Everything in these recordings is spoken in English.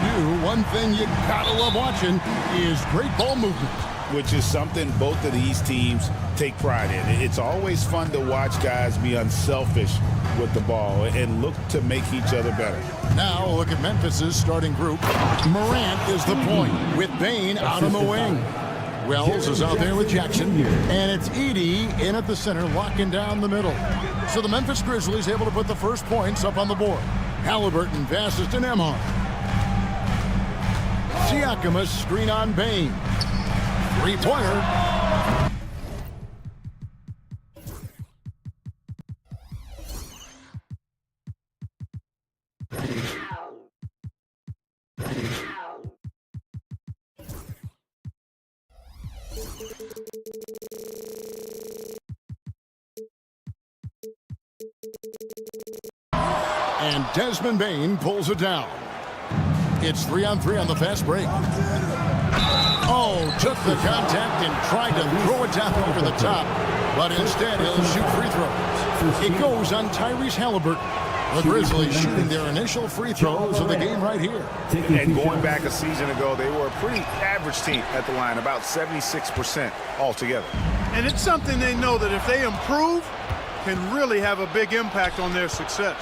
do, one thing you gotta love watching is great ball movement. Which is something both of these teams take pride in. It's always fun to watch guys be unselfish with the ball and look to make each other better. Now look at Memphis's starting group. Morant is the point with Bane out on the wing. Wells is out there with Jackson, and it's Edey in at the center, locking down the middle. So the Memphis Grizzlies able to put the first points up on the board. Halliburton passes to Nembhard. Siakam, a screen on Bane. Three-pointer. And Desmond Bane pulls it down. It's 3-on-3 on the fast break. Oh, took the contact and tried to throw it down over the top. But instead, he'll shoot free throws. It goes on Tyrese Halliburton. The Grizzlies shooting their initial free throws of the game right here. And going back a season ago, they were a pretty average team at the line, about 76% altogether. And it's something they know that if they improve, can really have a big impact on their success.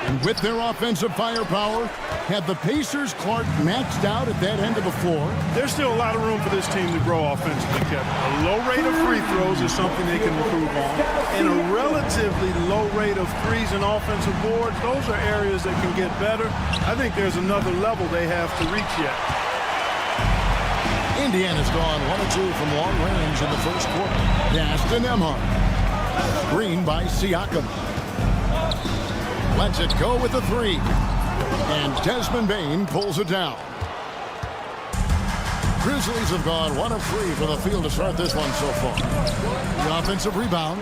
And with their offensive firepower, have the Pacers Clark maxed out at that end of the floor? There's still a lot of room for this team to grow offensively, Kevin. A low rate of free throws is something they can improve on. And a relatively low rate of threes and offensive boards, those are areas that can get better. I think there's another level they have to reach yet. Indiana's gone 1 of 2 from long range in the first quarter. Pass to Nembhard. Screen by Siakam. Lets it go with the three. And Desmond Bane pulls it down. Grizzlies have gone 1 of 3 from the field to start this one so far. The offensive rebound.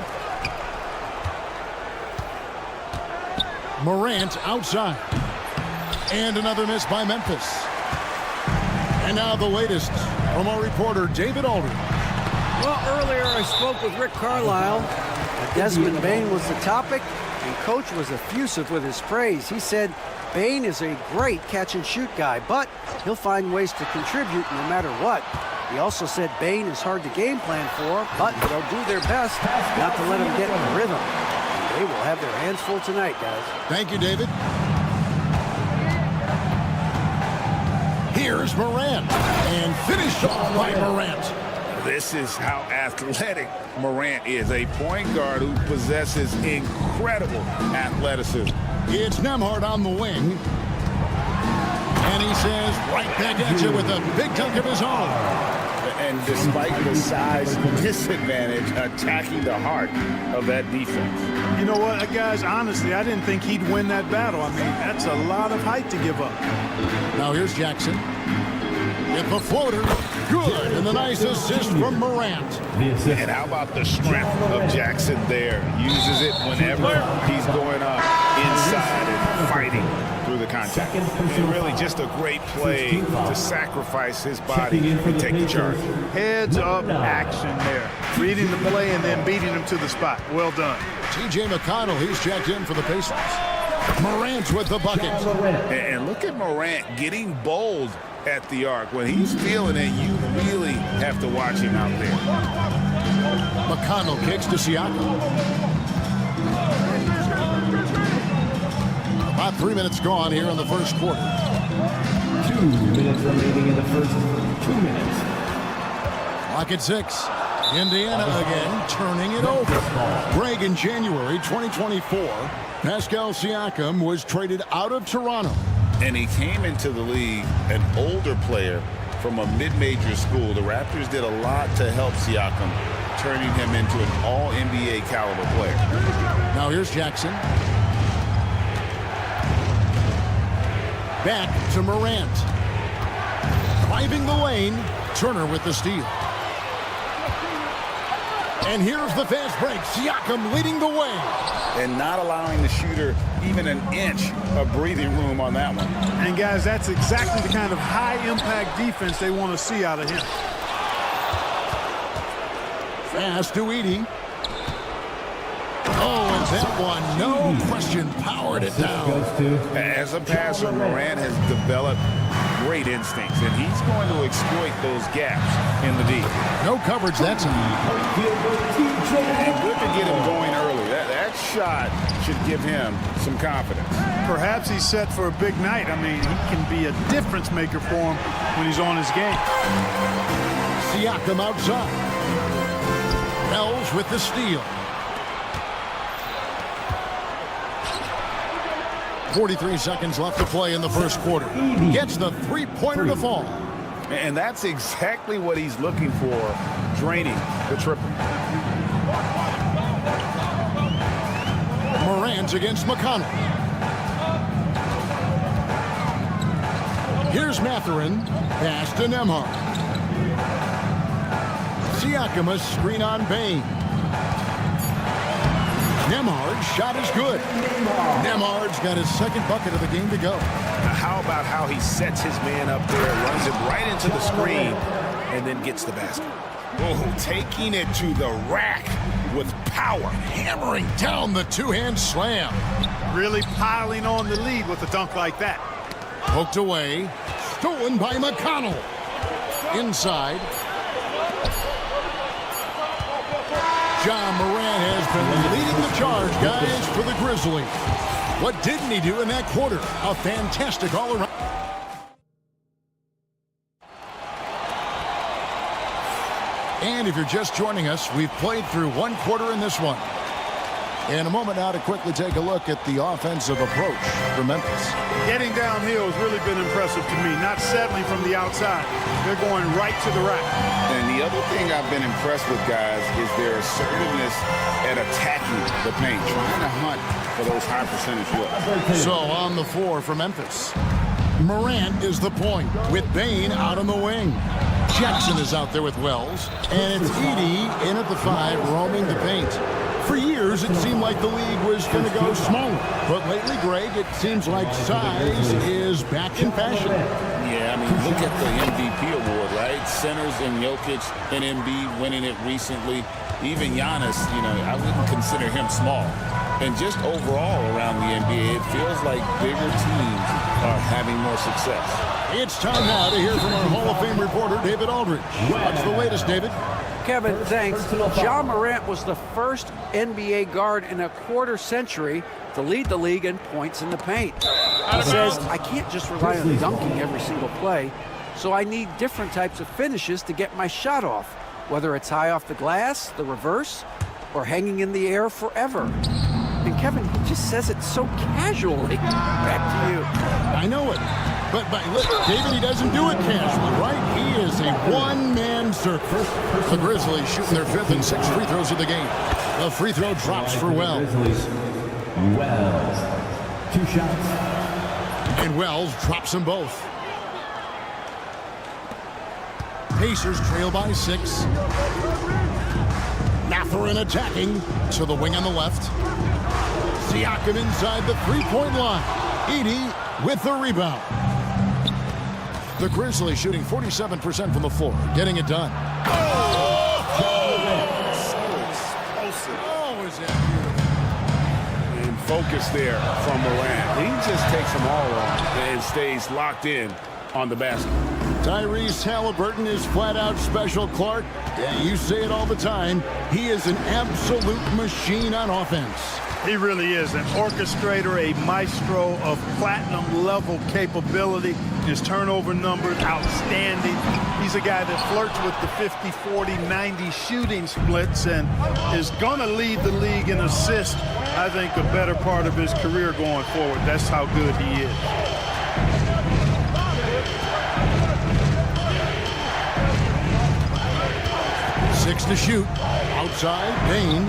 Morant outside. And another miss by Memphis. And now the latest from our reporter, David Aldridge. Well, earlier I spoke with Rick Carlisle. Desmond Bane was the topic, and Coach was effusive with his praise. He said Bane is a great catch-and-shoot guy, but he'll find ways to contribute no matter what. He also said Bane is hard to game plan for, but they'll do their best not to let him get in rhythm. They will have their hands full tonight, guys. Thank you, David. Here's Morant, and finished off by Morant. This is how athletic Morant is, a point guard who possesses incredible athleticism. It's Nembhard on the wing. And he says, right back at you with a big dunk of his own. And despite the size disadvantage, attacking the heart of that defense. You know what, guys, honestly, I didn't think he'd win that battle. I mean, that's a lot of height to give up. Now here's Jackson. With the floater, good, and the nice assist from Morant. And how about the strength of Jackson there? Uses it whenever he's going up inside and fighting through the contact. And really just a great play to sacrifice his body and take the charge. Heads up action there. Reading the play and then beating him to the spot. Well done. T.J. McConnell, he's checked in for the Pacers. Morant with the bucket. And look at Morant getting bold at the arc. When he's feeling it, you really have to watch him out there. McConnell kicks to Siakam. About 3 minutes gone here in the first quarter. 2 minutes remaining in the first 2 minutes. Clock at 6. Indiana again turning it over. Greg, in January 2024, Pascal Siakam was traded out of Toronto. And he came into the league an older player from a mid-major school. The Raptors did a lot to help Siakam, turning him into an all-NBA caliber player. Now here's Jackson. Back to Morant. Driving the lane. Turner with the steal. And here's the fast break. Siakam leading the way. And not allowing the shooter even an inch of breathing room on that one. And, guys, that's exactly the kind of high-impact defense they want to see out of him. Fast to Edey. Oh, and that one, no question, powered it down. As a passer, Morant has developed great instincts, and he's going to exploit those gaps in the D. No coverage that time. And good to get him going early. That shot should give him some confidence. Perhaps he's set for a big night. I mean, he can be a difference maker for him when he's on his game. Siakam outside. Wells with the steal. 43 seconds left to play in the first quarter. Gets the three-pointer to fall. And that's exactly what he's looking for, draining the triple. Morant against McConnell. Here's Mathurin. Pass to Nembhard. Siakam, a screen on Bane. Nembhard's shot is good. Nembhard's got his second bucket of the game to go. Now how about how he sets his man up there, runs it right into the screen, and then gets the basket. Oh, taking it to the rack with power. Hammering down the two-hand slam. Really piling on the lead with a dunk like that. Poked away. Stolen by McConnell. Inside. John Morant has been leading the charge, guys, for the Grizzlies. What didn't he do in that quarter? A fantastic all-around. And if you're just joining us, we've played through one quarter in this one. In a moment now to quickly take a look at the offensive approach for Memphis. Getting downhill has really been impressive to me. Not settling from the outside. They're going right to the rack. And the other thing I've been impressed with, guys, is their assertiveness at attacking the paint, trying to hunt for those high percentage looks. So on the floor for Memphis, Morant is the point with Bane out on the wing. Jackson is out there with Wells, and it's Edey in at the 5, roaming the paint. For years, it seemed like the league was going to go smaller. But lately, Greg, it seems like size is back in fashion. Yeah, I mean, look at the MVP award, right? Centers and Jokic and Embiid winning it recently. Even Giannis, you know, I wouldn't consider him small. And just overall around the NBA, it feels like bigger teams are having more success. It's time now to hear from our Hall of Fame reporter, David Aldridge. What's the latest, David? Kevin, thanks. John Morant was the first NBA guard in a quarter century to lead the league in points in the paint. He says, I can't just rely on dunking every single play, so I need different types of finishes to get my shot off, whether it's high off the glass, the reverse, or hanging in the air forever. And Kevin, he just says it so casually. Back to you. I know it. But look, David, he doesn't do it casually, right? He is a one-man circus. The Grizzlies shooting their 5th and 6th free throws of the game. The free throw drops for Wells. Wells. 2 shots. And Wells drops them both. Pacers trail by 6. Mathurin attacking to the wing on the left. Siakam inside the three-point line. Edey with the rebound. The Grizzlies shooting 47% from the floor, getting it done. Is that beautiful. And focus there from Morant. He just takes them all on and stays locked in on the basket. Tyrese Halliburton is flat-out special, Clark. Yeah, you say it all the time. He is an absolute machine on offense. He really is an orchestrator, a maestro of platinum-level capability. His turnover numbers, outstanding. He's a guy that flirts with the 50, 40, 90 shooting splits and is going to lead the league in assists, I think, a better part of his career going forward. That's how good he is. Six to shoot. Outside, Bane.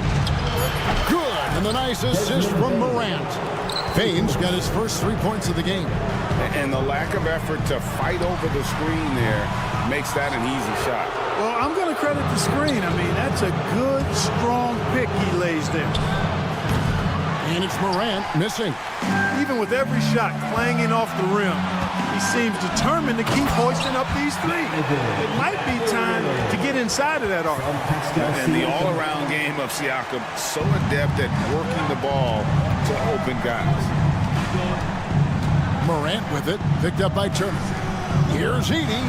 Good, and the nice assist from Morant. Bane's got his first 3 points of the game. And the lack of effort to fight over the screen there makes that an easy shot. Well, I'm going to credit the screen. I mean, that's a good, strong pick he lays there. And it's Morant missing. Even with every shot clanging off the rim, he seems determined to keep hoisting up these threes. It might be time to get inside of that arc. And the all-around game of Siakam, so adept at working the ball to open guys. Morant with it, picked up by Turner. Here's Edey.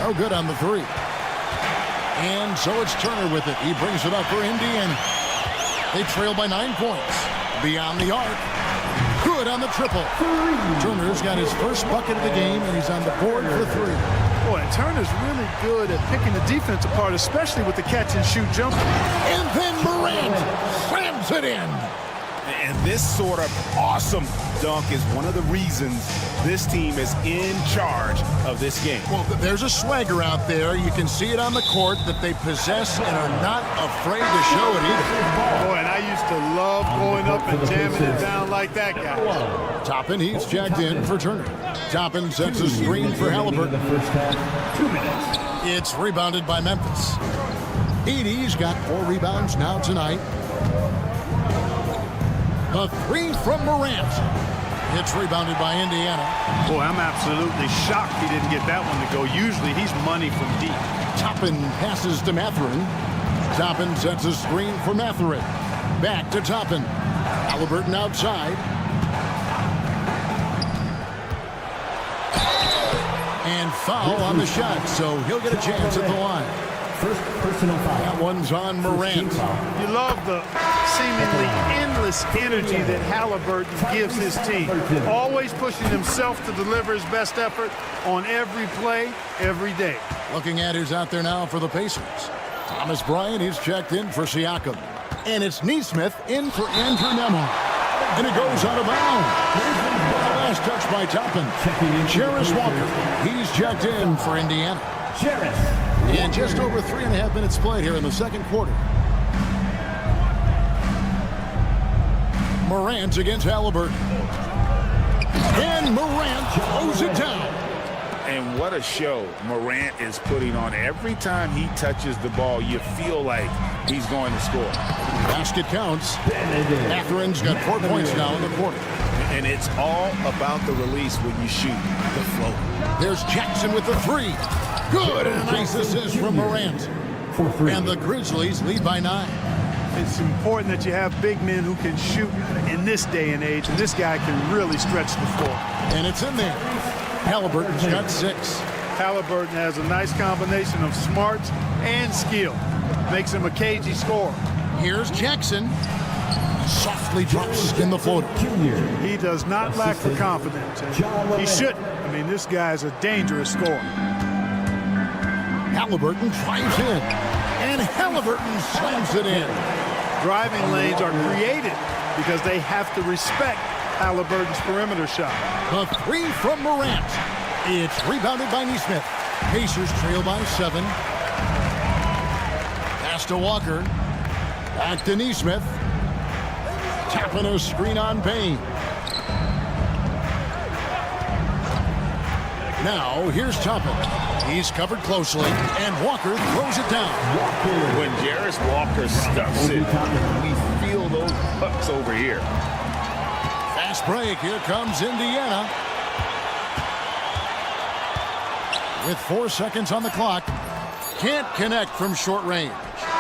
No good on the three. And so it's Turner with it. He brings it up for Indiana. They trail by 9 points. Beyond the arc. Good on the triple. Turner's got his first bucket of the game, and he's on the board for 3. Boy, Turner's really good at picking the defense apart, especially with the catch-and-shoot jumper. And then Morant slams it in. And this sort of awesome dunk is one of the reasons this team is in charge of this game. Well, there's a swagger out there. You can see it on the court that they possess and are not afraid to show it either. Boy, and I used to love going up and jamming it down like that guy. Toppin, he's jacked in for Turner. Toppin sets a screen for Halliburton. 2 minutes. It's rebounded by Memphis. Edey's got 4 rebounds now tonight. A 3 from Morant. It's rebounded by Indiana. Boy, I'm absolutely shocked he didn't get that one to go. Usually he's money from deep. Toppin passes to Mathurin. Toppin sets a screen for Mathurin. Back to Toppin. Halliburton outside. And foul on the shot, so he'll get a chance at the line. First personal foul. That one's on Morant. You love the seemingly endless energy that Halliburton gives his team. Always pushing himself to deliver his best effort on every play, every day. Looking at who's out there now for the Pacers. Thomas Bryant, he's checked in for Siakam. And it's Nesmith in for Andrew Nemhart. And it goes out of bounds. Last touch by Toppin. Jarris Walker, he's checked in for Indiana. Jarris. And just over 3.5 minutes played here in the second quarter. Morant against Halliburton. And Morant throws it down. And what a show Morant is putting on. Every time he touches the ball, you feel like he's going to score. Basket counts. Matherin's got 4 points now in the quarter. And it's all about the release when you shoot the float. There's Jackson with the 3. Good, and a nice assist from Morant. And the Grizzlies lead by 9. It's important that you have big men who can shoot in this day and age, and this guy can really stretch the floor. And it's in there. Halliburton's got 6. Halliburton has a nice combination of smarts and skill. Makes him a cagey scorer. Here's Jackson. Softly drops in the floater. He does not lack for confidence. And he shouldn't. I mean, this guy's a dangerous scorer. Halliburton drives in. And Halliburton slams it in. Driving lanes are created because they have to respect Halliburton's perimeter shot. The 3 from Morant. It's rebounded by Nesmith. Pacers trail by 7. Pass to Walker. Back to Nesmith. Tapping a screen on Payne. Now, here's Toppin. He's covered closely, and Walker throws it down. When Jarris Walker stuffs it, we feel those pucks over here. Fast break. Here comes Indiana. With 4 seconds on the clock. Can't connect from short range.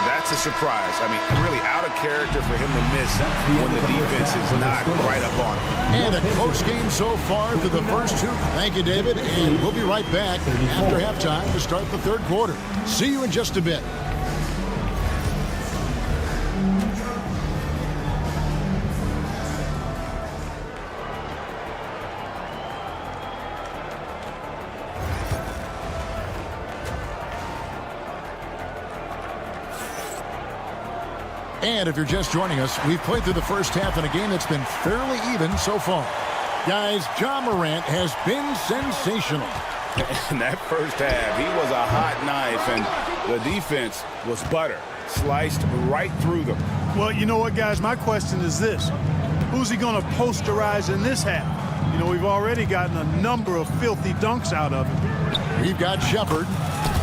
That's a surprise. I mean, really out of character for him to miss when the defense is not right up on him. And a close game so far through the first 2. Thank you, David. And we'll be right back after halftime to start the third quarter. See you in just a bit. And if you're just joining us, we've played through the first half in a game that's been fairly even so far. Guys, Ja Morant has been sensational. In that first half, he was a hot knife, and the defense was butter. Sliced right through them. Well, you know what, guys? My question is this. Who's he going to posterize in this half? You know, we've already gotten a number of filthy dunks out of him. We've got Shepard.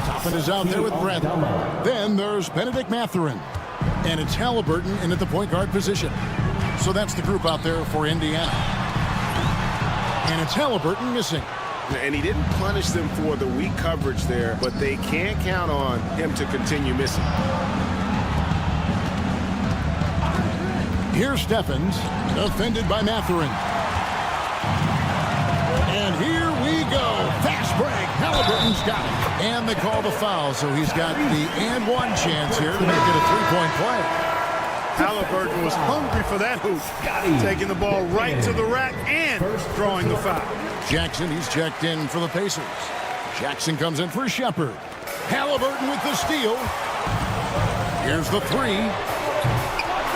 Toppin is out there with Bradley. Then there's Benedict Mathurin. And it's Halliburton in at the point guard position. So that's the group out there for Indiana. And it's Halliburton missing. And he didn't punish them for the weak coverage there, but they can't count on him to continue missing. Here's Steffens, defended by Mathurin. And here we go. got it. And they call the foul, so he's got the and one chance here to make it a three-point play. Halliburton was hungry for that hoop, taking the ball right to the rack and drawing the foul. Jackson, he's checked in for the Pacers. Jackson comes in for Shepard. Halliburton with the steal. Here's the three.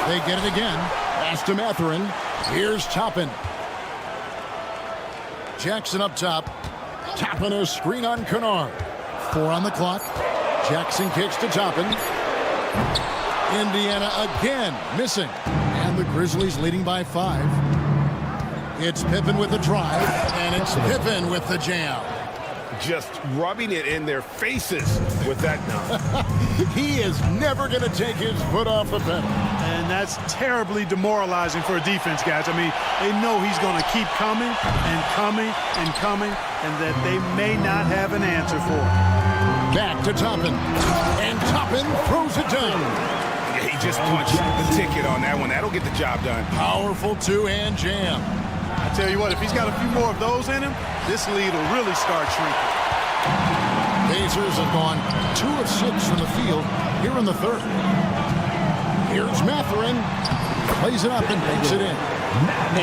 They get it again. Pass to Mathurin. Here's Toppin. Jackson up top. Toppin a screen on Kennard. 4 on the clock. Jackson kicks to Toppin. Indiana again missing. And the Grizzlies leading by 5. It's Pippen with the drive. And it's Pippen with the jam. Just rubbing it in their faces with that dunk. He is never going to take his foot off the pedal. And that's terribly demoralizing for a defense, guys. I mean, they know he's going to keep coming and coming and coming, and that they may not have an answer for it. Back to Toppin. And Toppin throws it down. Yeah, he just punched the ticket on that one. That'll get the job done. Powerful two-hand jam. I tell you what, if he's got a few more of those in him, this lead will really start shrinking. Pacers have gone 2 of 6 from the field here in the third. Here's Mathurin. Plays it up and banks it in.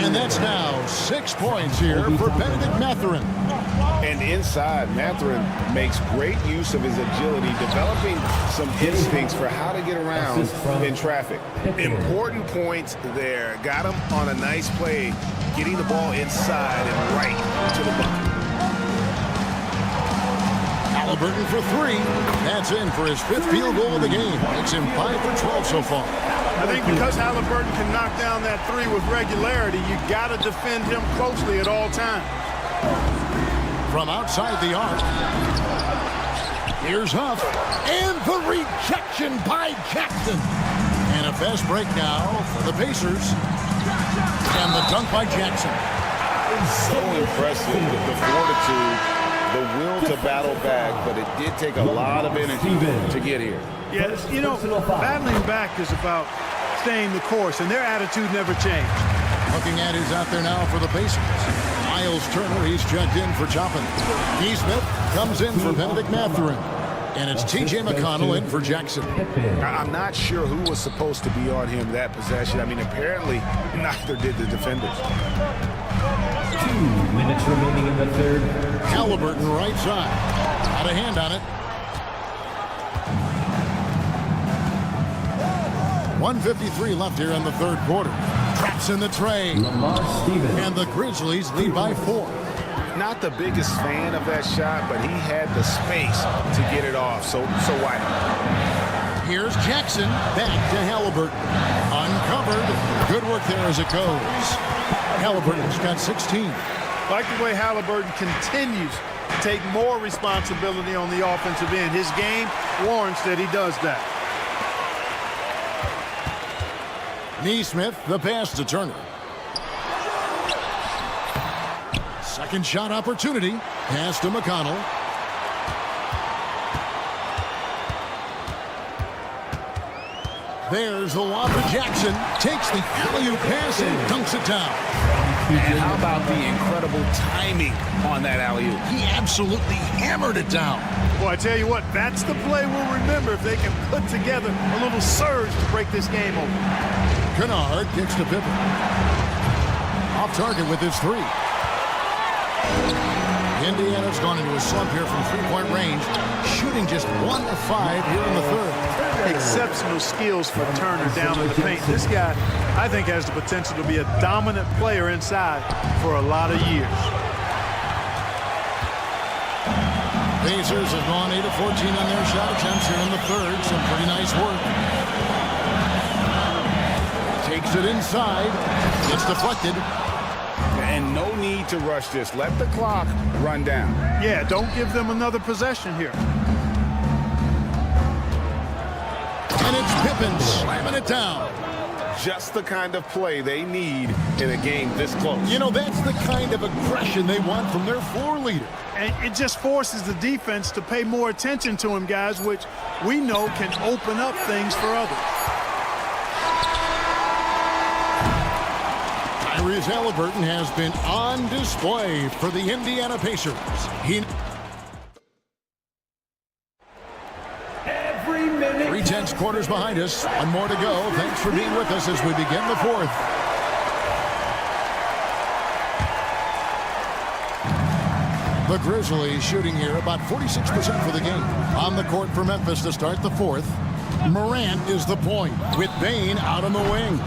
And that's now 6 points here for Benedict Mathurin. And inside, Mathurin makes great use of his agility, developing some instincts for how to get around in traffic. Important points there. Got him on a nice play, getting the ball inside and right to the bucket. Halliburton for 3. That's in for his 5th field goal of the game. Makes him 5 for 12 so far. I think because Halliburton can knock down that 3 with regularity, you got to defend him closely at all times. From outside the arc. Here's Huff. And the rejection by Jackson. And a fast break now for the Pacers. And the dunk by Jackson. So impressive with the fortitude, the will to battle back, but it did take a lot of energy to get here. Yeah, you know, battling back is about staying the course, and their attitude never changed. Looking at is out there now for the Pacers. Miles Turner, he's checked in for Toppin. Smith comes in for Benedict Mathurin. And it's T.J. McConnell in for Jackson. I'm not sure who was supposed to be on him that possession. I mean, apparently neither did the defenders. 2 minutes remaining in the third. Halliburton right side. Got a hand on it. 1:53 left here in the third quarter. Traps in the tray. And the Grizzlies lead by 4. Not the biggest fan of that shot, but he had the space to get it off, so why not? Here's Jackson. Back to Halliburton. Uncovered. Good work there as it goes. Halliburton's got 16. Like the way Halliburton continues to take more responsibility on the offensive end. His game warrants that he does that. Nesmith, the pass to Turner. Second shot opportunity. Pass to McConnell. There's the lob to Jackson. Takes the alley-oop pass and dunks it down. And how about the incredible timing on that alley-oop? He absolutely hammered it down. Well, I tell you what, that's the play we'll remember if they can put together a little surge to break this game open. Kennard kicks to Pippen. Off target with his 3. Indiana's gone into a slump here from three-point range, shooting just 1 of 5 here in the third. Exceptional skills for Turner down in the paint. This guy, I think, has the potential to be a dominant player inside for a lot of years. Pacers have gone 8 of 14 on their shot attempts here in the third. Some pretty nice work. Takes it inside. It's deflected. And no need to rush this. Let the clock run down. Yeah, don't give them another possession here. And it's Pippen slamming it down. Just the kind of play they need in a game this close. You know, that's the kind of aggression they want from their floor leader. And it just forces the defense to pay more attention to him, guys, which we know can open up things for others. Tyrese Halliburton has been on display for the Indiana Pacers. He 3 quarters behind us. One more to go. Thanks for being with us as we begin the fourth. The Grizzlies shooting here about 46% for the game. On the court for Memphis to start the fourth. Morant is the point with Bane out on the wing.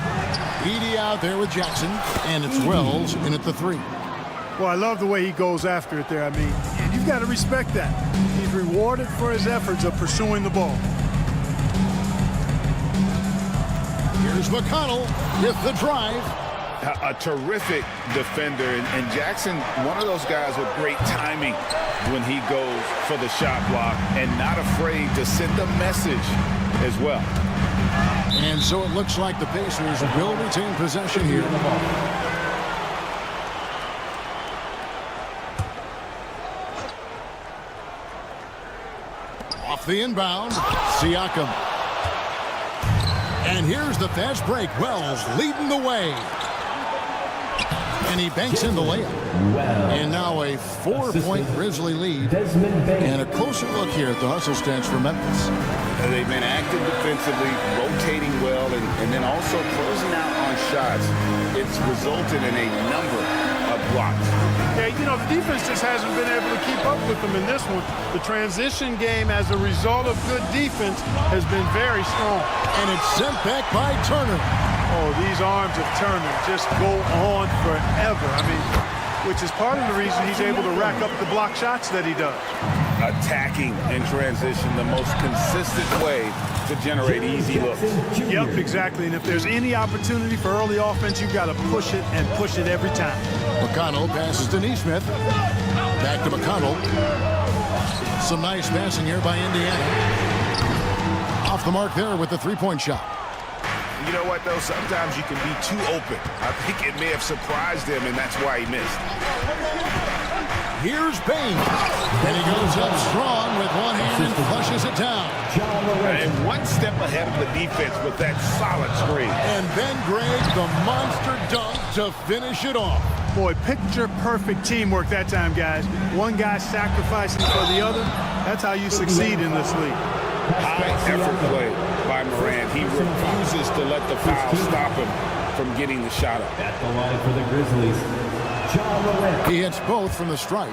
Edey out there with Jackson, and it's Wells in at the 3. Well, I love the way he goes after it there. I mean, you've got to respect that. He's rewarded for his efforts of pursuing the ball. Here's McConnell with the drive. A terrific defender, and Jackson, one of those guys with great timing when he goes for the shot block and not afraid to send a message as well. And so it looks like the Pacers will retain possession here. Off the inbound, Siakam. And here's the fast break. Wells leading the way. And he banks in the layup. And now a 4-point Grizzly lead. And a closer look here at the hustle stance for Memphis. They've been active defensively, rotating well, and then also closing out on shots. It's resulted in a number of blocks. Yeah, you know, the defense just hasn't been able to keep up with them in this one. The transition game as a result of good defense has been very strong. And it's sent back by Turner. Oh, these arms of Turner just go on forever. I mean, which is part of the reason he's able to rack up the block shots that he does. Attacking in transition, the most consistent way to generate easy looks. Yep, exactly. And if there's any opportunity for early offense, you've got to push it and push it every time. McConnell passes to Nesmith. Back to McConnell. Some nice passing here by Indiana. Off the mark there with the 3-point shot. You know what, though? Sometimes you can be too open. I think it may have surprised him, and that's why he missed. Here's Bane. And he goes up strong with one hand and flushes it down. And one step ahead of the defense with that solid screen. And then Greg, the monster dunk to finish it off. Boy, picture-perfect teamwork that time, guys. One guy sacrificing for the other. That's how you succeed in this league. High-effort play by Morant. He refuses to let the foul stop him from getting the shot up. At the line for the Grizzlies, Morant. He hits both from the stripe.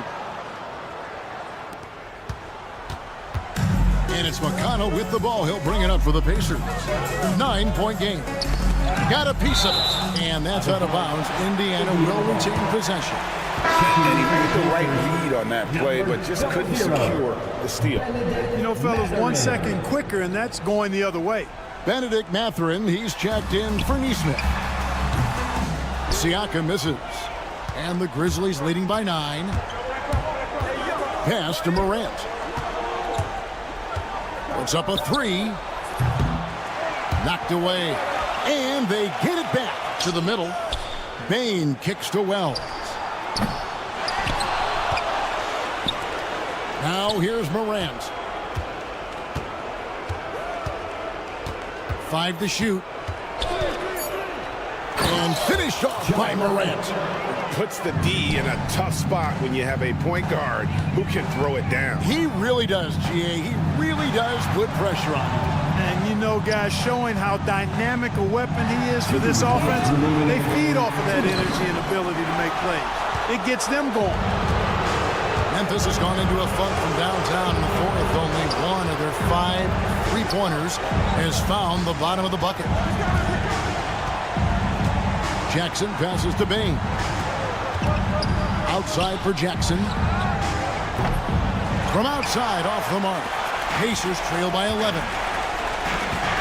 And it's McConnell with the ball. He'll bring it up for the Pacers. 9-point game. Got a piece of it. And that's out of bounds. Indiana will retain possession. And he made the right read on that play, but just couldn't secure the steal. You know, fellas, 1 second quicker, and that's going the other way. Benedict Mathurin, he's checked in for Nesmith. Siakam misses. And the Grizzlies leading by 9. Pass to Morant. Puts up a 3. Knocked away. And they get it back to the middle. Bane kicks to Wells. Now here's Morant. 5 to shoot. And finished off by Morant. Puts the D in a tough spot when you have a point guard who can throw it down. He really does, GA. He really does put pressure on him. And you know, guys, showing how dynamic a weapon he is for this offense, they feed off of that energy and ability to make plays. It gets them going. Memphis has gone into a funk from downtown in the fourth. Only one of their 5 3-pointers has found the bottom of the bucket. Jackson passes to Bane. Outside for Jackson. From outside, off the mark. Pacers trail by 11.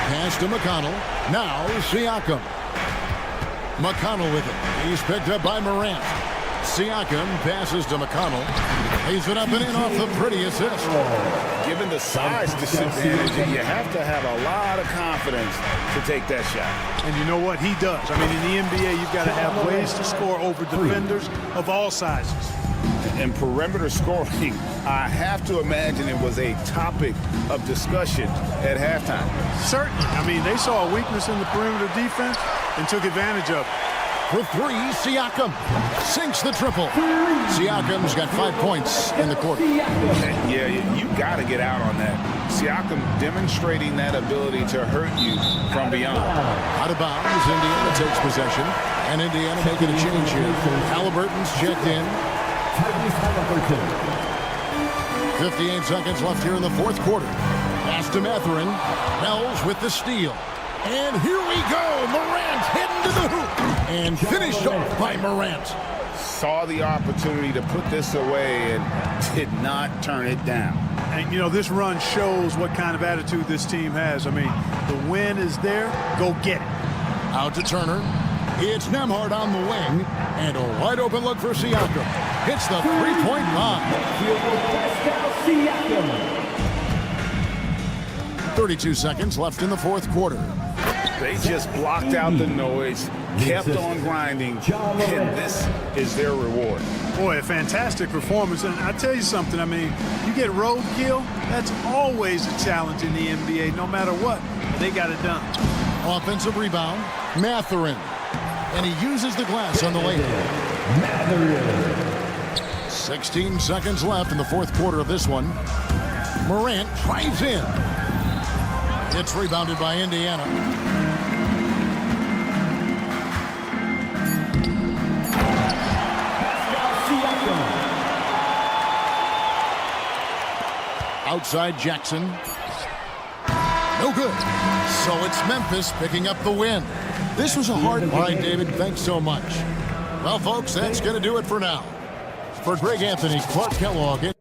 Pass to McConnell. Now Siakam. McConnell with it. He's picked up by Morant. Siakam passes to McConnell. Lays it up and in off the pretty assist. Given the size disadvantage, you have to have a lot of confidence to take that shot. And you know what? He does. I mean, in the NBA, you've got to have ways to score over defenders of all sizes. And perimeter scoring, I have to imagine it was a topic of discussion at halftime. Certainly. I mean, they saw a weakness in the perimeter defense and took advantage of it. For three, Siakam sinks the triple. Siakam's got 5 points in the quarter. Yeah, you got to get out on that. Siakam demonstrating that ability to hurt you from beyond. Out of bounds, Indiana takes possession. And Indiana making a change here. Halliburton's checked in. 58 seconds left here in the fourth quarter. Pass to Mathurin. Bells with the steal. And here we go. Morant heading to the hoop. And finished off by Morant. Saw the opportunity to put this away and did not turn it down. And, you know, this run shows what kind of attitude this team has. I mean, the win is there. Go get it. Out to Turner. It's Nembhard on the wing. And a wide open look for Siakam. Hits the three-point line. 32 seconds left in the fourth quarter. They just blocked out the noise, kept on grinding, and this is their reward. Boy, a fantastic performance. And I tell you something, I mean, you get roadkill, that's always a challenge in the NBA, no matter what. They got it done. Offensive rebound, Mathurin. And he uses the glass on the layup. 16 seconds left in the fourth quarter of this one. Morant drives in. It's rebounded by Indiana. Outside Jackson. No good. So it's Memphis picking up the win. This was a hard line, David. Thanks so much. Well, folks, that's going to do it for now. For Greg Anthony, Clark Kellogg.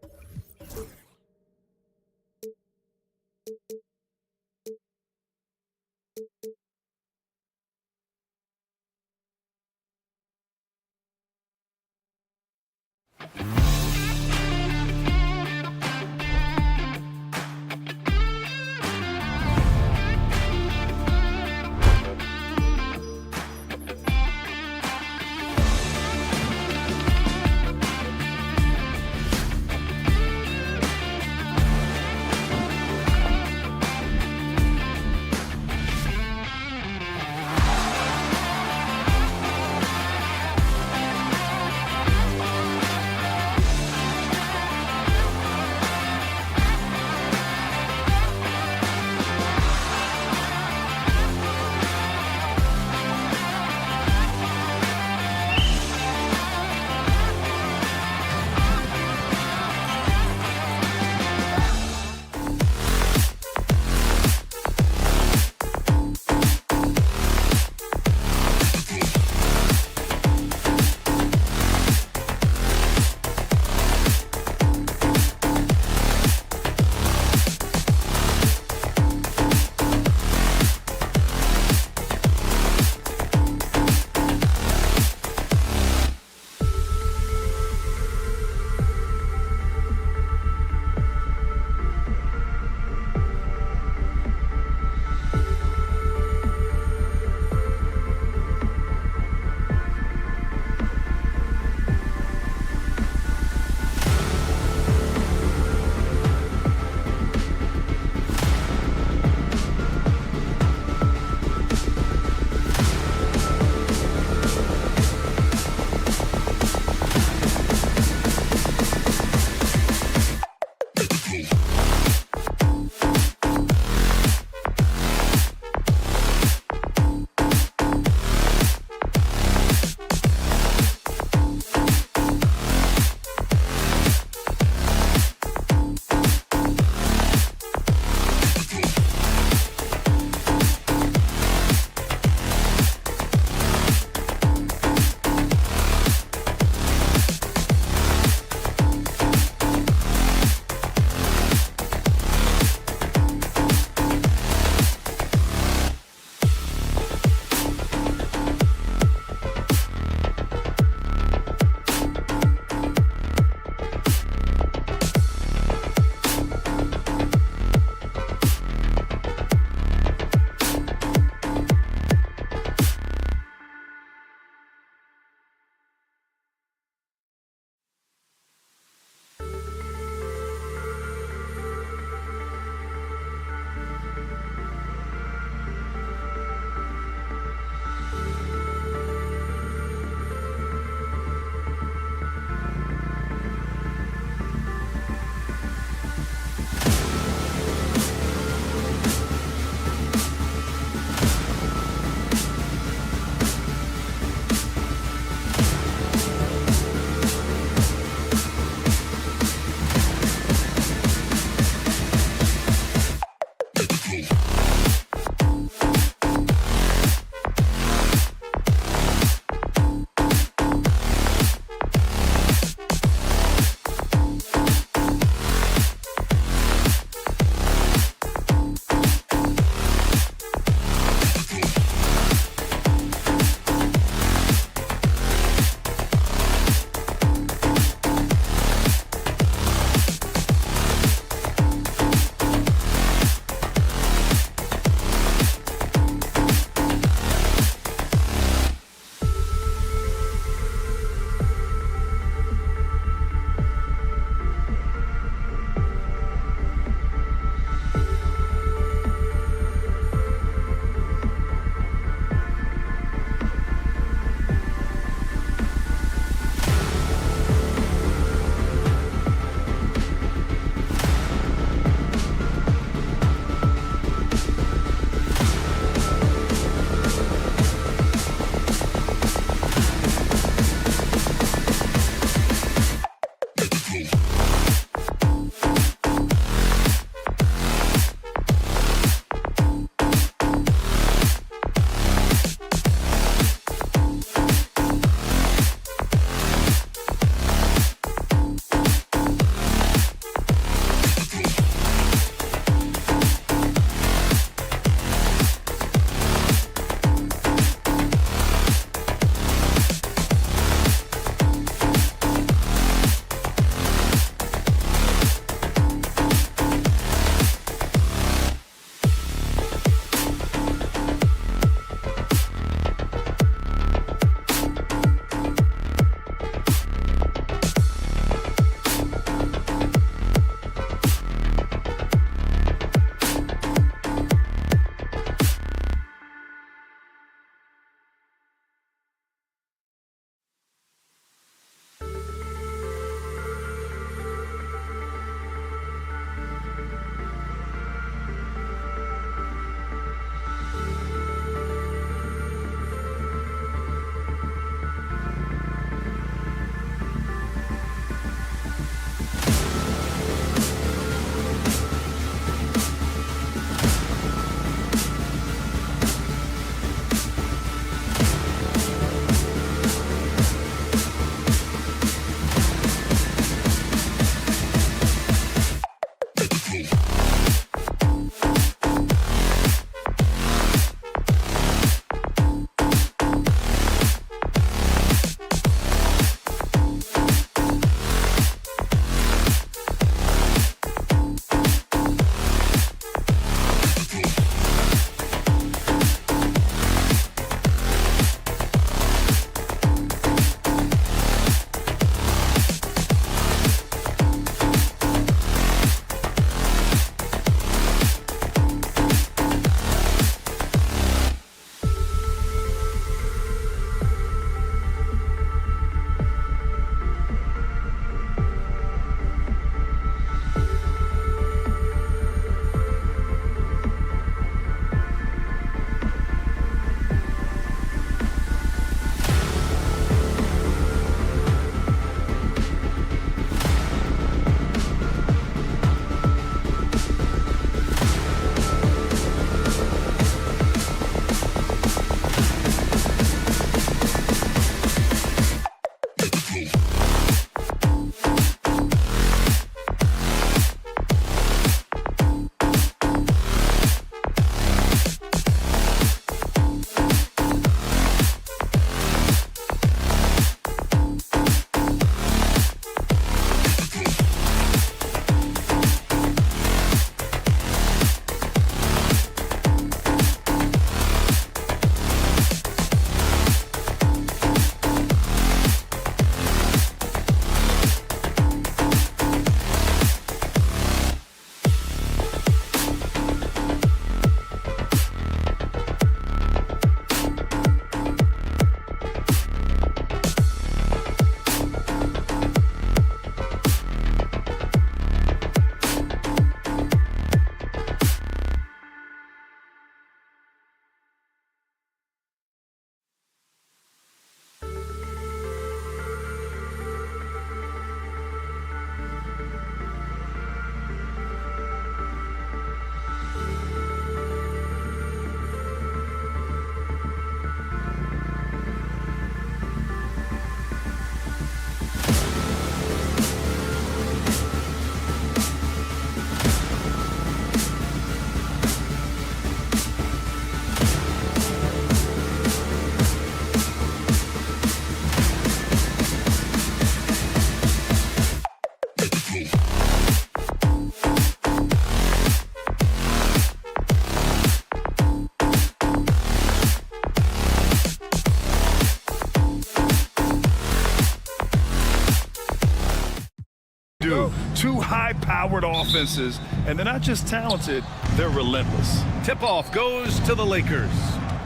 high-powered offenses, and they're not just talented, they're relentless. Tip-off goes to the Lakers.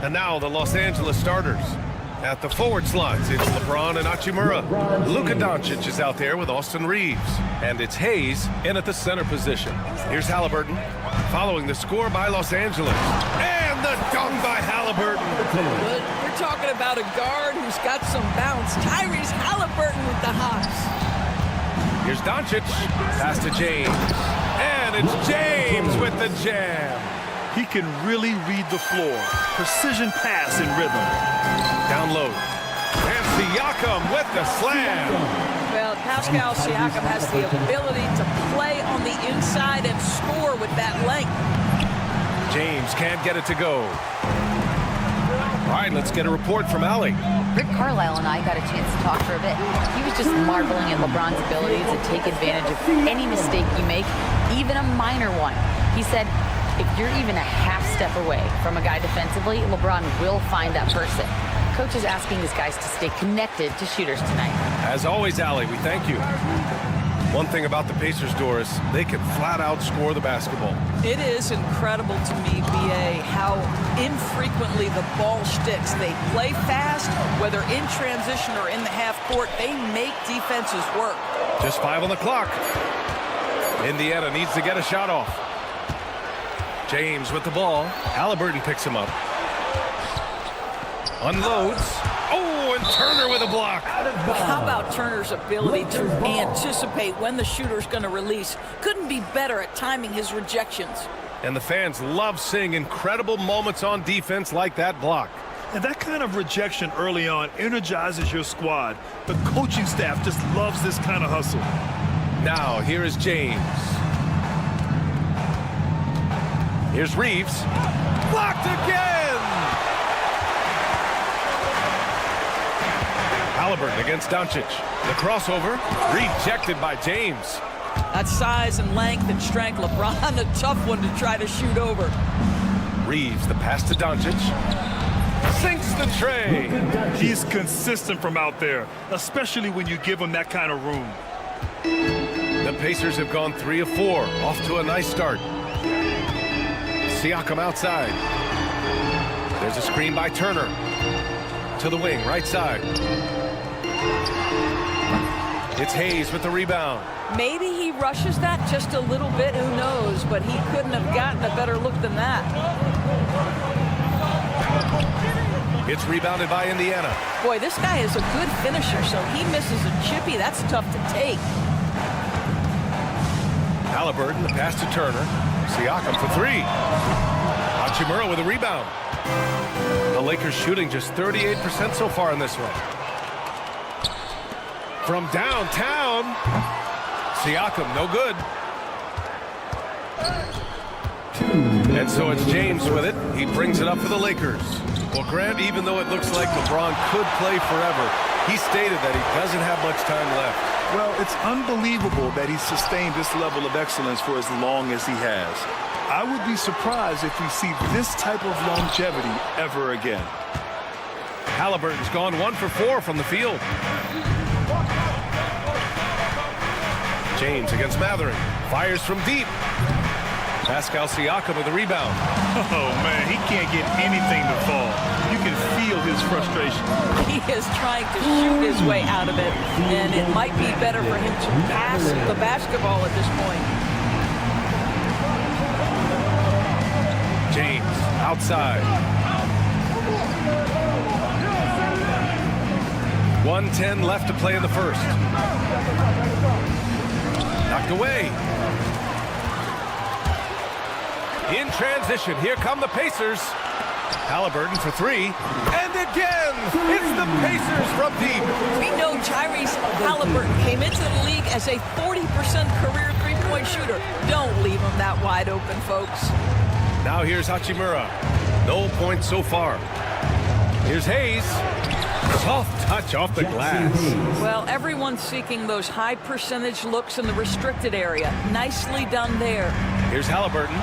And now the Los Angeles starters. At the forward slots, it's LeBron and Hachimura. Luka Doncic is out there with Austin Reeves. And it's Hayes in at the center position. Here's Halliburton, following the score by Los Angeles. And the dunk by Halliburton. But we're talking about a guard who's got some bounce. Tyrese Halliburton with the hops. Here's Doncic, pass to James. And it's James with the jam. He can really read the floor. Precision pass in rhythm. Down low. And Siakam with the slam. Well, Pascal Siakam has the ability to play on the inside and score with that length. James can't get it to go. All right, let's get a report from Allie. Rick Carlisle and I got a chance to talk for a bit. He was just marveling at LeBron's ability to take advantage of any mistake you make, even a minor one. He said, if you're even a half step away from a guy defensively, LeBron will find that person. Coach is asking his guys to stay connected to shooters tonight. As always, Allie, we thank you. One thing about the Pacers, Doris, they can flat out score the basketball. It is incredible to me, B.A., how infrequently the ball sticks. They play fast, whether in transition or in the half court. They make defenses work. Just 5 on the clock. Indiana needs to get a shot off. James with the ball. Halliburton picks him up. Unloads. Oh, and Turner with a block. How about Turner's ability to anticipate when the shooter's going to release? Couldn't be better at timing his rejections. And the fans love seeing incredible moments on defense like that block. And that kind of rejection early on energizes your squad. The coaching staff just loves this kind of hustle. Now, here is James. Here's Reeves. Blocked again! Halliburton against Doncic. The crossover, rejected by James. That size and length and strength, LeBron, a tough one to try to shoot over. Reeves, the pass to Doncic. Sinks the tray. He's consistent from out there, especially when you give him that kind of room. The Pacers have gone 3 of 4, off to a nice start. Siakam outside. There's a screen by Turner. To the wing, right side. It's Hayes with the rebound. Maybe he rushes that just a little bit, who knows, but he couldn't have gotten a better look than that. It's rebounded by Indiana. Boy, this guy is a good finisher, so he misses a chippy. That's tough to take. Halliburton, the pass to Turner. Siakam for 3. Hachimura with a rebound. The Lakers shooting just 38% so far in this one. From downtown, Siakam, no good. And so it's James with it. He brings it up for the Lakers. Well, Grant, even though it looks like LeBron could play forever, he stated that he doesn't have much time left. Well, it's unbelievable that he's sustained this level of excellence for as long as he has. I would be surprised if we see this type of longevity ever again. Halliburton's gone 1 for 4 from the field. James against Mathering. Fires from deep. Pascal Siakam with the rebound. Oh, man, he can't get anything to fall. You can feel his frustration. He is trying to shoot his way out of it, and it might be better for him to pass the basketball at this point. James outside. 1:10 left to play in the first. Knocked away. In transition, here come the Pacers. Halliburton for 3. And again, it's the Pacers from deep. We know Tyrese Halliburton came into the league as a 40% career three-point shooter. Don't leave him that wide open, folks. Now here's Hachimura. No points so far. Here's Hayes. Soft touch off the glass. Well, everyone's seeking those high percentage looks in the restricted area. Nicely done there. Here's Halliburton.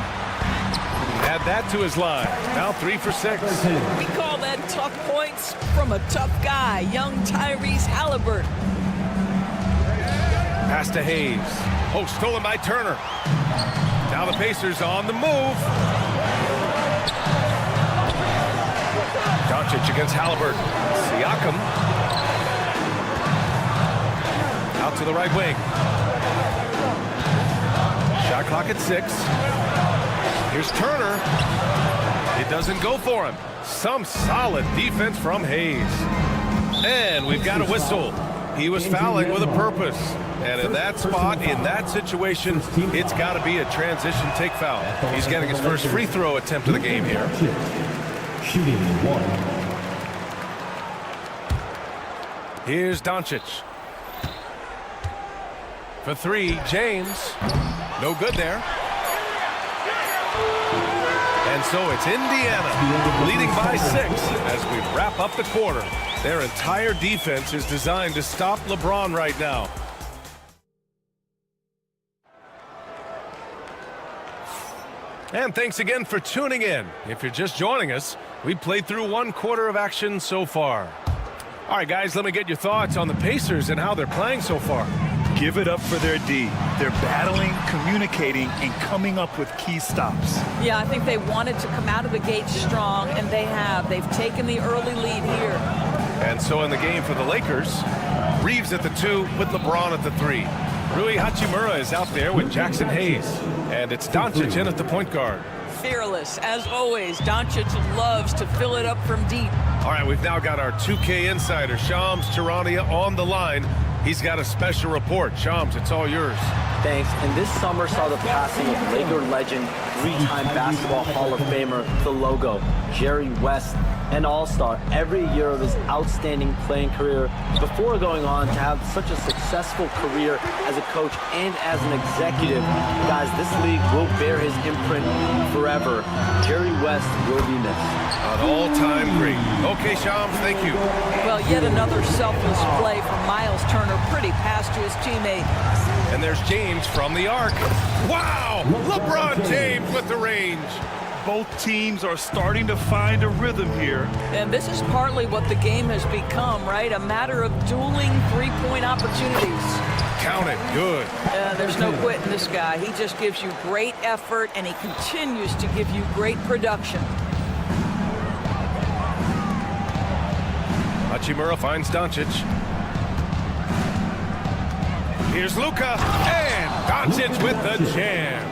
Add that to his line. Now 3 for 6. We call that tough points from a tough guy, young Tyrese Halliburton. Pass to Hayes. Oh, stolen by Turner. Now the Pacers on the move. Doncic against Halliburton. Siakam. Out to the right wing. Shot clock at 6. Here's Turner. It doesn't go for him. Some solid defense from Hayes. And we've got a whistle. He was fouling with a purpose. And in that spot, in that situation, it's got to be a transition take foul. He's getting his first free throw attempt of the game here. Shooting 1. Here's Doncic. For 3, James. No good there. And so it's Indiana leading by 6 as we wrap up the quarter. Their entire defense is designed to stop LeBron right now. And thanks again for tuning in. If you're just joining us, we played through 1 quarter of action so far. All right, guys, let me get your thoughts on the Pacers and how they're playing so far. Give it up for their D. They're battling, communicating, and coming up with key stops. Yeah, I think they wanted to come out of the gate strong, and they have. They've taken the early lead here. And so in the game for the Lakers, Reeves at the 2 with LeBron at the 3. Rui Hachimura is out there with Jackson Hayes. And it's Doncic in at the point guard. Fearless, as always. Doncic loves to fill it up from deep. All right, we've now got our 2K insider, Shams Charania, on the line. He's got a special report. Shams, it's all yours. Thanks. And this summer saw the passing of Laker legend, 3-time Basketball Hall of Famer, the logo, Jerry West, an all-star every year of his outstanding playing career before going on to have such a successful career as a coach and as an executive. Guys, this league will bear his imprint forever. Jerry West will be missed. An all-time great. Okay, Shams, thank you. Well, yet another selfless play from Miles Turner. Pretty pass to his teammate. And there's James from the arc. Wow! LeBron James with the range. Both teams are starting to find a rhythm here. And this is partly what the game has become, right? A matter of dueling three-point opportunities. Count it. Good. There's no quitting this guy. He just gives you great effort, and he continues to give you great production. Hachimura finds Doncic. Here's Luka, and Doncic with the jam.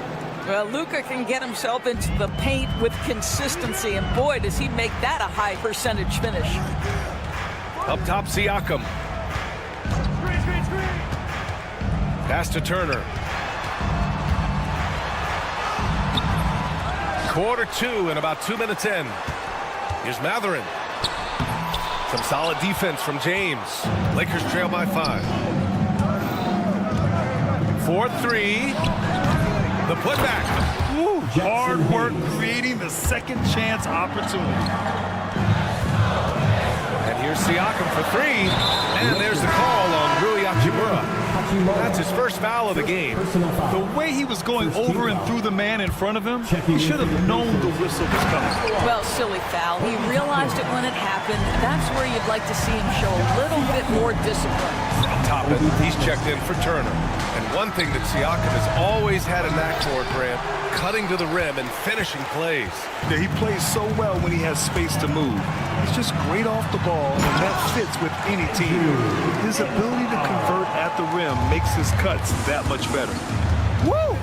Well, Luka can get himself into the paint with consistency, and boy, does he make that a high percentage finish. Up top, Siakam. Pass to Turner. Quarter 2 and about 2 minutes in. Here's Matherin. Some solid defense from James. Lakers trail by 5. 4-3. The putback. Woo, hard work creating the second chance opportunity. And here's Siakam for 3. And there's the call on Rui Hachimura. That's his first foul of the game. The way he was going over and through the man in front of him, he should have known the whistle was coming. Well, silly foul. He realized it when it happened. That's where you'd like to see him show a little bit more discipline. Top it. He's checked in for Turner. And one thing that Siakam has always had a knack for, Grant, cutting to the rim and finishing plays. Yeah, he plays so well when he has space to move. He's just great off the ball, and that fits with any team. His ability to convert at the rim makes his cuts that much better. Woo!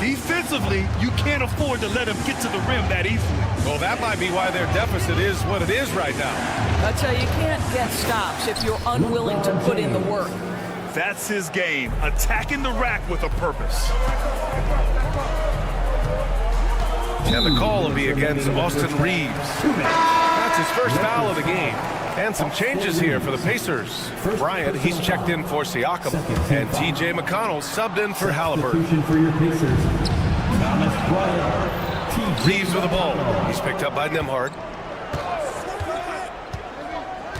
Defensively, you can't afford to let him get to the rim that easily. Well, that might be why their deficit is what it is right now. I tell you, you can't get stops if you're unwilling to put in the work. That's his game, attacking the rack with a purpose. And the call will be against Austin Reeves. That's his first foul of the game. And some changes here for the Pacers. Bryant, he's checked in for Siakam. And T.J. McConnell subbed in for Halliburton. Reeves with the ball. He's picked up by Nembhard.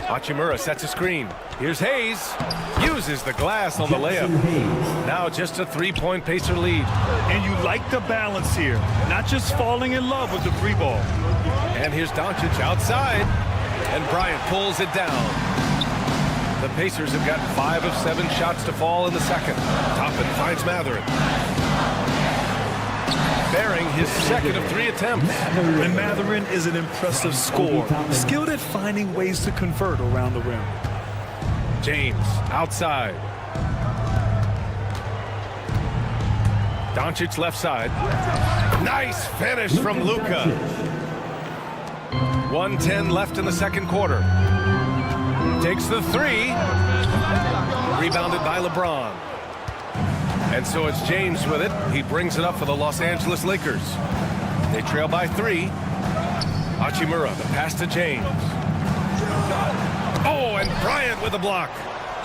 Hachimura sets a screen. Here's Hayes. Uses the glass on the layup. Now just a 3-point Pacer lead. And you like the balance here. Not just falling in love with the free ball. And here's Doncic outside. And Bryant pulls it down. The Pacers have got 5 of 7 shots to fall in the second. Toppin finds Mathurin. Bearing his second of 3 attempts. And Mathurin is an impressive scorer, skilled at finding ways to convert around the rim. James outside. Doncic left side. Nice finish from Luka. 1:10 left in the second quarter. Takes the 3. Rebounded by LeBron. And so it's James with it. He brings it up for the Los Angeles Lakers. They trail by 3. Hachimura, the pass to James. Oh, and Bryant with a block.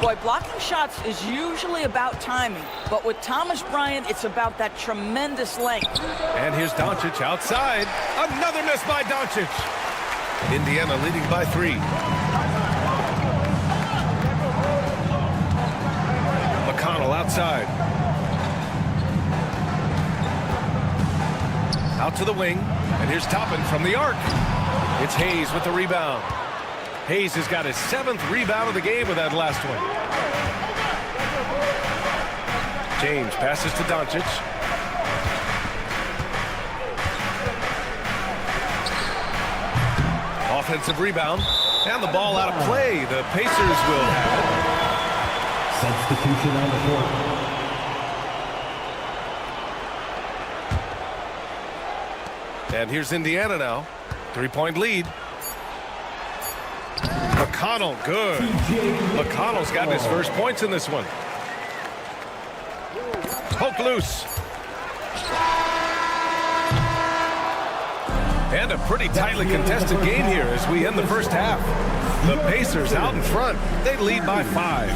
Boy, blocking shots is usually about timing, but with Thomas Bryant, it's about that tremendous length. And here's Doncic outside. Another miss by Doncic. Indiana leading by 3. McConnell outside. Out to the wing, and here's Toppin from the arc. It's Hayes with the rebound. Hayes has got his 7th rebound of the game with that last one. James passes to Doncic. Offensive rebound, and the ball out of play. The Pacers will have it. Substitution on the court. And here's Indiana now. 3-point lead. McConnell, good. McConnell's gotten his first points in this one. Poked loose. And a pretty tightly contested game here as we end the first half. The Pacers out in front. They lead by 5.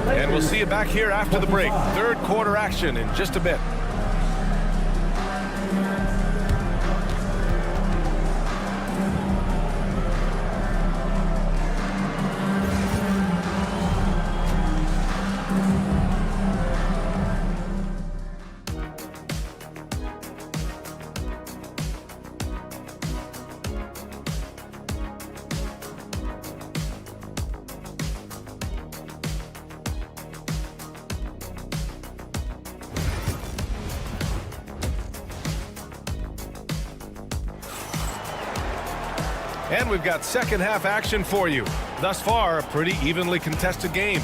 And we'll see you back here after the break. Third quarter action in just a bit. And we've got second half action for you. Thus far, a pretty evenly contested game.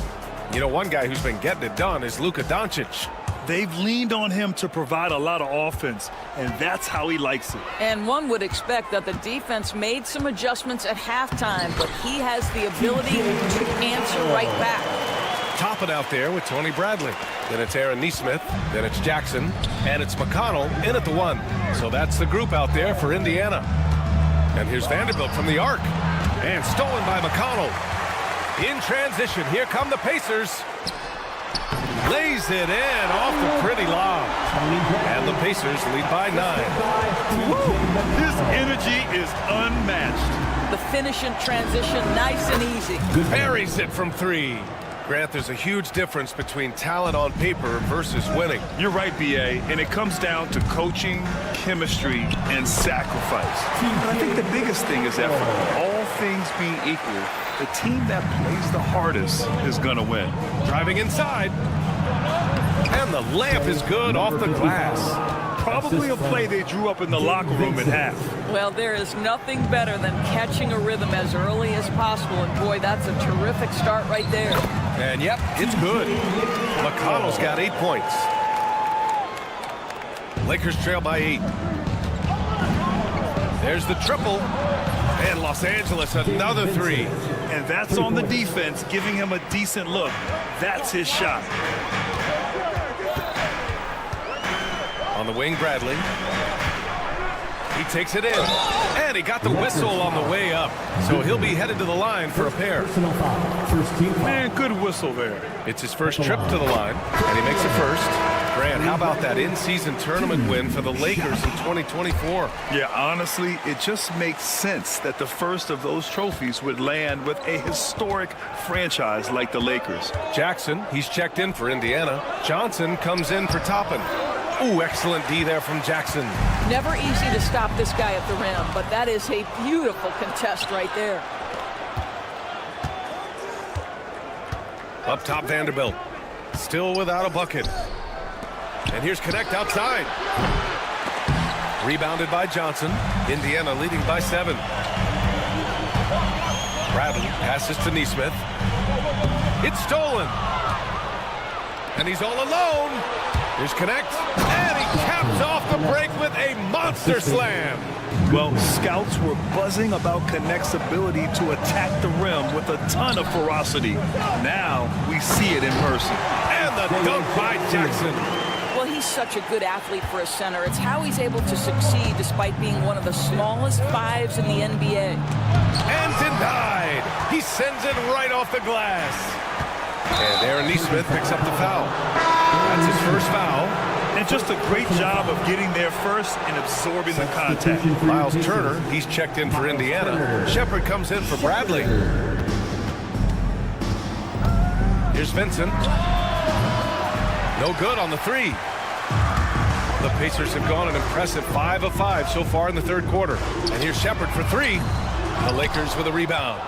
You know, one guy who's been getting it done is Luka Doncic. They've leaned on him to provide a lot of offense, and that's how he likes it. And one would expect that the defense made some adjustments at halftime, but he has the ability to answer right back. Top it out there with Tony Bradley. Then it's Aaron Nesmith. Then it's Jackson. And it's McConnell in at the 1. So that's the group out there for Indiana. And here's Vanderbilt from the arc. And stolen by McConnell. In transition, here come the Pacers. Lays it in off the pretty lob. And the Pacers lead by 9. Woo! This energy is unmatched. The finish in transition, nice and easy. Buries it from 3. Grant, there's a huge difference between talent on paper versus winning. You're right, B.A., and it comes down to coaching, chemistry, and sacrifice. And I think the biggest thing is effort. All things being equal, the team that plays the hardest is going to win. Driving inside. And the layup is good off the glass. Probably a play they drew up in the locker room at half. Well, there is nothing better than catching a rhythm as early as possible, and boy, that's a terrific start right there. And yep, it's good. McConnell's got 8 points. Lakers trail by 8. There's the triple. And Los Angeles another 3. And that's on the defense, giving him a decent look. That's his shot. On the wing, Bradley. He takes it in. And he got the whistle on the way up. So he'll be headed to the line for a pair. Man, good whistle there. It's his first trip to the line, and he makes it first. Grant, how about that in-season tournament win for the Lakers in 2024? Yeah, honestly, it just makes sense that the first of those trophies would land with a historic franchise like the Lakers. Jackson, he's checked in for Indiana. Johnson comes in for Toppin. Ooh, excellent D there from Jackson. Never easy to stop this guy at the rim, but that is a beautiful contest right there. Up top, Vanderbilt. Still without a bucket. And here's Connect outside. Rebounded by Johnson. Indiana leading by 7. Bradley passes to Nesmith. It's stolen. And he's all alone. Here's Connect. And he caps off the break with a monster slam. Well, scouts were buzzing about Connect's ability to attack the rim with a ton of ferocity. Now we see it in person. And the dunk by Jackson. Well, he's such a good athlete for a center. It's how he's able to succeed despite being one of the smallest 5s in the NBA. And denied. He sends it right off the glass. And Aaron Nesmith picks up the foul. That's his first foul. And just a great job of getting there first and absorbing the contact. Miles Turner, he's checked in for Indiana. Shepard comes in for Bradley. Here's Vincent. No good on the 3. The Pacers have gone an impressive 5 of 5 so far in the third quarter. And here's Shepard for 3. The Lakers with a rebound.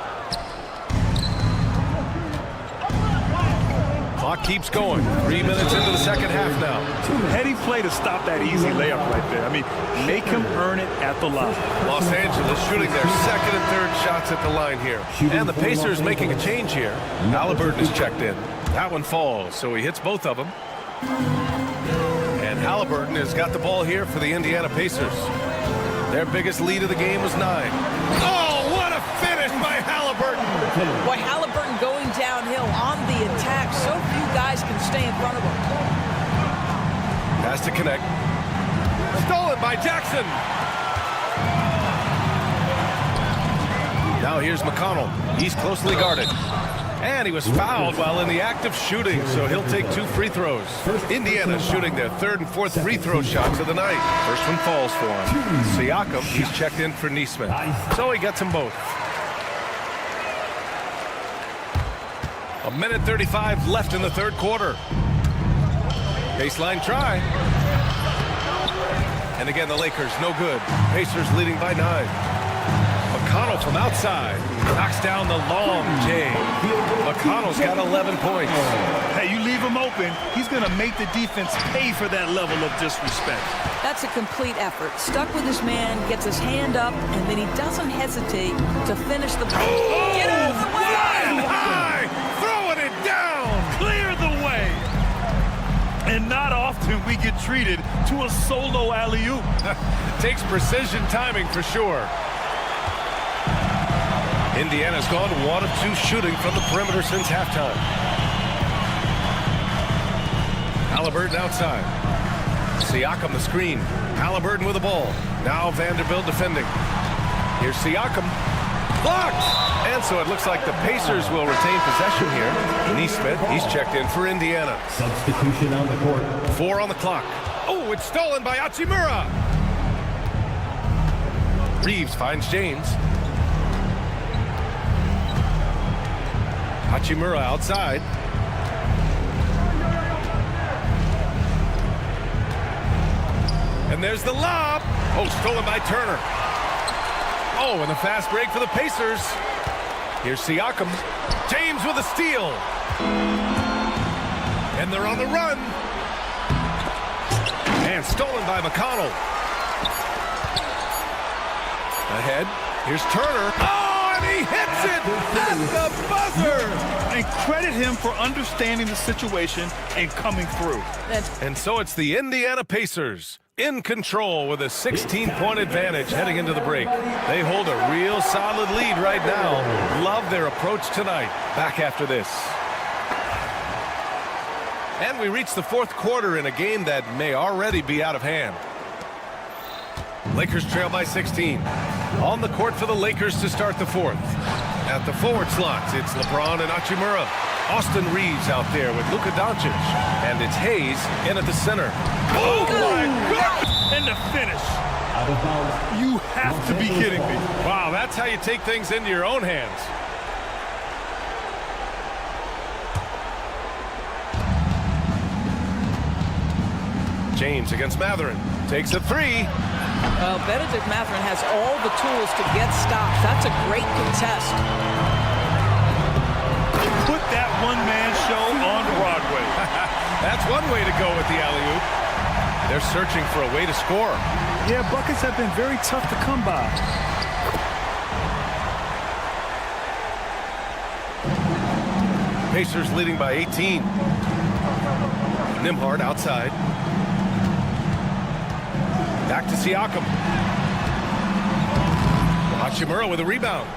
Clock keeps going. 3 minutes into the second half now. Heady play to stop that easy layup right there. I mean, make him earn it at the line. Los Angeles shooting their second and third shots at the line here. And the Pacers making a change here. Halliburton is checked in. That one falls, so he hits both of them. And Halliburton has got the ball here for the Indiana Pacers. Their biggest lead of the game was 9. Oh, what a finish by Halliburton! Boy, Halliburton going downhill on the attack. So few guys can stay in front of him. Pass to Connect. Stolen by Jackson. Now here's McConnell. He's closely guarded. And he was fouled while in the act of shooting, so he'll take 2 free throws. Indiana shooting their 3rd and 4th free throw shots of the night. First one falls for him. Siakam, he's checked in for Nesmith. So he gets them both. 1:35 left in the third quarter. Baseline try. And again, the Lakers, no good. Pacers leading by 9. McConnell from outside knocks down the long J. McConnell's got 11 points. Hey, you leave him open, he's going to make the defense pay for that level of disrespect. That's a complete effort. Stuck with his man, gets his hand up, and then he doesn't hesitate to finish the ball. Oh, get out of the way! Flying high, throwing it down. Clear the way. And not often we get treated to a solo alley-oop. Takes precision timing for sure. Indiana's gone 1 of 2 shooting from the perimeter since halftime. Halliburton outside. Siakam the screen. Halliburton with the ball. Now Vanderbilt defending. Here's Siakam. Blocked! And so it looks like the Pacers will retain possession here. Nesmith, he's checked in for Indiana. Substitution on the court. 4 on the clock. Oh, it's stolen by Hachimura. Reeves finds James. Hachimura outside. And there's the lob. Oh, stolen by Turner. Oh, and the fast break for the Pacers. Here's Siakam. James with a steal. And they're on the run. And stolen by McConnell. Ahead. Here's Turner. Oh, and he hits it at the buzzer. And credit him for understanding the situation and coming through. And so it's the Indiana Pacers in control with a 16-point advantage heading into the break. They hold a real solid lead right now. Love their approach tonight. Back after this. And we reach the fourth quarter in a game that may already be out of hand. Lakers trail by 16. On the court for the Lakers to start the fourth. At the forward slots, it's LeBron and Hachimura. Austin Reeves out there with Luka Doncic. And it's Hayes in at the center. Oh, my God! And the finish. Out of bounds. You have to be kidding me. Wow, that's how you take things into your own hands. James against Mathurin. Takes a 3. Well, Benedict Mathurin has all the tools to get stops. That's a great contest. Put that one-man show on Broadway. That's one way to go with the alley-oop. They're searching for a way to score. Yeah, buckets have been very tough to come by. Pacers leading by 18. Nembhard outside. Back to Siakam. Hachimura with a rebound.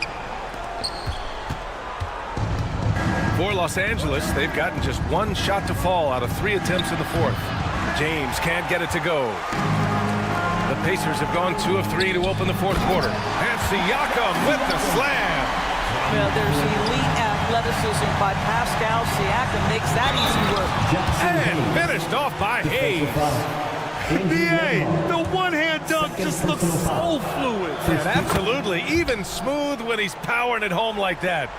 For Los Angeles, they've gotten just one shot to fall out of 3 attempts in the fourth. James can't get it to go. The Pacers have gone 2 of 3 to open the fourth quarter. And Siakam with the slam. Well, there's elite athleticism by Pascal Siakam. Makes that easy work. And finished off by Hayes. BA, the one-hand dunk just looks so fluid. And absolutely, even smooth when he's powering it home like that.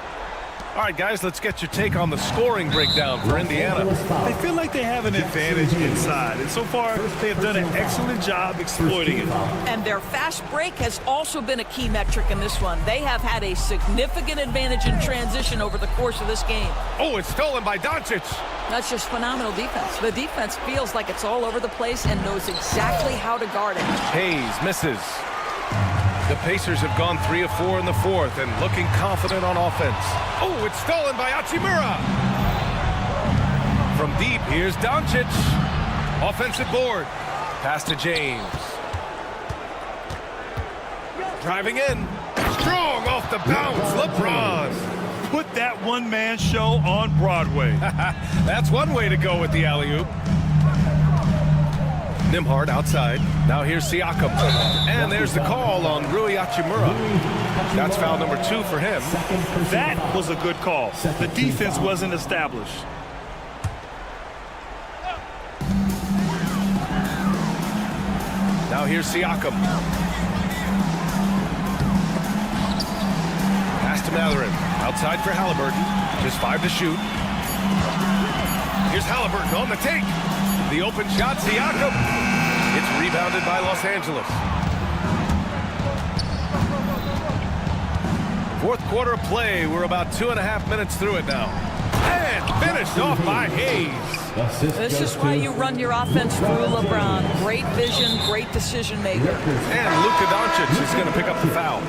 All right, guys, let's get your take on the scoring breakdown for Indiana. They feel like they have an advantage inside, and so far they have done an excellent job exploiting it. And their fast break has also been a key metric in this one. They have had a significant advantage in transition over the course of this game. Oh, it's stolen by Doncic. That's just phenomenal defense. The defense feels like it's all over the place and knows exactly how to guard it. Hayes misses. The Pacers have gone 3 of 4 in the fourth and looking confident on offense. Oh, it's stolen by Hachimura. From deep, here's Doncic. Offensive board. Pass to James. Driving in. Strong off the bounce. LeBron. Put that one-man show on Broadway. That's one way to go with the alley-oop. Nembhard outside. Now here's Siakam. And there's the call on Rui Hachimura. That's foul number 2 for him. That was a good call. The defense wasn't established. Now here's Siakam. Pass to Mathurin. Outside for Halliburton. Just 5 to shoot. Here's Halliburton on the take. The open shot, Siakam. It's rebounded by Los Angeles. Fourth quarter of play. We're about 2.5 minutes through it now. And finished off by Hayes. This is why you run your offense through LeBron. Great vision, great decision maker. And Luka Doncic is going to pick up the foul.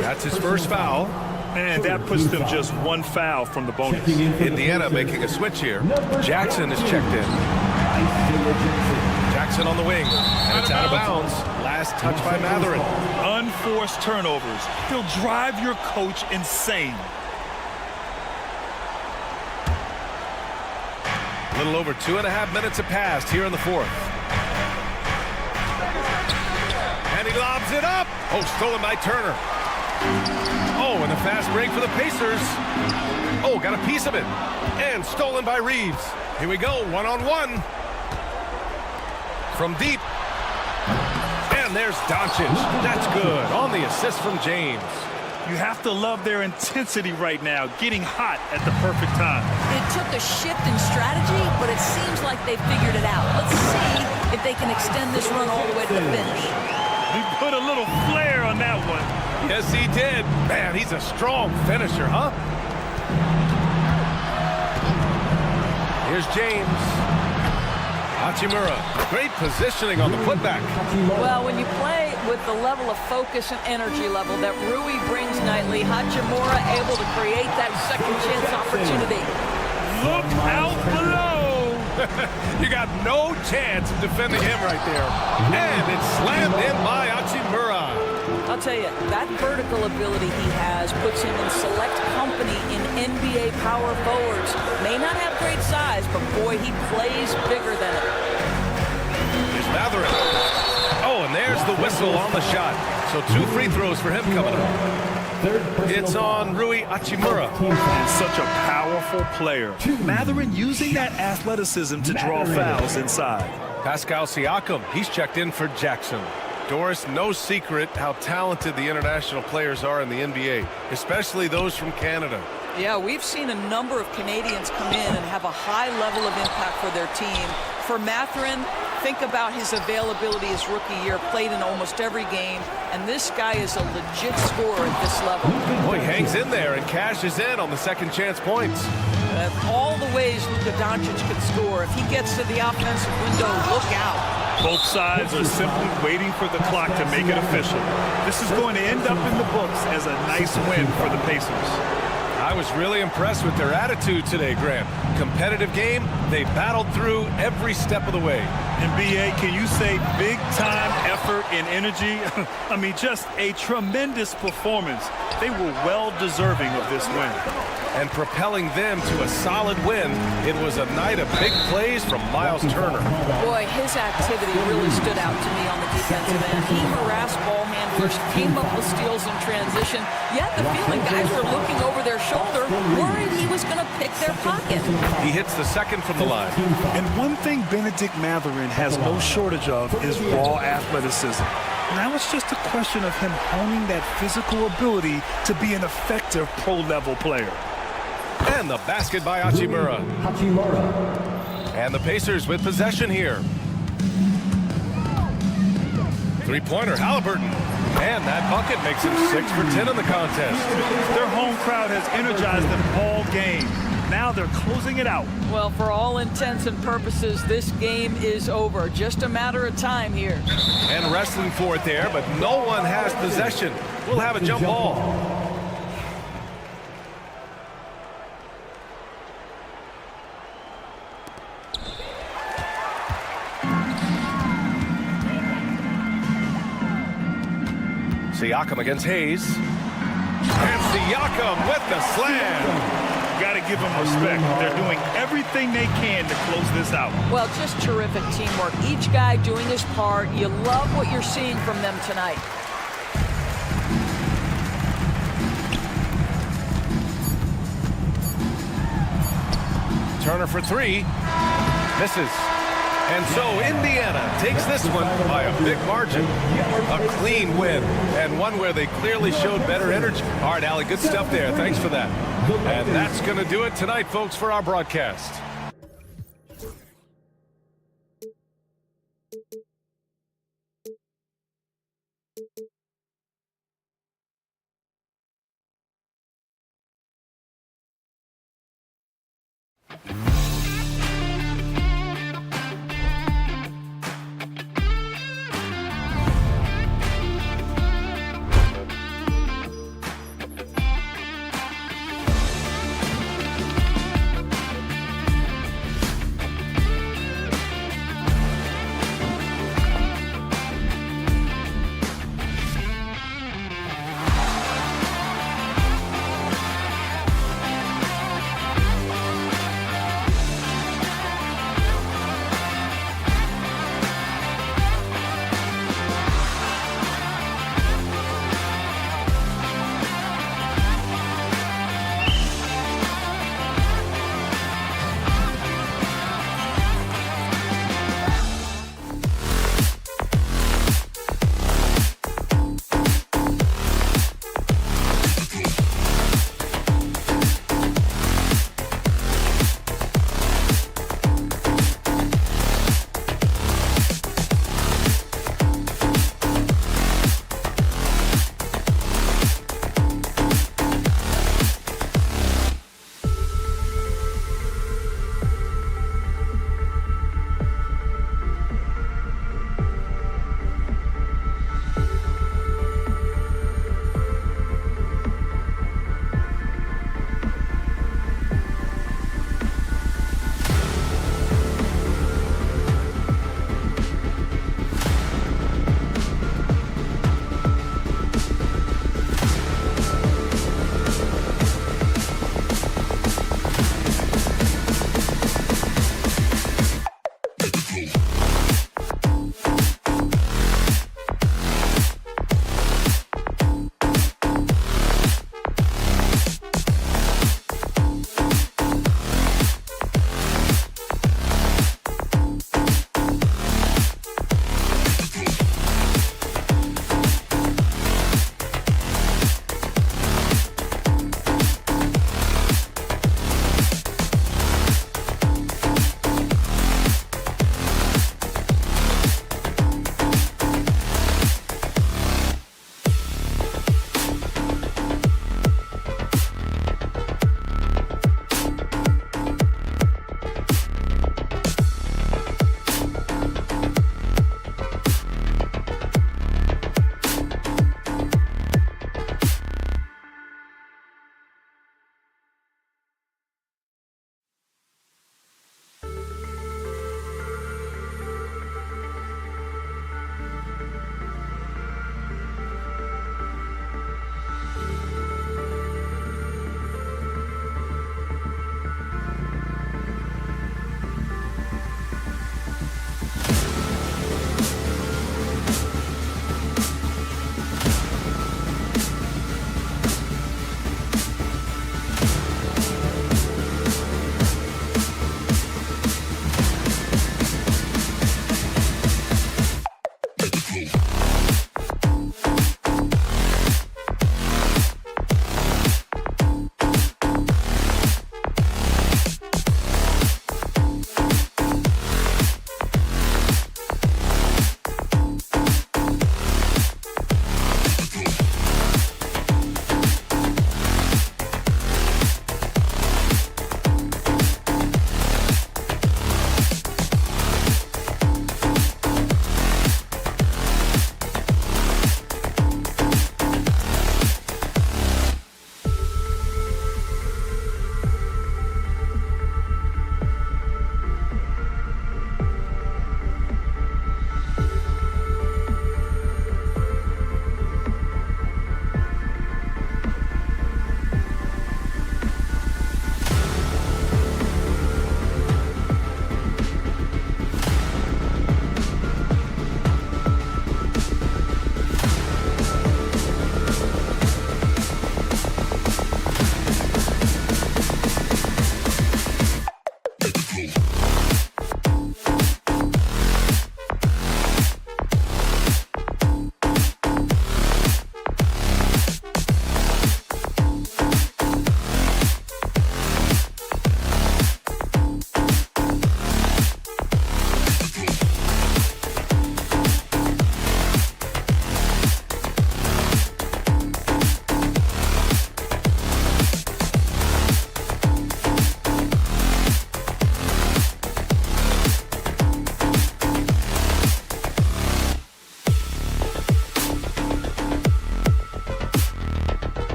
That's his first foul. And that puts them just 1 foul from the bonus. Indiana making a switch here. Jackson is checked in. Jackson on the wing. And it's out of bounds. Last touch by Mathurin. Unforced turnovers. They'll drive your coach insane. A little over 2.5 minutes have passed here in the fourth. And he lobs it up. Oh, stolen by Turner. Oh, and a fast break for the Pacers. Oh, got a piece of it. And stolen by Reeves. Here we go, 1-on-1. From deep. And there's Doncic. That's good. On the assist from James. You have to love their intensity right now, getting hot at the perfect time. It took a shift in strategy, but it seems like they figured it out. Let's see if they can extend this run all the way to the finish. He put a little flair on that one. Yes, he did. Man, he's a strong finisher, huh? Here's James. Hachimura. Great positioning on the putback. Well, when you play with the level of focus and energy level that Rui brings nightly, Hachimura able to create that second chance opportunity. Look out below. You got no chance of defending him right there. And it's slammed in by Hachimura. I'll tell you, that vertical ability he has puts him in select company in NBA power forwards. May not have great size, but boy, he plays bigger than it. Here's Mathurin. Oh, and there's the whistle on the shot. So 2 free throws for him coming up. It's on Rui Hachimura. And such a powerful player. Mathurin using that athleticism to draw fouls inside. Pascal Siakam, he's checked in for Jackson. Doris, no secret how talented the international players are in the NBA, especially those from Canada. Yeah, we've seen a number of Canadians come in and have a high level of impact for their team. For Mathurin, Think about his availability his rookie year, played in almost every game, and this guy is a legit scorer at this level. Boy, he hangs in there and cashes in on the second chance points. All the ways Luka Doncic can score. If he gets to the offensive window, look out. Both sides are simply waiting for the clock to make it official. This is going to end up in the books as a nice win for the Pacers. I was really impressed with their attitude today, Grant. Competitive game, they battled through every step of the way. And BA, can you say big time effort and energy? I mean, just a tremendous performance. They were well deserving of this win. And propelling them to a solid win, it was a night of big plays from Miles Turner. Boy, his activity really stood out to me on the defensive end. He harassed ball handlers, came up with steals in transition. You had the feeling guys were looking over their shoulder, worried he was going to pick their pocket. He hits the second from the line. And one thing Benedict Mathurin has no shortage of is raw athleticism. Now it's just a question of him honing that physical ability to be an effective pro-level player. And the basket by Hachimura. And the Pacers with possession here. Three-pointer, Halliburton. And that bucket makes him 6 for 10 in the contest. Their home crowd has energized them all game. Now they're closing it out. Well, for all intents and purposes, this game is over. Just a matter of time here. And wrestling for it there, but no one has possession. We'll have a jump ball. Siakam against Hayes. And Siakam with the slam. Got to give them respect. They're doing everything they can to close this out. Well, just terrific teamwork. Each guy doing his part. You love what you're seeing from them tonight. Turner for three. Misses. And so Indiana takes this one by a big margin. A clean win, and one where they clearly showed better energy. All right, Allie, good stuff there. Thanks for that. And that's going to do it tonight, folks, for our broadcast.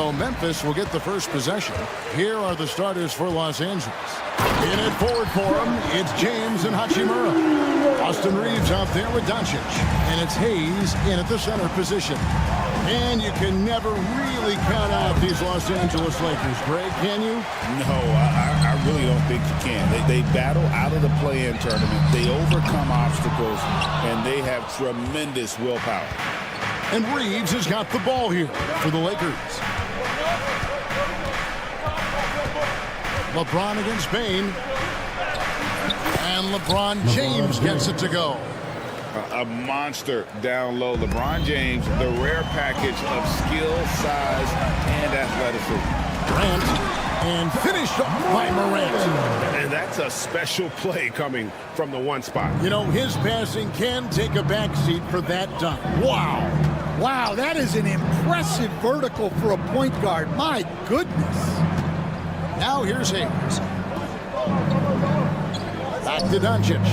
So Memphis will get the first possession. Here are the starters for Los Angeles. In it forward for him, it's James and Hachimura. Austin Reeves out there with Doncic. And it's Hayes in at the center position. And you can never really count out these Los Angeles Lakers, Greg, can you? No, I really don't think you can. They battle out of the play-in tournament. They overcome obstacles, and they have tremendous willpower. And Reeves has got the ball here for the Lakers. LeBron against Bane. And LeBron James gets it to go. A monster down low. LeBron James, the rare package of skill, size, and athleticism. Morant, and finished off by Morant. And that's a special play coming from the one spot. You know, his passing can take a backseat for that dunk. Wow. Wow, that is an impressive vertical for a point guard. My goodness. Now here's Hayes. Back to Doncic.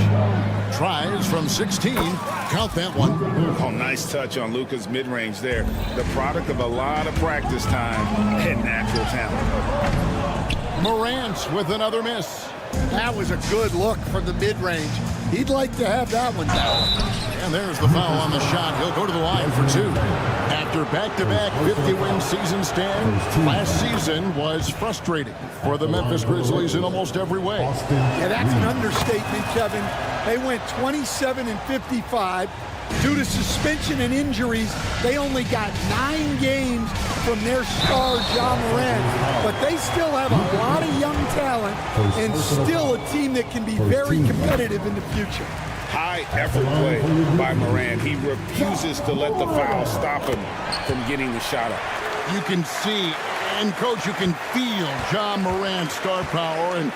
Tries from 16. Count that one. Oh, nice touch on Luka's mid-range there. The product of a lot of practice time and natural talent. Morant with another miss. That was a good look from the mid-range. He'd like to have that one down. And there's the foul on the shot. He'll go to the line for two. After back-to-back 50-win season stand, last season was frustrating for the Memphis Grizzlies in almost every way. Yeah, that's an understatement, Kevin. They went 27-55. Due to suspension and injuries, they only got 9 games from their star, Ja Morant. But they still have a lot of young talent and still a team that can be very competitive in the future. High effort play by Morant. He refuses to let the foul stop him from getting the shot up. You can see, and Coach, you can feel Ja Morant's star power, and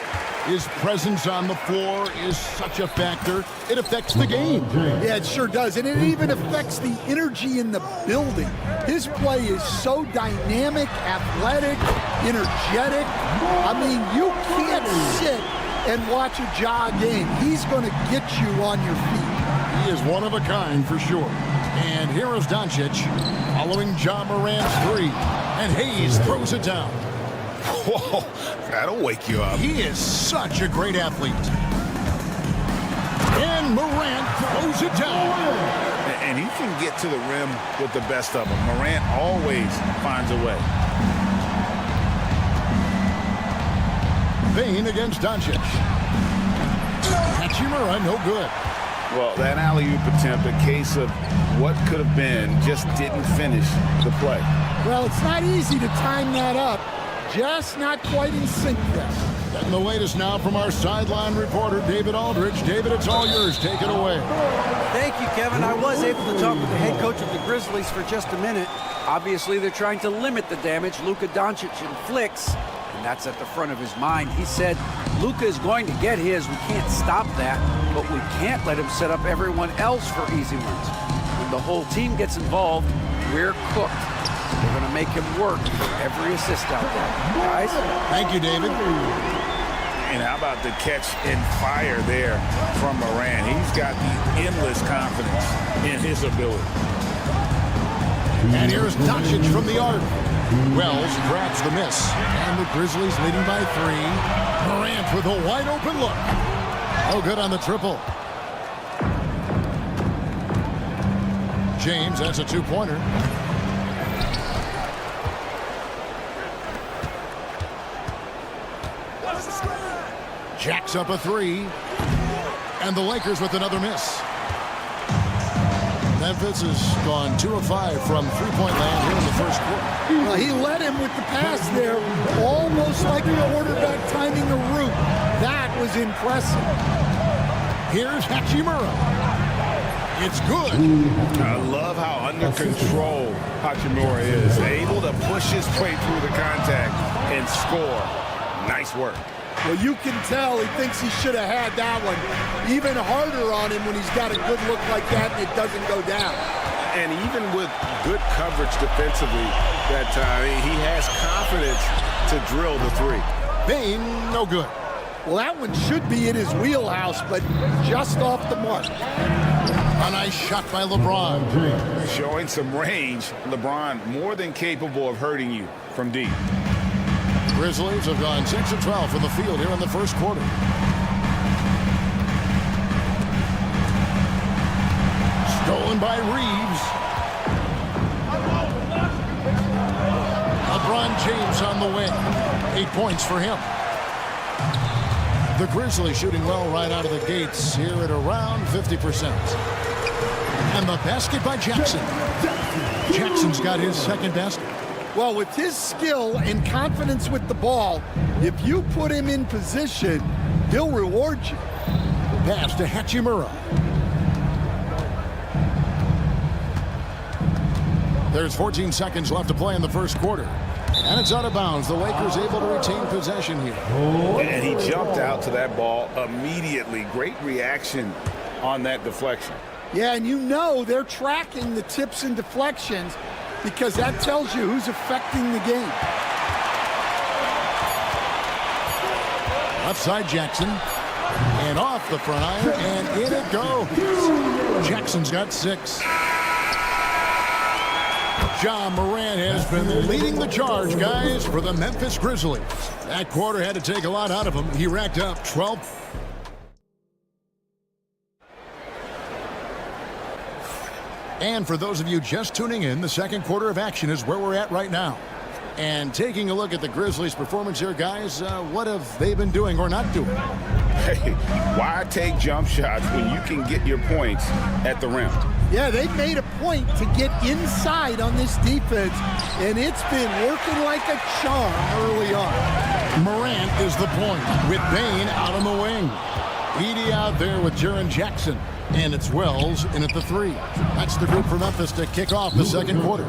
his presence on the floor is such a factor. It affects the game. Yeah, it sure does. And it even affects the energy in the building. His play is so dynamic, athletic, energetic. I mean, you can't sit and watch a Ja game. He's going to get you on your feet. He is one of a kind for sure. And here is Doncic following Ja Morant's three. And Hayes throws it down. Whoa, that'll wake you up. He is such a great athlete. And Morant throws it down. And he can get to the rim with the best of them. Morant always finds a way. Bane against Doncic. Hachimura, no good. Well, that alley-oop attempt, a case of what could have been, just didn't finish the play. Well, it's not easy to time that up. Just not quite in sync there. And the latest now from our sideline reporter, David Aldridge. David, it's all yours. Take it away. Thank you, Kevin. I was able to talk with the head coach of the Grizzlies for just a minute. Obviously, they're trying to limit the damage Luka Doncic inflicts, and that's at the front of his mind. He said, Luka is going to get his. We can't stop that, but we can't let him set up everyone else for easy wins. When the whole team gets involved, we're cooked. We're going to make him work for every assist out there. Guys? Thank you, David. And how about the catch and fire there from Morant? He's got the endless confidence in his ability. And here's Doncic from the arc. Wells grabs the miss. And the Grizzlies leading by 3. Morant with a wide open look. Oh, good on the triple. James, that's a two-pointer. Jacks up a 3. And the Lakers with another miss. Memphis has gone 2 of 5 from three-point land here in the first quarter. Well, he led him with the pass there, almost like a quarterback timing a route. That was impressive. Here's Hachimura. It's good. I love how under control Hachimura is. Able to push his way through the contact and score. Nice work. Well, you can tell he thinks he should have had that one. Even harder on him when he's got a good look like that and it doesn't go down. And even with good coverage defensively that time, he has confidence to drill the 3. Bane, no good. Well, that one should be in his wheelhouse, but just off the mark. A nice shot by LeBron. Showing some range. LeBron more than capable of hurting you from deep. Grizzlies have gone 6 of 12 from the field here in the first quarter. Stolen by Reeves. LeBron James on the wing. 8 points for him. The Grizzlies shooting well right out of the gates here at around 50%. And the basket by Jackson. Jackson's got his second basket. Well, with his skill and confidence with the ball, if you put him in position, he'll reward you. Pass to Hachimura. There's 14 seconds left to play in the first quarter. And it's out of bounds. The Lakers able to retain possession here. And he jumped out to that ball immediately. Great reaction on that deflection. Yeah, and you know they're tracking the tips and deflections because that tells you who's affecting the game. Left side Jackson. And off the front iron, and in it goes. Jackson's got 6. Ja Morant has been leading the charge, guys, for the Memphis Grizzlies. That quarter had to take a lot out of him. He racked up 12. And for those of you just tuning in, the second quarter of action is where we're at right now. And taking a look at the Grizzlies' performance here, guys, what have they been doing or not doing? Hey, why take jump shots when you can get your points at the rim? Yeah, they've made a point to get inside on this defense, and it's been working like a charm early on. Morant is the point with Bane out on the wing. Edey out there with Jaren Jackson. And it's Wells in at the 3. That's the group for Memphis to kick off the second quarter.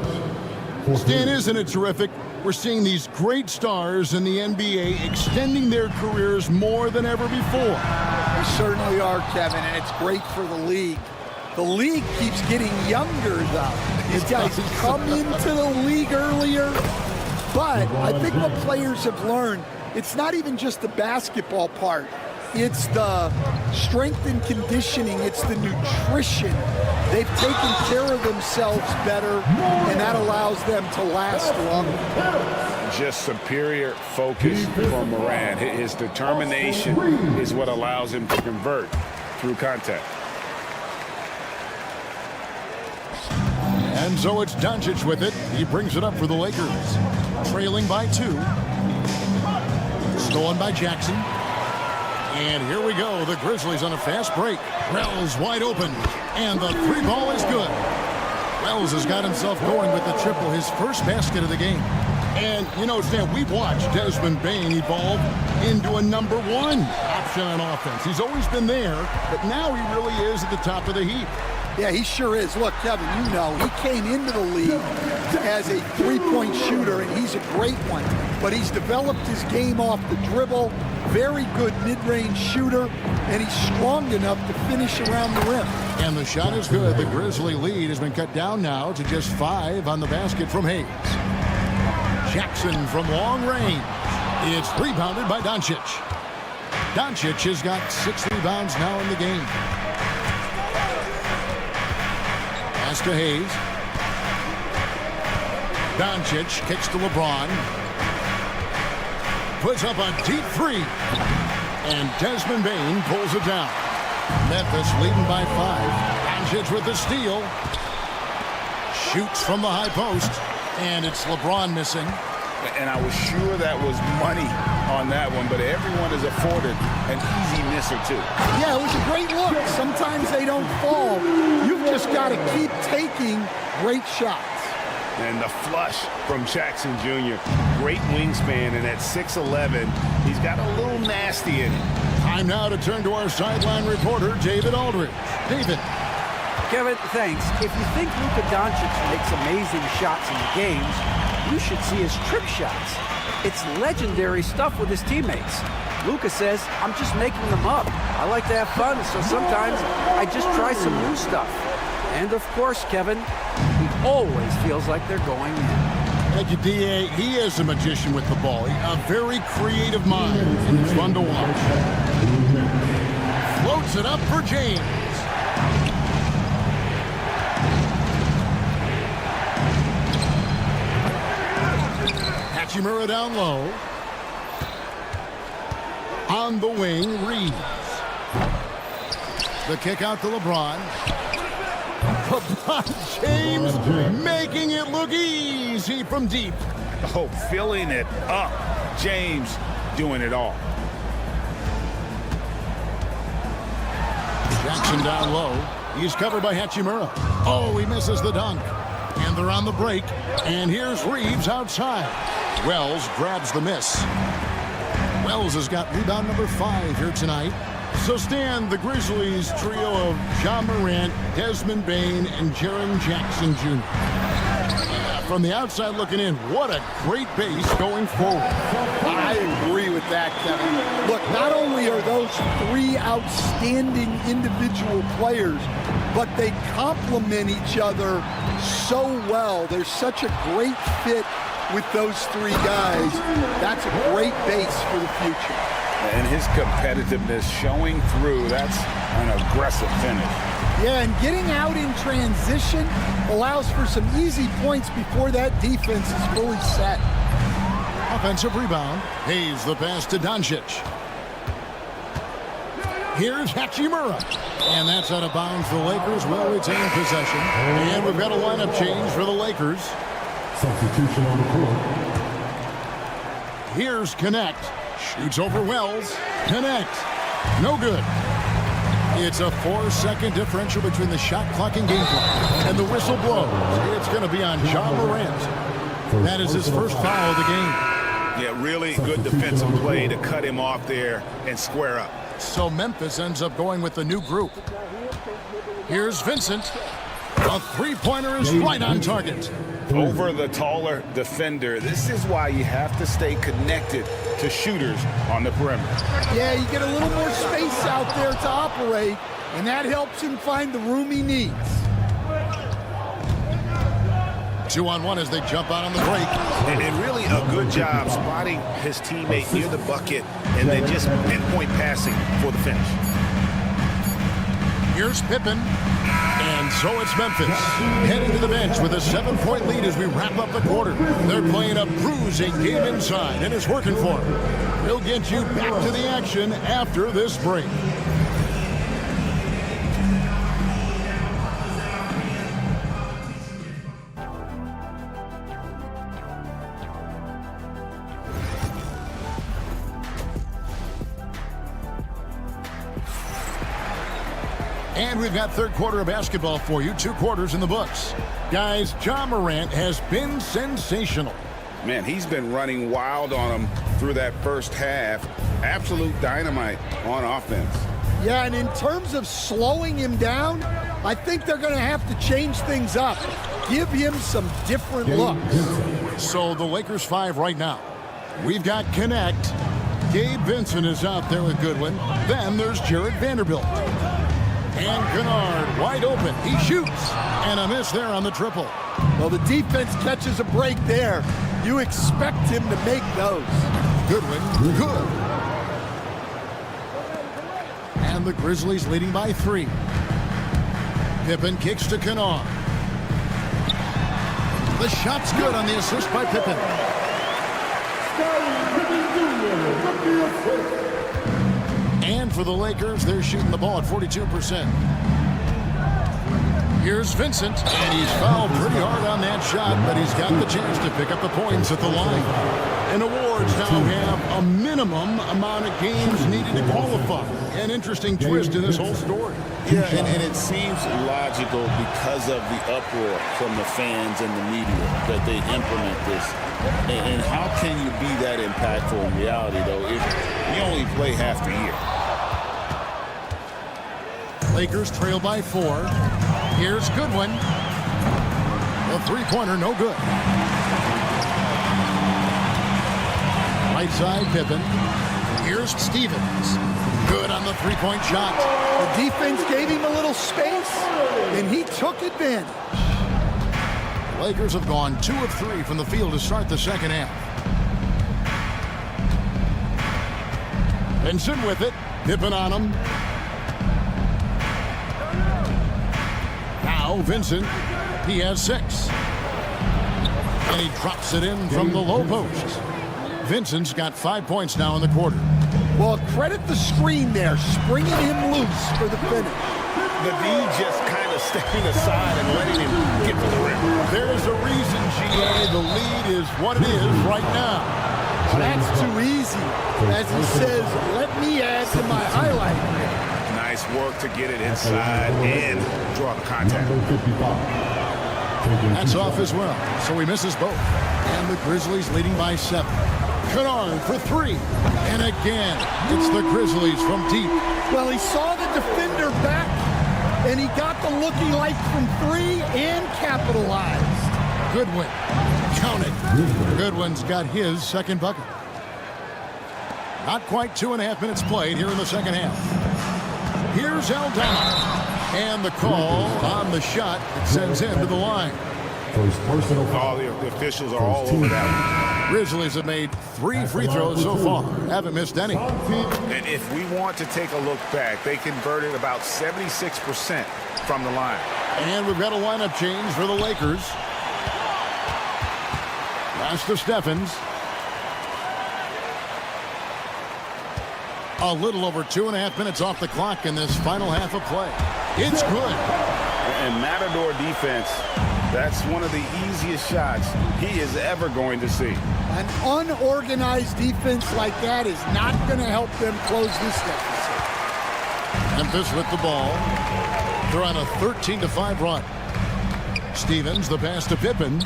Stan, isn't it terrific? We're seeing these great stars in the NBA extending their careers more than ever before. They certainly are, Kevin, and it's great for the league. The league keeps getting younger, though. These guys come into the league earlier. But I think what players have learned, it's not even just the basketball part. It's the strength and conditioning. It's the nutrition. They've taken care of themselves better, and that allows them to last longer. Just superior focus from Morant. His determination is what allows him to convert through contact. And so it's Doncic with it. He brings it up for the Lakers. Trailing by 2. Stolen by Jackson. And here we go. The Grizzlies on a fast break. Wells wide open. And the 3 ball is good. Wells has got himself going with the triple, his first basket of the game. And, you know, Stan, we've watched Desmond Bane evolve into a number 1 option on offense. He's always been there, but now he really is at the top of the heap. Yeah, he sure is. Look, Kevin, you know, he came into the league as a 3-point shooter, and he's a great one. But he's developed his game off the dribble, very good mid-range shooter, and he's strong enough to finish around the rim. And the shot is good. The Grizzly lead has been cut down now to just 5 on the basket from Hayes. Jackson from long range. It's rebounded by Doncic. Doncic has got 6 rebounds now in the game. Pass to Hayes. Doncic kicks to LeBron. Puts up a deep 3. And Desmond Bane pulls it down. Memphis leading by 5. Doncic with the steal. Shoots from the high post. And it's LeBron missing. And I was sure that was money on that one, but everyone is afforded an easy misser too. Yeah, it was a great look. Sometimes they don't fall. You've just got to keep taking great shots. And the flush from Jackson Jr. Great wingspan, and at 6'11", he's got a little nasty in him. Time now to turn to our sideline reporter, David Aldridge. David. Kevin, thanks. If you think Luka Doncic makes amazing shots in the games, you should see his trick shots. It's legendary stuff with his teammates. Luka says, I'm just making them up. I like to have fun, so sometimes I just try some new stuff. And of course, Kevin, he always feels like they're going in. Thank you, D.A. He is a magician with the ball. A very creative mind, and it's fun to watch. Floats it up for James. Hachimura down low. On the wing, Reeves. The kick out to LeBron. LeBron James making it look easy from deep. Oh, filling it up. James doing it all. Jackson down low. He's covered by Hachimura. Oh, he misses the dunk. And they're on the break. And here's Reeves outside. Wells grabs the miss. Wells has got rebound number 5 here tonight. So stand the Grizzlies trio of Ja Morant, Desmond Bane, and Jaren Jackson Jr. From the outside looking in, what a great base going forward. I agree with that, Kevin. Look, not only are those 3 outstanding individual players, but they complement each other so well. There's such a great fit with those 3 guys. That's a great base for the future. And his competitiveness showing through. That's an aggressive finish. Yeah, and getting out in transition allows for some easy points before that defense is fully set. Offensive rebound. Hayes the pass to Doncic. Here's Hachimura. And that's out of bounds. The Lakers will retain possession. And we've got a lineup change for the Lakers. Substitution on the court. Here's Connect. Shoots over Wells. Connect. No good. It's a 4-second differential between the shot clock and game clock. And the whistle blows. It's going to be on Ja Morant. That is his first foul of the game. Yeah, really good defensive play to cut him off there and square up. So Memphis ends up going with the new group. Here's Vincent. A three-pointer is right on target. Over the taller defender. This is why you have to stay connected to shooters on the perimeter. Yeah, you get a little more space out there to operate, and that helps him find the room he needs. 2-on-1 as they jump out on the break. And really a good job spotting his teammate near the bucket and then just pinpoint passing for the finish. Here's Pippen. And so it's Memphis heading to the bench with a 7-point lead as we wrap up the quarter. They're playing a bruising game inside, and it's working for them. We'll get you back to the action after this break. And we've got third quarter of basketball for you. 2 quarters in the books. Guys, Ja Morant has been sensational. Man, he's been running wild on him through that first half. Absolute dynamite on offense. Yeah, and in terms of slowing him down, I think they're going to have to change things up. Give him some different looks. So the Lakers 5 right now. We've got Connect. Gabe Vincent is out there with Goodwin. Then there's Jared Vanderbilt. And Kennard wide open. He shoots. And a miss there on the triple. Well, the defense catches a break there. You expect him to make those. Goodwin, good. And the Grizzlies leading by 3. Pippen kicks to Kennard. The shot's good on the assist by Pippen. And for the Lakers, they're shooting the ball at 42%. Here's Vincent, and he's fouled pretty hard on that shot, but he's got the chance to pick up the points at the line. And awards now have a minimum amount of games needed to qualify. An interesting twist in this whole story. Yeah, and it seems logical because of the uproar from the fans and the media that they implement this. And how can you be that impactful in reality, though, if you only play half the year? Lakers trail by 4. Here's Goodwin. The three-pointer, no good. Right side, Pippen. Here's Stevens. Good on the three-point shot. The defense gave him a little space, and he took advantage. Lakers have gone 2 of 3 from the field to start the second half. Vincent with it. Pippen on him. Now Vincent. He has 6. And he drops it in from the low post. Vincent's got 5 points now in the quarter. Well, credit the screen there, springing him loose for the finish. The D just kind of stepping aside and letting him get to the rim. There's a reason, GA, the lead is what it is right now. Well, that's too easy. As he says, let me add to my highlight. Nice work to get it inside and draw the contact. That's off as well, so he misses both. And the Grizzlies leading by 7. Kennard for 3. And again, it's the Grizzlies from deep. Well, he saw the defender back, and he got the look he liked from 3 and capitalized. Goodwin, count it. Goodwin's got his second bucket. Not quite 2.5 minutes played here in the second half. Here's Aldama. And the call on the shot that sends him to the line. All the officials are all over that one. Grizzlies have made 3 free throws so far. Haven't missed any. And if we want to take a look back, they converted about 76% from the line. And we've got a lineup change for the Lakers. Pass to Steffens. A little over 2.5 minutes off the clock in this final half of play. It's good. And Matador defense, that's one of the easiest shots he is ever going to see. An unorganized defense like that is not going to help them close this deficit. Memphis with the ball. They're on a 13-5 run. Stevens, the pass to Pippen.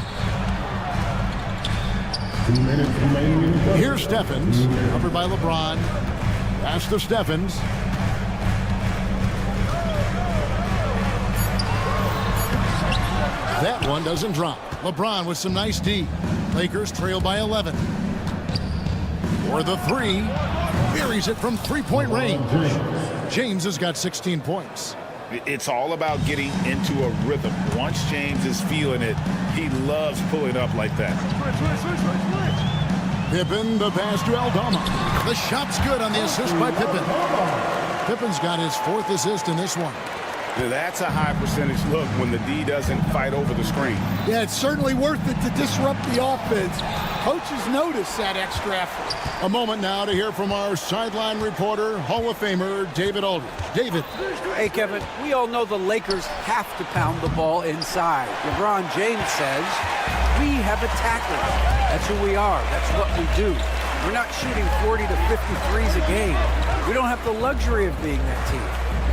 2 minutes remaining in the quarter. Here's Steffens, covered by LeBron. Pass to Steffens. That one doesn't drop. LeBron with some nice D. Lakers trail by 11. For the 3. Buries it from 3-point range. James has got 16 points. It's all about getting into a rhythm. Once James is feeling it, he loves pulling up like that. Pippen, the pass to Aldama. The shot's good on the assist by Pippen. Pippen's got his 4th assist in this one. Now that's a high percentage look when the D doesn't fight over the screen. Yeah, it's certainly worth it to disrupt the offense. Coaches notice that extra effort. A moment now to hear from our sideline reporter, Hall of Famer David Aldridge. David. Hey, Kevin, we all know the Lakers have to pound the ball inside. LeBron James says, we have attackers. That's who we are. That's what we do. We're not shooting 40 to 50 threes a game. We don't have the luxury of being that team.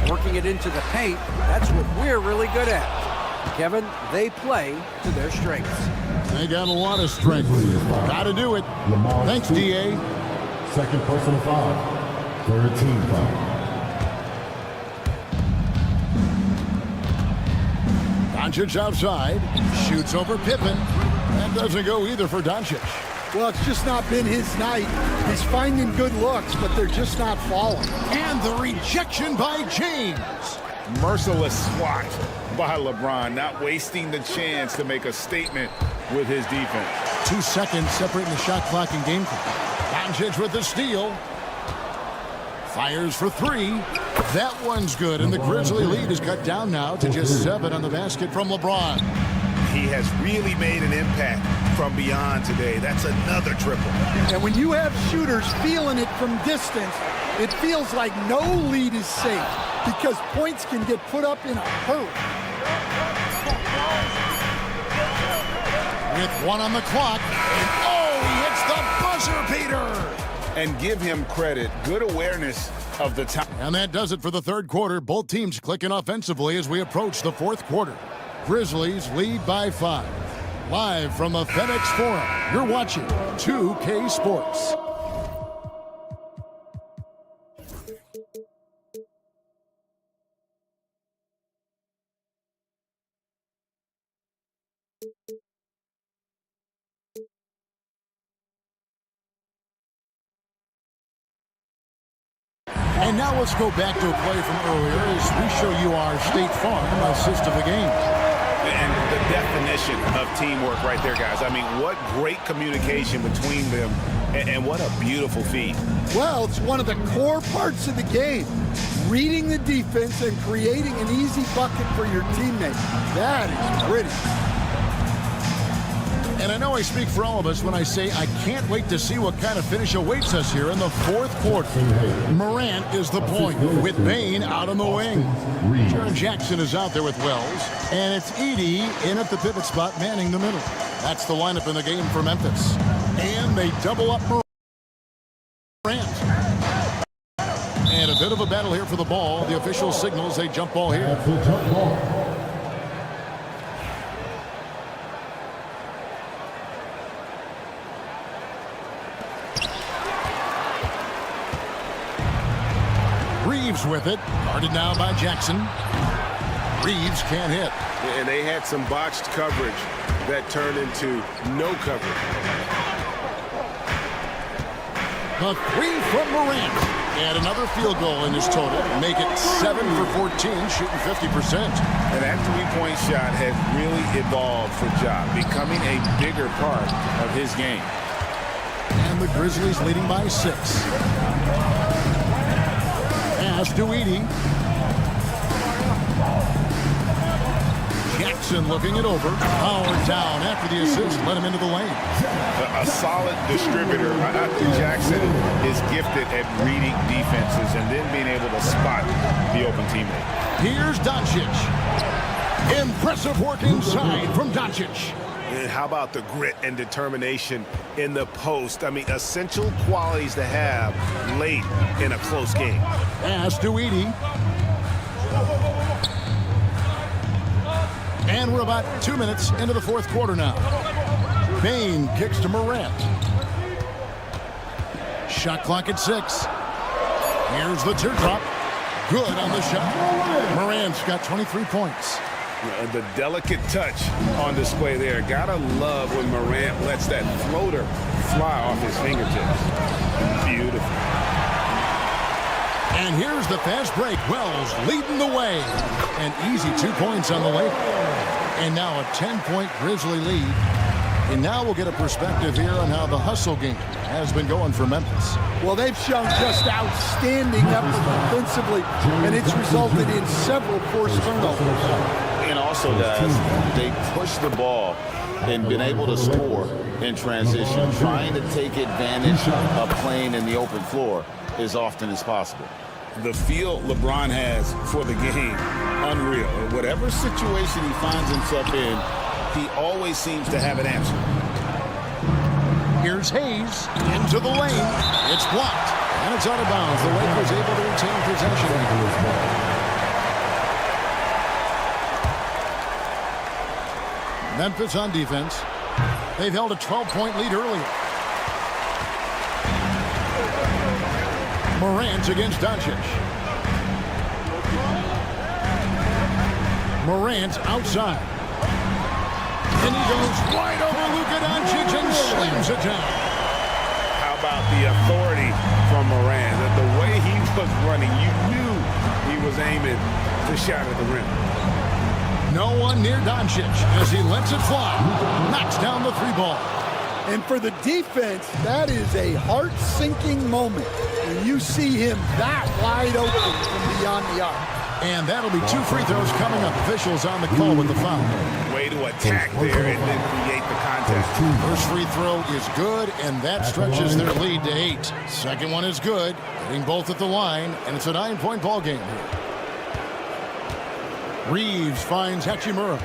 Working it into the paint, that's what we're really good at. Kevin, they play to their strengths. They got a lot of strength. Got to do it. Thanks, DA. Second personal foul. 13 foul. Doncic outside. Shoots over Pippen. That doesn't go either for Doncic. Well, it's just not been his night. He's finding good looks, but they're just not falling. And the rejection by James. Merciless swat by LeBron, not wasting the chance to make a statement with his defense. 2 seconds separating the shot clock and game clock. Doncic with the steal. Fires for 3. That one's good, and the Grizzly lead is cut down now to just 7 on the basket from LeBron. He has really made an impact from beyond today. That's another triple. And when you have shooters feeling it from distance, it feels like no lead is safe because points can get put up in a hurry. With 1 on the clock. Oh, he hits the buzzer beater. And give him credit. Good awareness of the time. And that does it for the third quarter. Both teams clicking offensively as we approach the fourth quarter. Grizzlies lead by 5. Live from the FedEx Forum, you're watching 2K Sports. And now let's go back to a play from earlier as we show you our State Farm assist of the game. And the definition of teamwork right there, guys. I mean, what great communication between them, and what a beautiful feat. Well, it's one of the core parts of the game. Reading the defense and creating an easy bucket for your teammate. That is pretty. And I know I speak for all of us when I say I can't wait to see what kind of finish awaits us here in the fourth quarter. Morant is the point with Bane out on the wing. Jaren Jackson is out there with Wells. And it's Edey in at the pivot spot manning the middle. That's the lineup in the game for Memphis. And they double up Morant. And a bit of a battle here for the ball. The official signals a jump ball here. Reeves with it. Guarded now by Jackson. Reeves can't hit. And they had some botched coverage that turned into no coverage. A three from Morant. And another field goal in his total. Make it 7 for 14, shooting 50%. And that three-point shot has really evolved for Ja, becoming a bigger part of his game. And the Grizzlies leading by 6. Pass to Edey. Jackson looking it over. Howard down after the assist. Let him into the lane. A solid distributor. I think Jackson is gifted at reading defenses and then being able to spot the open teammate. Here's Doncic. Impressive work inside from Doncic. And how about the grit and determination in the post? I mean, essential qualities to have late in a close game. Pass to Edey. And we're about 2 minutes into the fourth quarter now. Bane kicks to Morant. Shot clock at 6. Here's the teardrop. Good on the shot. Morant's got 23 points. The delicate touch on display there. Gotta love when Morant lets that floater fly off his fingertips. Beautiful. And here's the fast break. Wells leading the way. An easy 2 points on the way. And now a 10-point Grizzly lead. And now we'll get a perspective here on how the hustle game has been going for Memphis. Well, they've shown just outstanding effort defensively, and it's resulted in several forced turnovers. And also, guys, they push the ball and been able to score in transition, trying to take advantage of playing in the open floor as often as possible. The feel LeBron has for the game, unreal. Whatever situation he finds himself in, he always seems to have an answer. Here's Hayes into the lane. It's blocked, and it's out of bounds. The Lakers able to retain possession. Memphis on defense. They've held a 12-point lead earlier. Morant against Doncic. Morant outside. And he goes wide over Luka Doncic and slams it down. How about the authority from Morant? The way he was running, you knew he was aiming to shot at the rim. No one near Doncic as he lets it fly. Knocks down the three ball. And for the defense, that is a heart-sinking moment when you see him that wide open from beyond the arc. And that'll be 2 free throws coming up. Officials on the call with the foul. Way to attack there and then create the contact. First free throw is good, and that stretches their lead to 8. Second one is good, hitting both at the line, and it's a 9-point ball game here. Reeves finds Hachimura.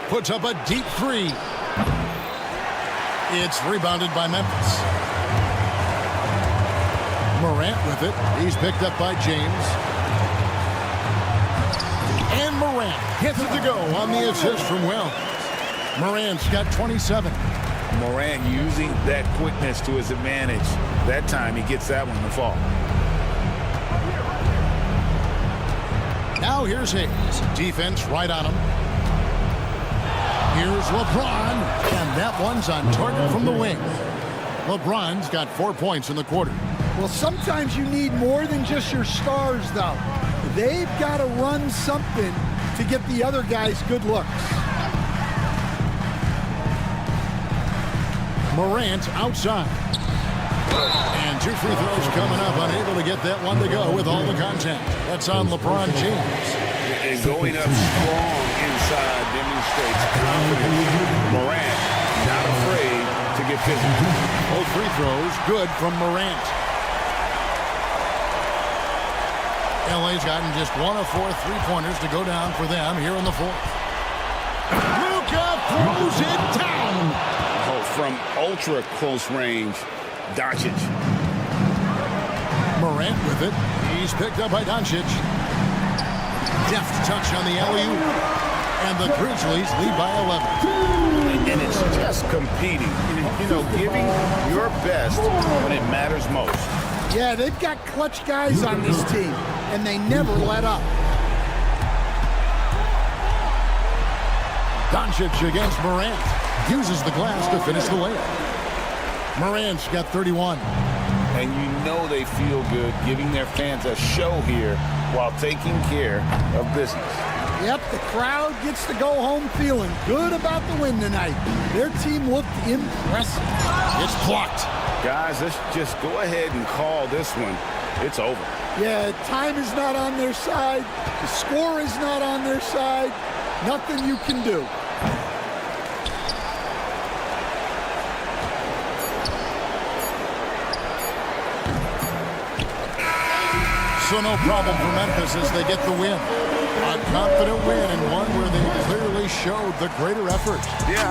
Puts up a deep three. It's rebounded by Memphis. Morant with it. He's picked up by James. And Morant gets it to go on the assist from Wells. Morant's got 27. Morant using that quickness to his advantage. That time he gets that one to fall. Now here's Hayes. Defense right on him. Here's LeBron. And that one's on target from the wing. LeBron's got 4 points in the quarter. Well, sometimes you need more than just your stars, though. They've got to run something to get the other guys good looks. Morant outside. And 2 free throws coming up, unable to get that one to go with all the contact. That's on LeBron James. And going up strong inside demonstrates confidence. Morant not afraid to get physical. Both free throws good from Morant. LA's gotten just 1 of 4 3-pointers to go down for them here in the fourth. Luka throws it down. Oh, from ultra close range, Doncic. Morant with it. He's picked up by Doncic. Deft touch on the alley-oop. And the Grizzlies lead by 11. And it's just competing. You know, giving your best when it matters most. Yeah, they've got clutch guys on this team, and they never let up. Doncic against Morant. Uses the glass to finish the layup. Morant's got 31. And you know they feel good giving their fans a show here while taking care of business. Yep, the crowd gets to go home feeling good about the win tonight. Their team looked impressive. It's blocked. Guys, let's just go ahead and call this one. It's over. Yeah, time is not on their side. The score is not on their side. Nothing you can do. So no problem for Memphis as they get the win. A confident win and one where they clearly showed the greater effort. Yeah.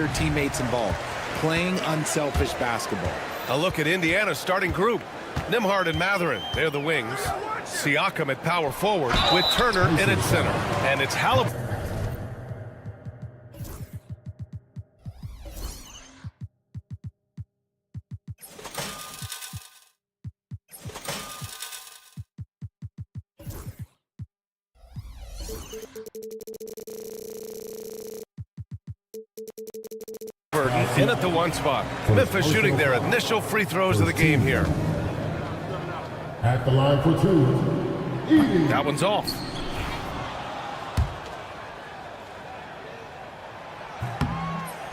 their teammates involved, playing unselfish basketball. A look at Indiana's starting group. Nembhard and Mathurin, they're the wings. Siakam at power forward with Turner in at center. And it's Halliburton. In at the one spot. Memphis shooting their initial free throws of the game here. At the line for two. That one's off.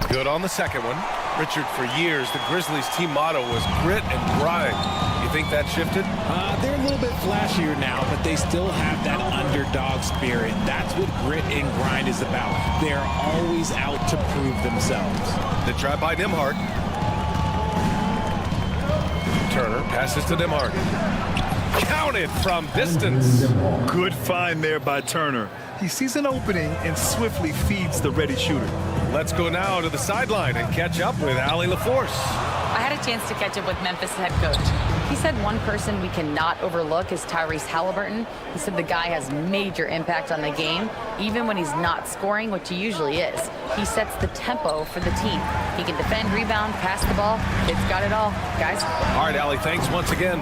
Good on the second one. Richard, for years, the Grizzlies team motto was grit and grind. You think that shifted? They're a little bit flashier now, but they still have that underdog spirit. That's what grit and grind is about. They're always out to prove themselves. The try by Nembhard. Turner passes to Nembhard. Counted from distance. Good find there by Turner. He sees an opening and swiftly feeds the ready shooter. Let's go now to the sideline and catch up with Allie LaForce. I had a chance to catch up with Memphis head coach. He said one person we cannot overlook is Tyrese Halliburton. He said the guy has major impact on the game, even when he's not scoring, which he usually is. He sets the tempo for the team. He can defend, rebound, pass the ball. Kid's got it all, guys. All right, Allie, thanks once again.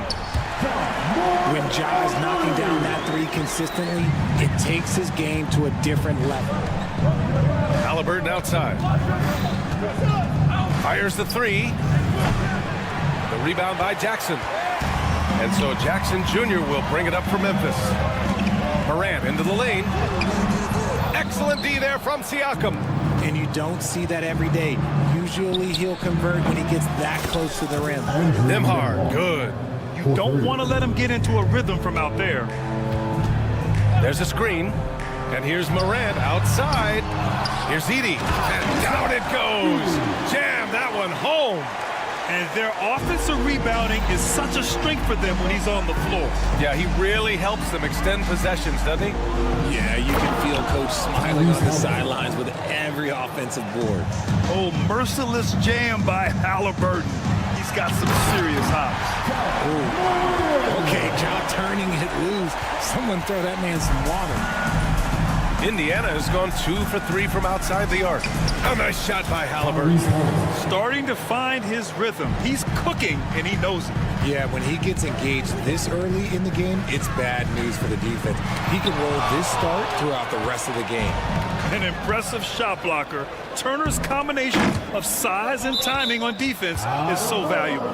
When Ja is knocking down that three consistently, it takes his game to a different level. Halliburton outside. Fires the three. The rebound by Jackson. And so Jackson Jr. will bring it up for Memphis. Morant into the lane. Excellent D there from Siakam. And you don't see that every day. Usually he'll convert when he gets that close to the rim. Nembhard, good. You don't want to let him get into a rhythm from out there. There's a screen. And here's Morant outside. Here's Edey. And down it goes. Jam that one home. And their offensive rebounding is such a strength for them when he's on the floor. Yeah, he really helps them extend possessions, doesn't he? Yeah, you can feel Coach smiling on the sidelines with every offensive board. Oh, merciless jam by Halliburton. He's got some serious hops. Ooh. Okay, Ja turning it loose. Someone throw that man some water. Indiana has gone 2 for 3 from outside the arc. A nice shot by Halliburton. Starting to find his rhythm. He's cooking, and he knows it. Yeah, when he gets engaged this early in the game, it's bad news for the defense. He can roll this start throughout the rest of the game. An impressive shot blocker. Turner's combination of size and timing on defense is so valuable.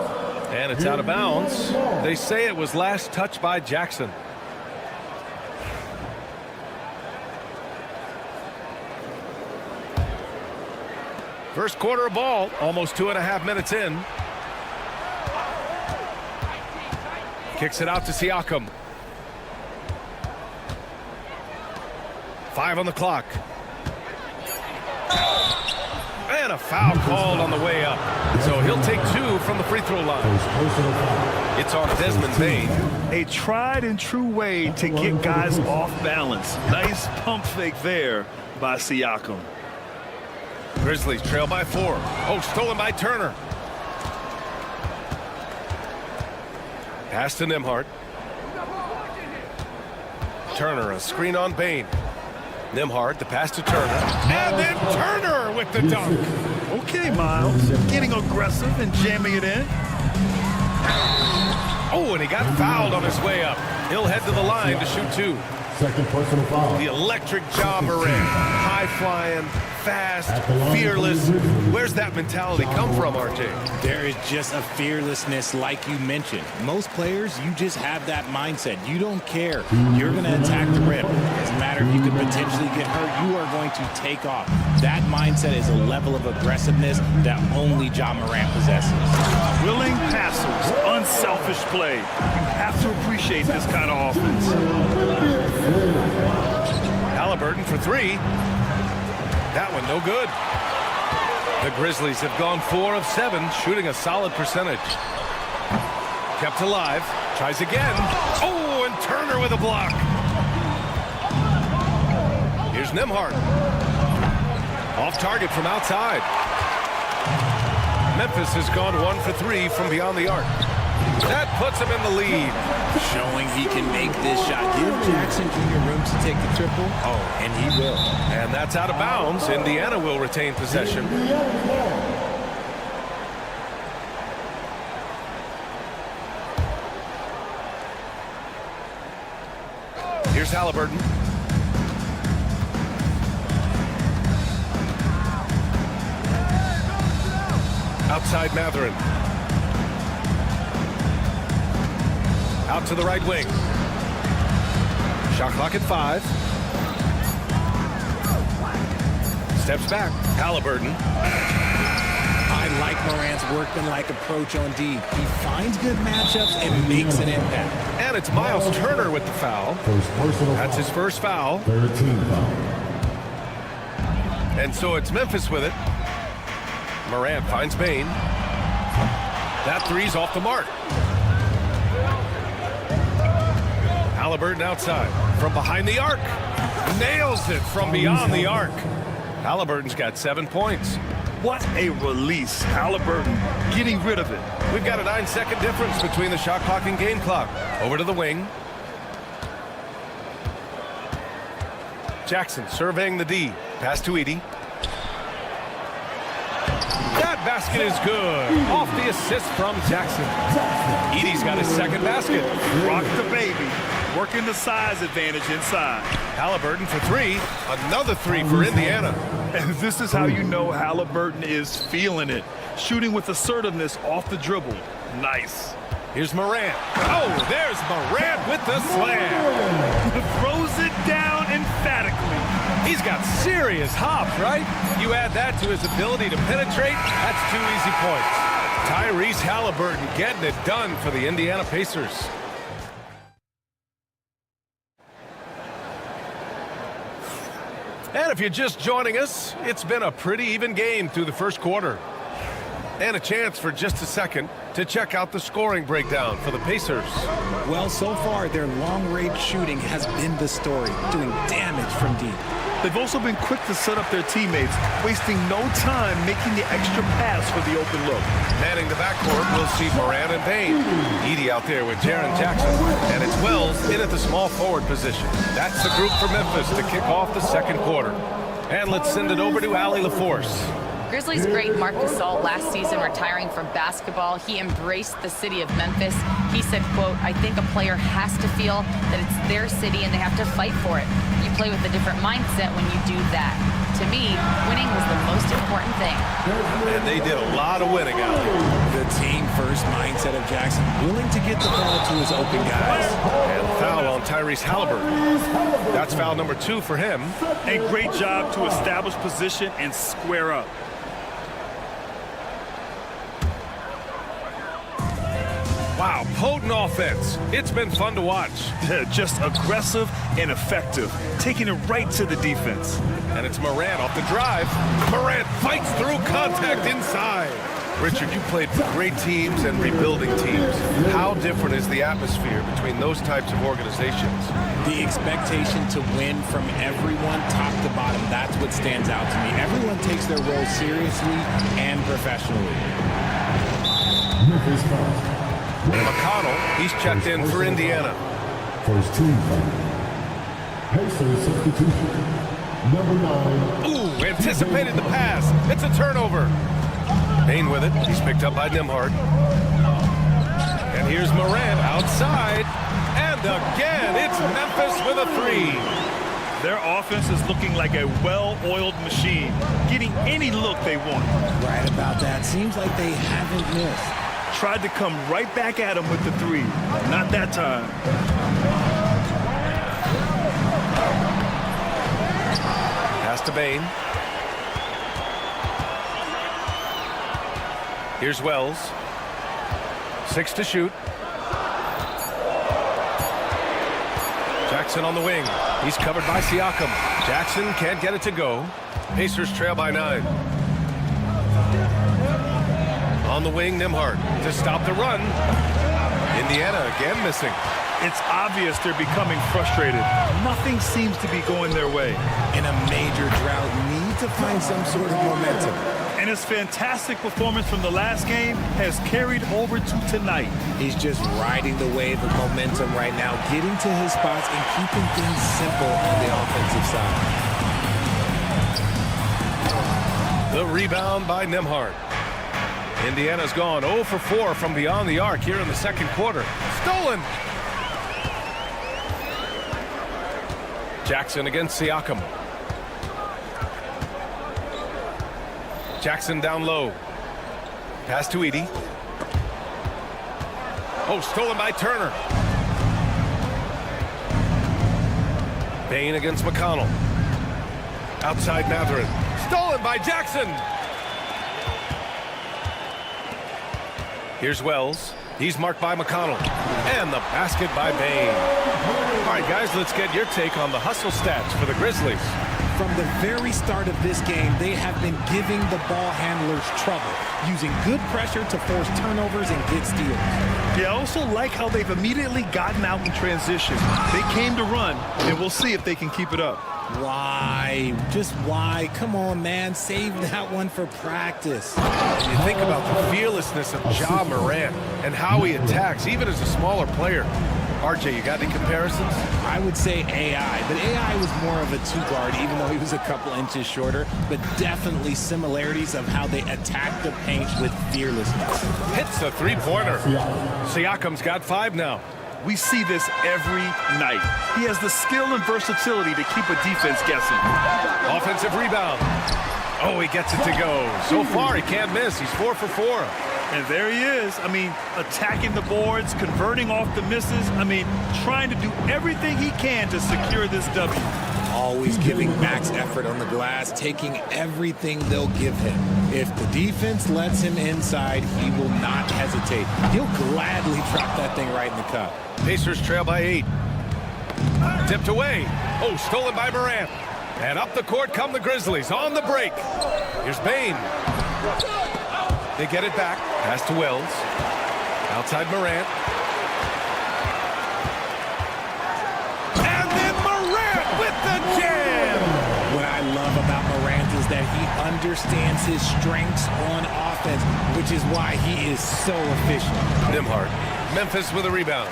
And it's out of bounds. They say it was last touched by Jackson. First quarter of ball, almost 2.5 minutes in. Kicks it out to Siakam. 5 on the clock. And a foul called on the way up. So he'll take 2 from the free throw line. It's on Desmond Bane. A tried and true way to get guys off balance. Nice pump fake there by Siakam. Grizzlies trail by 4. Oh, stolen by Turner. Pass to Nembhard. Turner, a screen on Bane. Nembhard, the pass to Turner. And then Turner with the dunk. Okay, Miles. Getting aggressive and jamming it in. Oh, and he got fouled on his way up. He'll head to the line to shoot 2. Second personal foul. The electric Ja Morant. High-flying, fast, fearless. Where's that mentality come from, RJ? There is just a fearlessness like you mentioned. Most players, you just have that mindset. You don't care. You're going to attack the rim. It doesn't matter if you could potentially get hurt. You are going to take off. That mindset is a level of aggressiveness that only Ja Morant possesses. Willing passers, unselfish play. You have to appreciate this kind of offense. Halliburton for 3. That one no good. The Grizzlies have gone 4 of 7, shooting a solid percentage. Kept alive. Tries again. Oh, and Turner with a block. Here's Nembhard. Off target from outside. Memphis has gone 1 for 3 from beyond the arc. That puts him in the lead. Showing he can make this shot. Give Jackson Jr. room to take the triple. Oh, and he will. And that's out of bounds. Indiana will retain possession. Here's Halliburton. Outside Matherin. Out to the right wing. Shot clock at 5. Steps back. Halliburton. I like Morant's workmanlike approach on D. He finds good matchups and makes an impact. And it's Miles Turner with the foul. That's his first foul. 13 foul. And so it's Memphis with it. Morant finds Bane. That three's off the mark. Halliburton outside. From behind the arc. Nails it from beyond the arc. Halliburton's got 7 points. What a release. Halliburton getting rid of it. We've got a 9-second difference between the shot clock and game clock. Over to the wing. Jackson surveying the D. Pass to Edey. That basket is good. Off the assist from Jackson. Edey's got his second basket. Rock the baby. Working the size advantage inside. Halliburton for 3. Another 3 for Indiana. And this is how you know Halliburton is feeling it. Shooting with assertiveness off the dribble. Nice. Here's Morant. Oh, there's Morant with the slam. Throws it down emphatically. He's got serious hops, right? You add that to his ability to penetrate, that's 2 easy points. Tyrese Halliburton getting it done for the Indiana Pacers. And if you're just joining us, it's been a pretty even game through the first quarter. And a chance for just a second to check out the scoring breakdown for the Pacers. Well, so far, their long-range shooting has been the story, doing damage from deep. They've also been quick to set up their teammates, wasting no time making the extra pass for the open look. Manning the backcourt, we'll see Morant and Bane. Edey out there with Jaren Jackson. And it's Wells in at the small forward position. That's the group for Memphis to kick off the second quarter. And let's send it over to Allie LaForce. Grizzlies great Marc Gasol last season retiring from basketball. He embraced the city of Memphis. He said, quote, "I think a player has to feel that it's their city and they have to fight for it. You play with a different mindset when you do that. To me, winning was the most important thing." And they did a lot of winning out there. The team-first mindset of Jackson, willing to get the ball to his open guys. And foul on Tyrese Halliburton. That's foul number 2 for him. A great job to establish position and square up. Wow, potent offense. It's been fun to watch. Just aggressive and effective, taking it right to the defense. And it's Morant off the drive. Morant fights through contact inside. Richard, you played for great teams and rebuilding teams. How different is the atmosphere between those types of organizations? The expectation to win from everyone top to bottom, that's what stands out to me. Everyone takes their role seriously and professionally. McConnell, he's checked in for Indiana. First team foul. Pacers substitution. Number 9. Ooh, anticipated the pass. It's a turnover. Bane with it. He's picked up by Nembhard. And here's Morant outside. And again, it's Memphis with a 3. Their offense is looking like a well-oiled machine, getting any look they want. Right about that. Seems like they haven't missed. Tried to come right back at him with the 3. Not that time. Pass to Bane. Here's Wells. 6 to shoot. Jackson on the wing. He's covered by Siakam. Jackson can't get it to go. Pacers trail by 9. On the wing, Nembhard to stop the run. Indiana again missing. It's obvious they're becoming frustrated. Nothing seems to be going their way. In a major drought, need to find some sort of momentum. And his fantastic performance from the last game has carried over to tonight. He's just riding the wave of momentum right now, getting to his spots and keeping things simple on the offensive side. The rebound by Nembhard. Indiana's gone 0 for 4 from beyond the arc here in the second quarter. Stolen! Jackson against Siakam. Jackson down low. Pass to Edey. Oh, stolen by Turner. Bane against McConnell. Outside Mathurin. Stolen by Jackson. Here's Wells. He's marked by McConnell. And the basket by Bane. All right, guys, let's get your take on the hustle stats for the Grizzlies. From the very start of this game, they have been giving the ball handlers trouble, using good pressure to force turnovers and get steals. Yeah, I also like how they've immediately gotten out in transition. They came to run, and we'll see if they can keep it up. Why? Just why? Come on, man. Save that one for practice. You think about the fearlessness of Ja Morant and how he attacks, even as a smaller player. RJ, you got any comparisons? I would say AI, but AI was more of a two-guard, even though he was a couple inches shorter, but definitely similarities of how they attack the paint with fearlessness. Hits a three-pointer. Siakam's got 5 now. We see this every night. He has the skill and versatility to keep a defense guessing. Offensive rebound. Oh, he gets it to go. So far, he can't miss. He's 4 for 4. And there he is. I mean, attacking the boards, converting off the misses. I mean, trying to do everything he can to secure this W. Always giving max effort on the glass, taking everything they'll give him. If the defense lets him inside, he will not hesitate. He'll gladly drop that thing right in the cup. Pacers trail by 8. Tipped away. Oh, stolen by Morant. And up the court come the Grizzlies on the break. Here's Bane. They get it back. Pass to Wells. Outside Morant. And then Morant with the jam! What I love about Morant is that he understands his strengths on offense, which is why he is so efficient. Nembhard. Memphis with a rebound.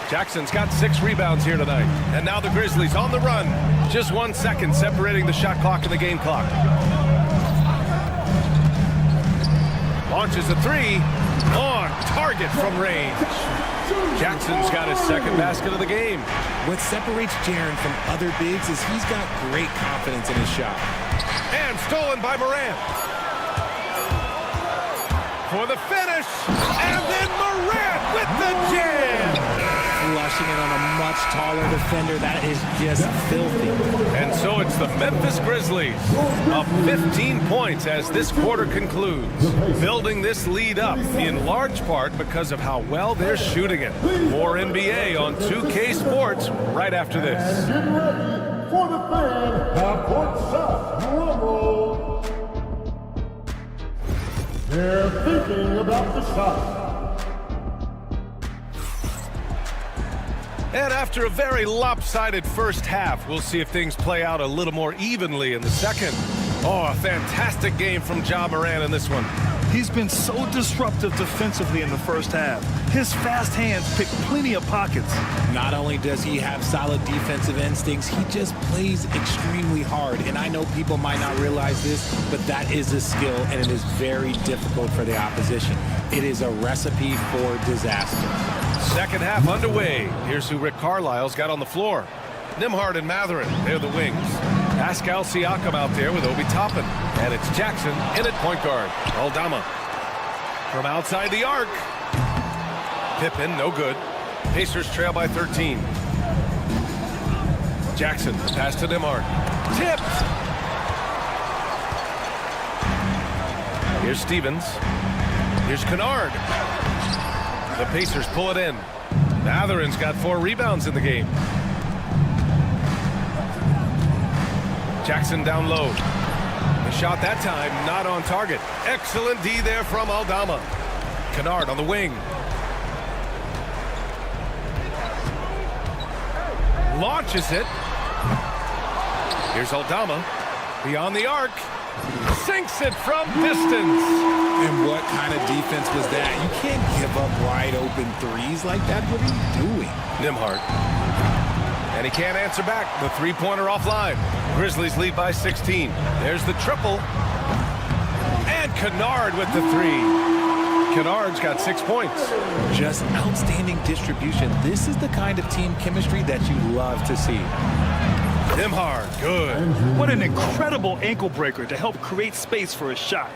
Jackson's got 6 rebounds here tonight. And now the Grizzlies on the run. Just 1 second separating the shot clock and the game clock. Launches a 3 on target from range. Jackson's got his second basket of the game. What separates Jaren from other bigs is he's got great confidence in his shot. And stolen by Morant. For the finish. And then Morant with the jam. Flushing it on a much taller defender. That is just filthy. And so it's the Memphis Grizzlies up 15 points as this quarter concludes, building this lead up in large part because of how well they're shooting it. More NBA on 2K Sports right after this. Get ready for the fan half-court shot. Drum roll. They're thinking about the shot. And after a very lopsided first half, we'll see if things play out a little more evenly in the second. Oh, a fantastic game from Ja Morant in this one. He's been so disruptive defensively in the first half. His fast hands pick plenty of pockets. Not only does he have solid defensive instincts, he just plays extremely hard. And I know people might not realize this, but that is a skill, and it is very difficult for the opposition. It is a recipe for disaster. Second half underway. Here's who Rick Carlisle's got on the floor. Nembhard and Mathurin, they're the wings. Pascal Siakam out there with Obi Toppin. And it's Jackson in at point guard. Aldama from outside the arc. Pippen, no good. Pacers trail by 13. Jackson, the pass to Nembhard. Tipped! Here's Stevens. Here's Kennard. The Pacers pull it in. Mathurin's got 4 rebounds in the game. Jackson down low. The shot that time not on target. Excellent D there from Aldama. Kennard on the wing. Launches it. Here's Aldama. Beyond the arc. Sinks it from distance. And what kind of defense was that? You can't give up wide open threes like that. What are you doing? Nembhard. And he can't answer back. The three-pointer offline. Grizzlies lead by 16. There's the triple. And Kennard with the three. Kennard's got 6 points. Just outstanding distribution. This is the kind of team chemistry that you love to see. Nembhard, good. What an incredible ankle breaker to help create space for a shot.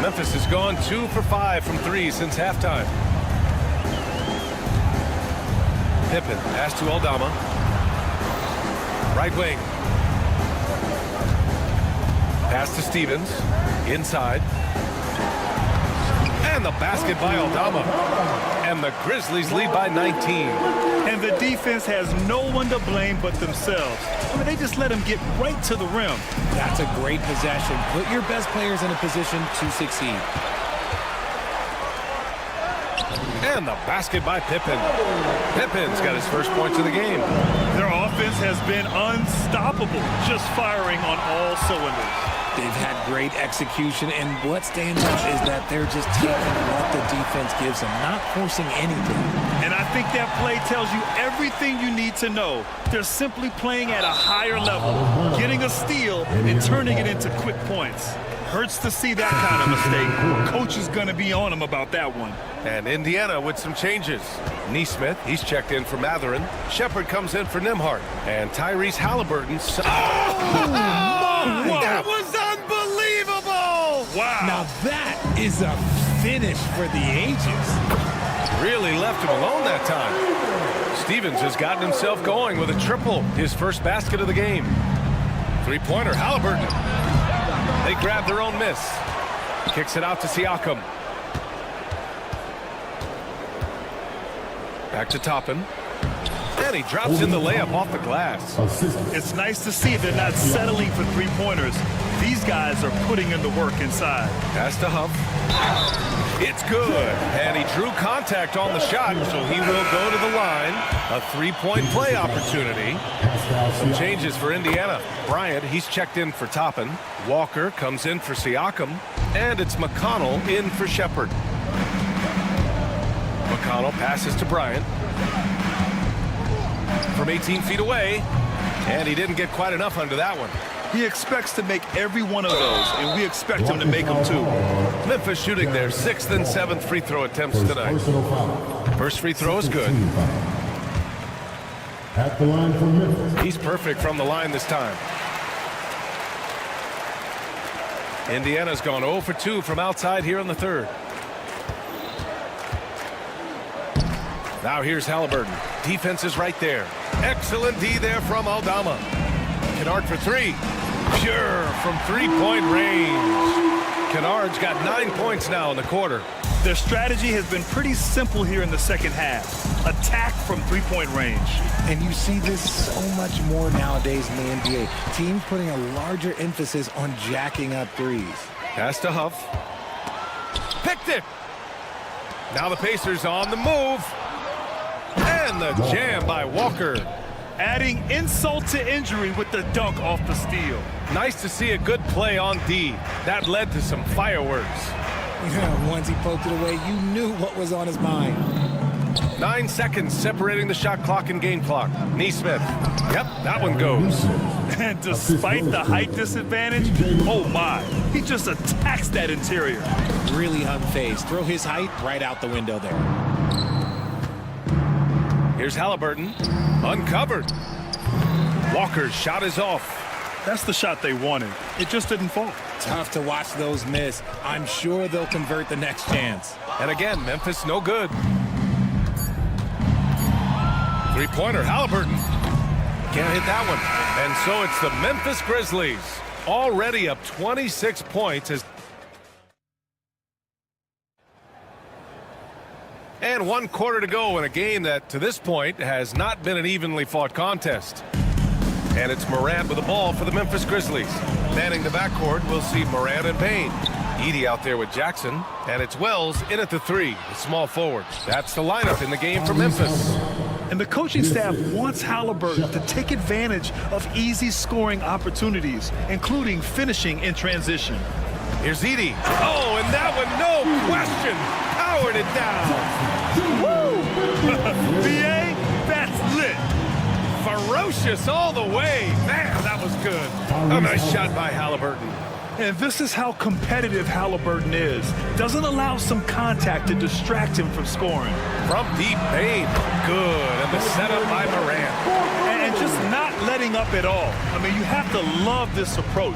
Memphis has gone 2 for 5 from 3 since halftime. Pippen, pass to Aldama. Right wing. Pass to Stevens. Inside. And the basket by Aldama. And the Grizzlies lead by 19. And the defense has no one to blame but themselves. I mean, they just let them get right to the rim. That's a great possession. Put your best players in a position to succeed. And the basket by Pippen. Pippin's got his first points of the game. Their offense has been unstoppable, just firing on all cylinders. They've had great execution, and what stands out is that they're just taking what the defense gives them, not forcing anything. And I think that play tells you everything you need to know. They're simply playing at a higher level, getting a steal and turning it into quick points. Hurts to see that kind of mistake. Coach is going to be on him about that one. And Indiana with some changes. Neesmith, he's checked in for Matherin. Shepard comes in for Nembhard. And Tyrese Halliburton. That was unbelievable! Wow. Now that is a finish for the ages. Really left him alone that time. Stevens has gotten himself going with a triple. His first basket of the game. Three-pointer, Halliburton. They grab their own miss. Kicks it out to Siakam. Back to Toppin. And he drops in the layup off the glass. It's nice to see they're not settling for three-pointers. These guys are putting in the work inside. Pass to Huff. It's good. And he drew contact on the shot, so he will go to the line. A three-point play opportunity. Some changes for Indiana. Bryant, he's checked in for Toppin. Walker comes in for Siakam. And it's McConnell in for Shepard. McConnell passes to Bryant. From 18 feet away. And he didn't get quite enough under that one. He expects to make every one of those, and we expect him to make them too. Memphis shooting their 6th and 7th free throw attempts tonight. First free throw is good. At the line for Memphis. He's perfect from the line this time. Indiana's gone 0 for 2 from outside here in the third. Now here's Halliburton. Defense is right there. Excellent D there from Aldama. Kennard for three. Pure from three-point range. Kennard's got 9 points now in the quarter. Their strategy has been pretty simple here in the second half. Attack from three-point range. And you see this so much more nowadays in the NBA. Teams putting a larger emphasis on jacking up threes. Pass to Huff. Picked it. Now the Pacers on the move. And the jam by Walker. Adding insult to injury with the dunk off the steal. Nice to see a good play on D. That led to some fireworks. Yeah, once he poked it away, you knew what was on his mind. 9 seconds separating the shot clock and game clock. Neesmith. Yep, that one goes. And despite the height disadvantage, oh my, he just attacks that interior. Really unfazed. Throw his height right out the window there. Here's Halliburton. Uncovered. Walker's shot is off. That's the shot they wanted. It just didn't fall. Tough to watch those miss. I'm sure they'll convert the next chance. And again, Memphis no good. Three-pointer, Halliburton. Can't hit that one. And so it's the Memphis Grizzlies. Already up 26 points. And 1 quarter to go in a game that, to this point, has not been an evenly fought contest. And it's Morant with the ball for the Memphis Grizzlies. Manning the backcourt, we'll see Morant and Payne. Edey out there with Jackson. And it's Wells in at the three, the small forward. That's the lineup in the game for Memphis. And the coaching staff wants Halliburton to take advantage of easy scoring opportunities, including finishing in transition. Here's Edey. Oh, and that one, no question, powered it down. Woo! BA, that's lit. Ferocious all the way. Man, that was good. A nice shot by Halliburton. And this is how competitive Halliburton is. Doesn't allow some contact to distract him from scoring. From deep, Bane. Good. And the setup by Morant. And just not letting up at all. I mean, you have to love this approach.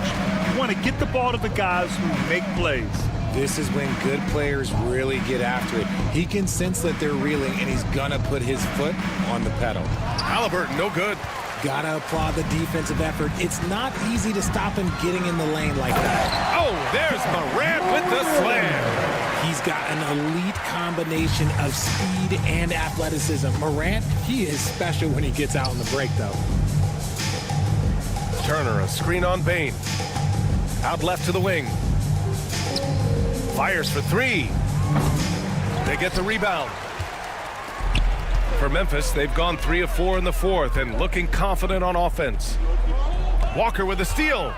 You want to get the ball to the guys who make plays. This is when good players really get after it. He can sense that they're reeling, and he's going to put his foot on the pedal. Halliburton, no good. Gotta applaud the defensive effort. It's not easy to stop him getting in the lane like that. Oh, there's Morant with the slam. He's got an elite combination of speed and athleticism. Morant, he is special when he gets out in the break, though. Turner, a screen on Bane. Out left to the wing. Fires for three. They get the rebound. For Memphis, they've gone 3 of 4 in the fourth and looking confident on offense. Walker with a steal.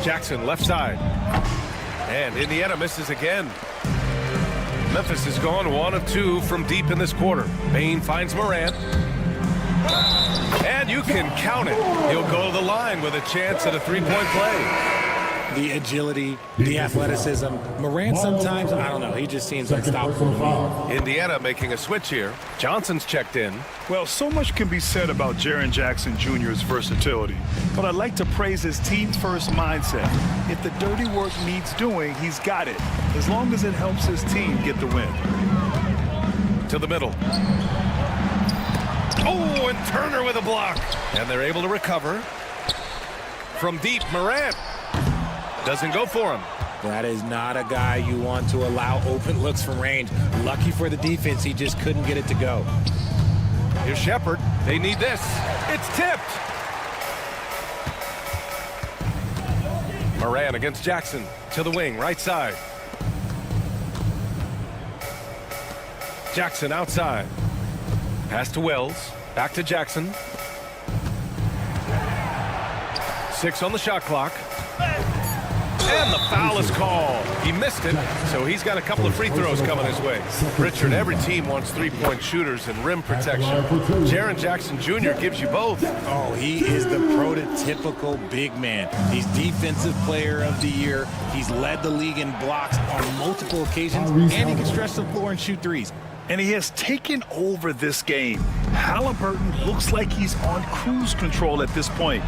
Jackson left side. And Indiana misses again. Memphis has gone 1 of 2 from deep in this quarter. Bane finds Morant. And you can count it. He'll go to the line with a chance at a three-point play. The agility, the athleticism. Morant sometimes, I don't know, he just seems unstoppable to me. Indiana making a switch here. Johnson's checked in. Well, so much can be said about Jaren Jackson Jr.'s versatility, but I'd like to praise his team-first mindset. If the dirty work needs doing, he's got it, as long as it helps his team get the win. To the middle. Oh, and Turner with a block. And they're able to recover. From deep, Morant. Doesn't go for him. That is not a guy you want to allow open looks from range. Lucky for the defense, he just couldn't get it to go. Here's Shepard. They need this. It's tipped. Moran against Jackson. To the wing, right side. Jackson outside. Pass to Wells. Back to Jackson. 6 on the shot clock. And the foul is called. He missed it, so he's got a couple of free throws coming his way. Richard, every team wants three-point shooters and rim protection. Jaren Jackson Jr. gives you both. Oh, he is the prototypical big man. He's Defensive Player of the Year. He's led the league in blocks on multiple occasions, and he can stretch the floor and shoot threes. And he has taken over this game. Halliburton looks like he's on cruise control at this point.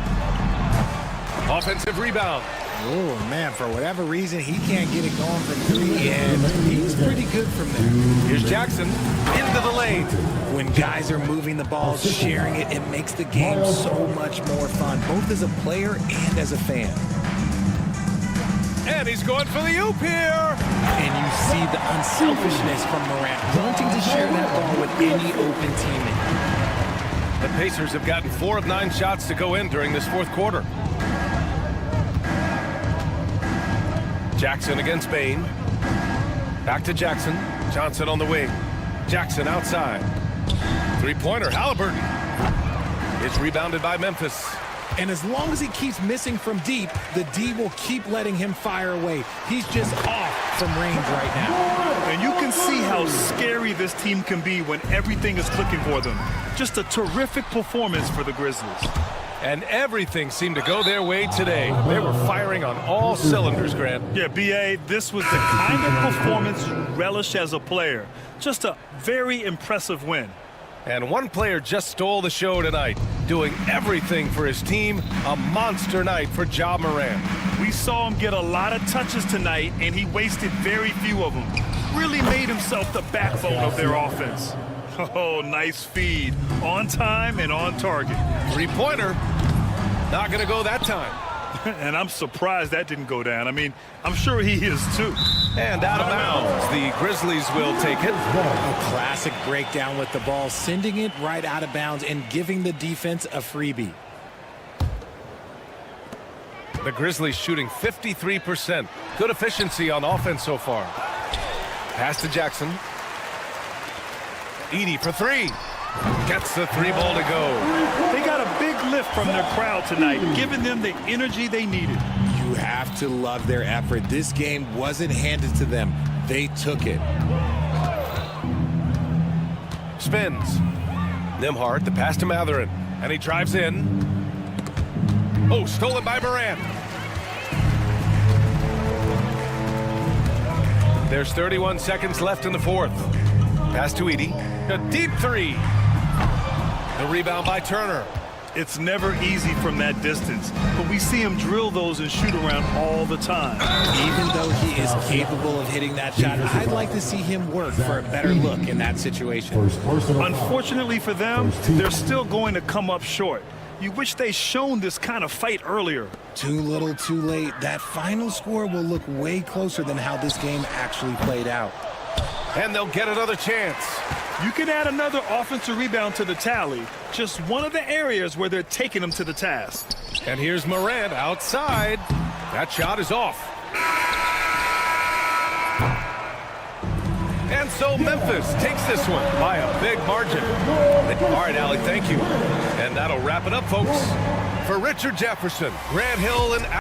Offensive rebound. Oh, man, for whatever reason, he can't get it going from 3, and he's pretty good from there. Here's Jackson into the lane. When guys are moving the ball, sharing it, it makes the game so much more fun, both as a player and as a fan. And he's going for the oop here. And you see the unselfishness from Morant, wanting to share that ball with any open teammate. The Pacers have gotten 4 of 9 shots to go in during this fourth quarter. Jackson against Bane. Back to Jackson. Johnson on the wing. Jackson outside. Three-pointer, Halliburton. It's rebounded by Memphis. And as long as he keeps missing from deep, the D will keep letting him fire away. He's just off from range right now. And you can see how scary this team can be when everything is clicking for them. Just a terrific performance for the Grizzlies. And everything seemed to go their way today. They were firing on all cylinders, Grant. Yeah, B.A., this was the kind of performance you relish as a player. Just a very impressive win. And one player just stole the show tonight, doing everything for his team. A monster night for Ja Morant. We saw him get a lot of touches tonight, and he wasted very few of them. Really made himself the backbone of their offense. Oh, nice feed. On time and on target. Three-pointer. Not going to go that time. And I'm surprised that didn't go down. I mean, I'm sure he is too. And out of bounds. The Grizzlies will take it. A classic breakdown with the ball, sending it right out of bounds and giving the defense a freebie. The Grizzlies shooting 53%. Good efficiency on offense so far. Pass to Jackson. Edey for three. Gets the three ball to go. They got a big lift from their crowd tonight, giving them the energy they needed. You have to love their effort. This game wasn't handed to them. They took it. Spins. Nembhard, the pass to Matherin. And he drives in. Oh, stolen by Morant. There's 31 seconds left in the fourth. Pass to Edey. A deep three. The rebound by Turner. It's never easy from that distance, but we see him drill those and shoot around all the time. Even though he is capable of hitting that shot, I'd like to see him work for a better look in that situation. Unfortunately for them, they're still going to come up short. You wish they'd shown this kind of fight earlier. Too little, too late. That final score will look way closer than how this game actually played out. And they'll get another chance. You can add another offensive rebound to the tally. Just one of the areas where they're taking them to the task. And here's Morant outside. That shot is off. And so Memphis takes this one by a big margin. All right, Allie, thank you. And that'll wrap it up, folks. For Richard Jefferson, Grant Hill, and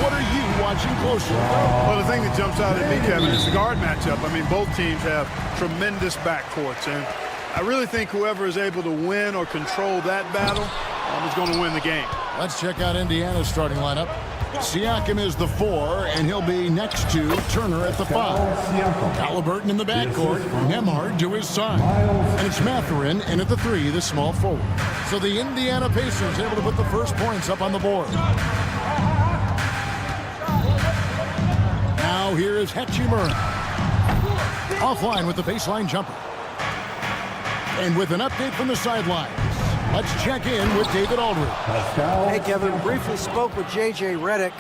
what are you watching closely? Well, the thing that jumps out at me, Kevin, is the guard matchup. I mean, both teams have tremendous backcourts, and I really think whoever is able to win or control that battle is going to win the game. Let's check out Indiana's starting lineup. Siakam is the 4, and he'll be next to Turner at the 5. Halliburton in the backcourt, Nembhard to his side. And it's Mathurin in at the 3, the small forward. So the Indiana Pacers able to put the first points up on the board. Now here is Hachimura. Offline with the baseline jumper. And with an update from the sidelines, let's check in with David Aldridge. Hey, Kevin, briefly spoke with J.J. Redick.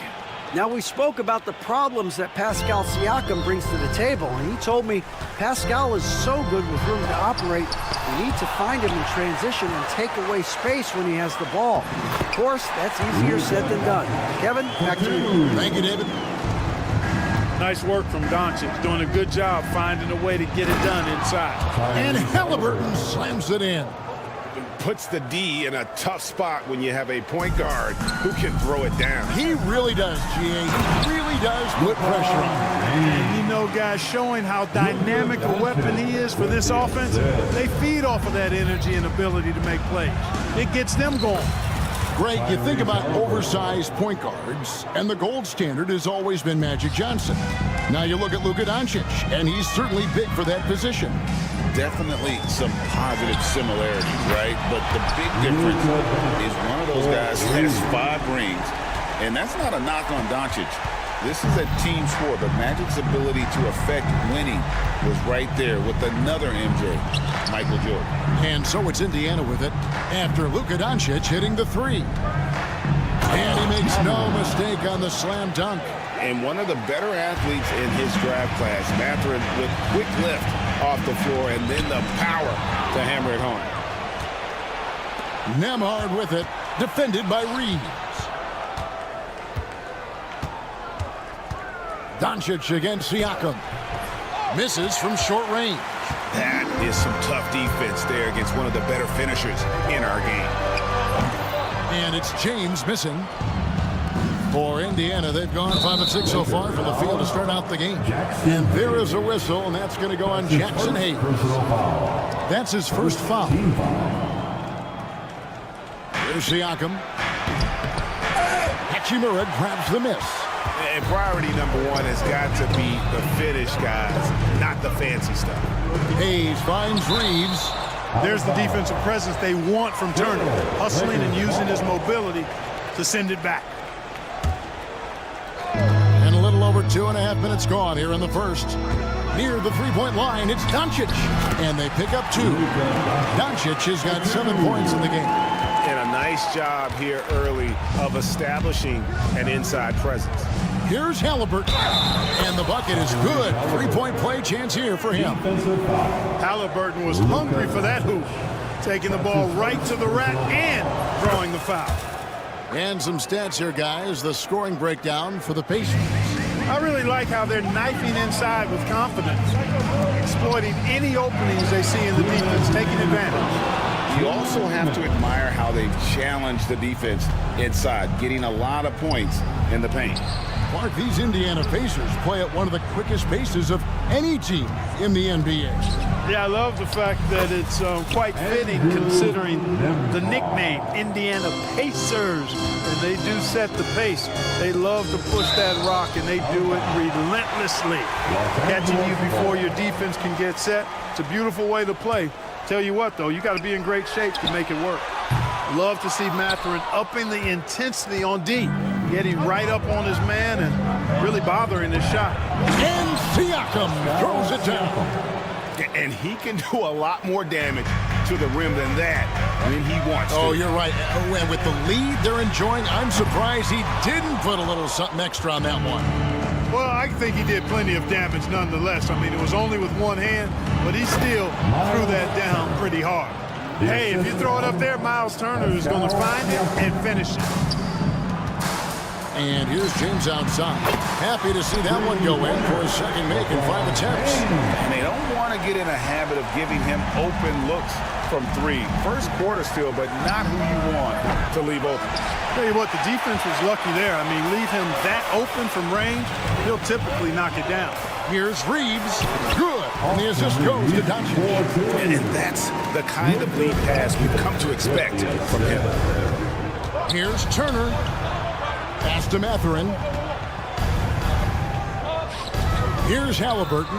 Now, we spoke about the problems that Pascal Siakam brings to the table, and he told me Pascal is so good with room to operate, we need to find him in transition and take away space when he has the ball. Of course, that's easier said than done. Kevin, back to you. Thank you, David. Nice work from Doncic, doing a good job finding a way to get it done inside. And Halliburton slams it in. Puts the D in a tough spot when you have a point guard who can throw it down. He really does, GA. He really does put pressure on. And you know, guys, showing how dynamic a weapon he is for this offense, they feed off of that energy and ability to make plays. It gets them going. Greg, you think about oversized point guards, and the gold standard has always been Magic Johnson. Now you look at Luka Doncic, and he's certainly big for that position. Definitely some positive similarities, right? But the big difference is one of those guys has 5 rings, and that's not a knock on Doncic. This is a team sport, but Magic's ability to affect winning was right there with another MJ, Michael Jordan. And so it's Indiana with it after Luka Doncic hitting the 3. And he makes no mistake on the slam dunk. And one of the better athletes in his draft class, Mathurin, with quick lift off the floor and then the power to hammer it home. Nembhard with it, defended by Reeves. Doncic against Siakam. Misses from short range. That is some tough defense there against one of the better finishers in our game. And it's James missing. For Indiana, they've gone 5 of 6 so far from the field to start out the game. And there is a whistle, and that's going to go on Jackson Hayes. That's his first foul. There's Siakam. Hachimura grabs the miss. And priority number 1 has got to be the finish, guys, not the fancy stuff. Hayes finds Reeves. There's the defensive presence they want from Turner, hustling and using his mobility to send it back. And a little over 2.5 minutes gone here in the first. Near the three-point line, it's Doncic. And they pick up 2. Doncic has got 7 points in the game. And a nice job here early of establishing an inside presence. Here's Halliburton. And the bucket is good. 3-point play chance here for him. Halliburton was hungry for that hoop. Taking the ball right to the rack and drawing the foul. And some stats here, guys. The scoring breakdown for the Pacers. I really like how they're knifing inside with confidence, exploiting any openings they see in the defense, taking advantage. You also have to admire how they've challenged the defense inside, getting a lot of points in the paint. Clark, these Indiana Pacers play at one of the quickest paces of any team in the NBA. Yeah, I love the fact that it's quite fitting considering the nickname, Indiana Pacers. And they do set the pace. They love to push that rock, and they do it relentlessly. Catching you before your defense can get set. It's a beautiful way to play. Tell you what, though, you got to be in great shape to make it work. Love to see Mathurin upping the intensity on D, getting right up on his man and really bothering his shot. And Siakam throws it down. And he can do a lot more damage to the rim than that when he wants to. Oh, you're right. And with the lead they're enjoying, I'm surprised he didn't put a little something extra on that one. Well, I think he did plenty of damage nonetheless. I mean, it was only with one hand, but he still threw that down pretty hard. Hey, if you throw it up there, Miles Turner is going to find it and finish it. And here's James outside. Happy to see that one go in for his second make in 5 attempts. And they don't want to get in a habit of giving him open looks from 3. First quarter still, but not who you want to leave open. Tell you what, the defense was lucky there. I mean, leave him that open from range, he'll typically knock it down. Here's Reeves. Good. And the assist goes to Danezu. And that's the kind of lead pass we've come to expect from him. Here's Turner. Pass to Mathurin. Here's Halliburton.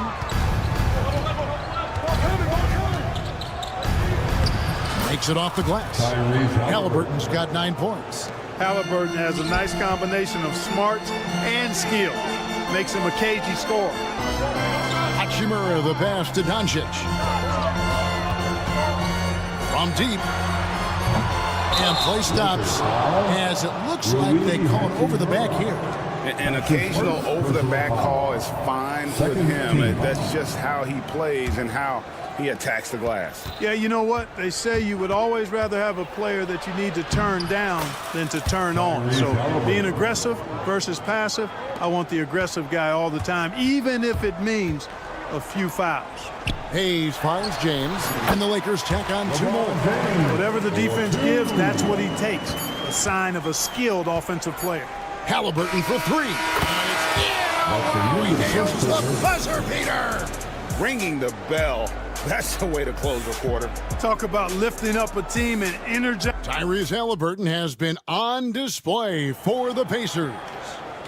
Makes it off the glass. Halliburton's got 9 points. Halliburton has a nice combination of smarts and skill. Makes him a cagey scorer. Hachimura the pass to Doncic. From deep. And play stops as it looks like they call it over the back here. An occasional over-the-back call is fine with him. That's just how he plays and how he attacks the glass. Yeah, you know what? They say you would always rather have a player that you need to turn down than to turn on. So being aggressive versus passive, I want the aggressive guy all the time, even if it means a few fouls. Hayes finds James, and the Lakers tack on 2 more. Whatever the defense gives, that's what he takes. A sign of a skilled offensive player. Halliburton for 3. Nails the buzzer beater. Ringing the bell. That's the way to close a quarter. Talk about lifting up a team and energizing. Tyrese Halliburton has been on display for the Pacers.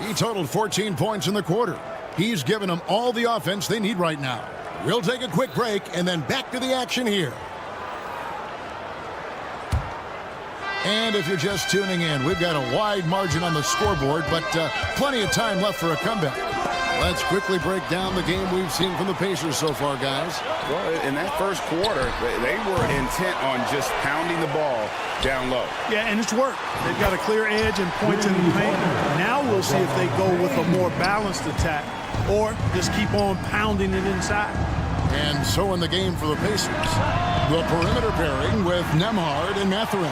He totaled 14 points in the quarter. He's given them all the offense they need right now. We'll take a quick break and then back to the action here. And if you're just tuning in, we've got a wide margin on the scoreboard, but plenty of time left for a comeback. Let's quickly break down the game we've seen from the Pacers so far, guys. Well, in that first quarter, they were intent on just pounding the ball down low. Yeah, and it's worked. They've got a clear edge and points in the paint. Now we'll see if they go with a more balanced attack or just keep on pounding it inside. And so in the game for the Pacers, the perimeter pairing with Nembhard and Mathurin.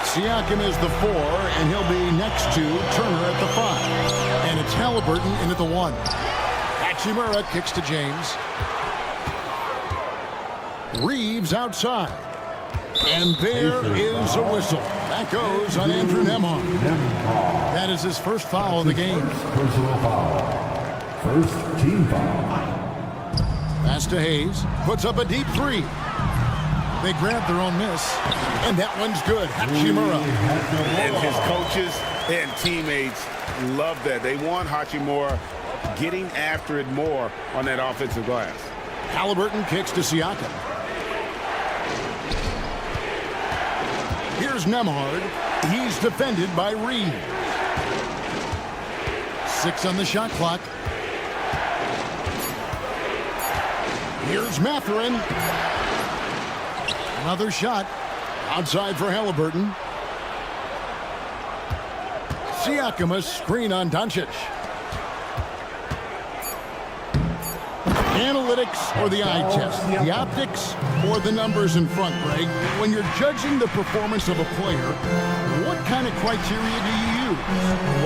Siakam is the 4, and he'll be next to Turner at the 5. And it's Halliburton in at the 1. Hachimura kicks to James. Reeves outside. And there is a whistle. That goes on Andrew Nembhard. That is his first foul of the game. Personal foul. First team foul. Pass to Hayes. Puts up a deep 3. They grab their own miss, and that one's good. Hachimura. And his coaches and teammates love that. They want Hachimura getting after it more on that offensive glass. Halliburton kicks to Siakam. Here's Nembhard. He's defended by Reeves. 6 on the shot clock. Here's Mathurin. Another shot outside for Halliburton. Siakam, a screen on Doncic. Analytics or the eye test? The optics or the numbers in front, Greg? When you're judging the performance of a player, what kind of criteria do you use?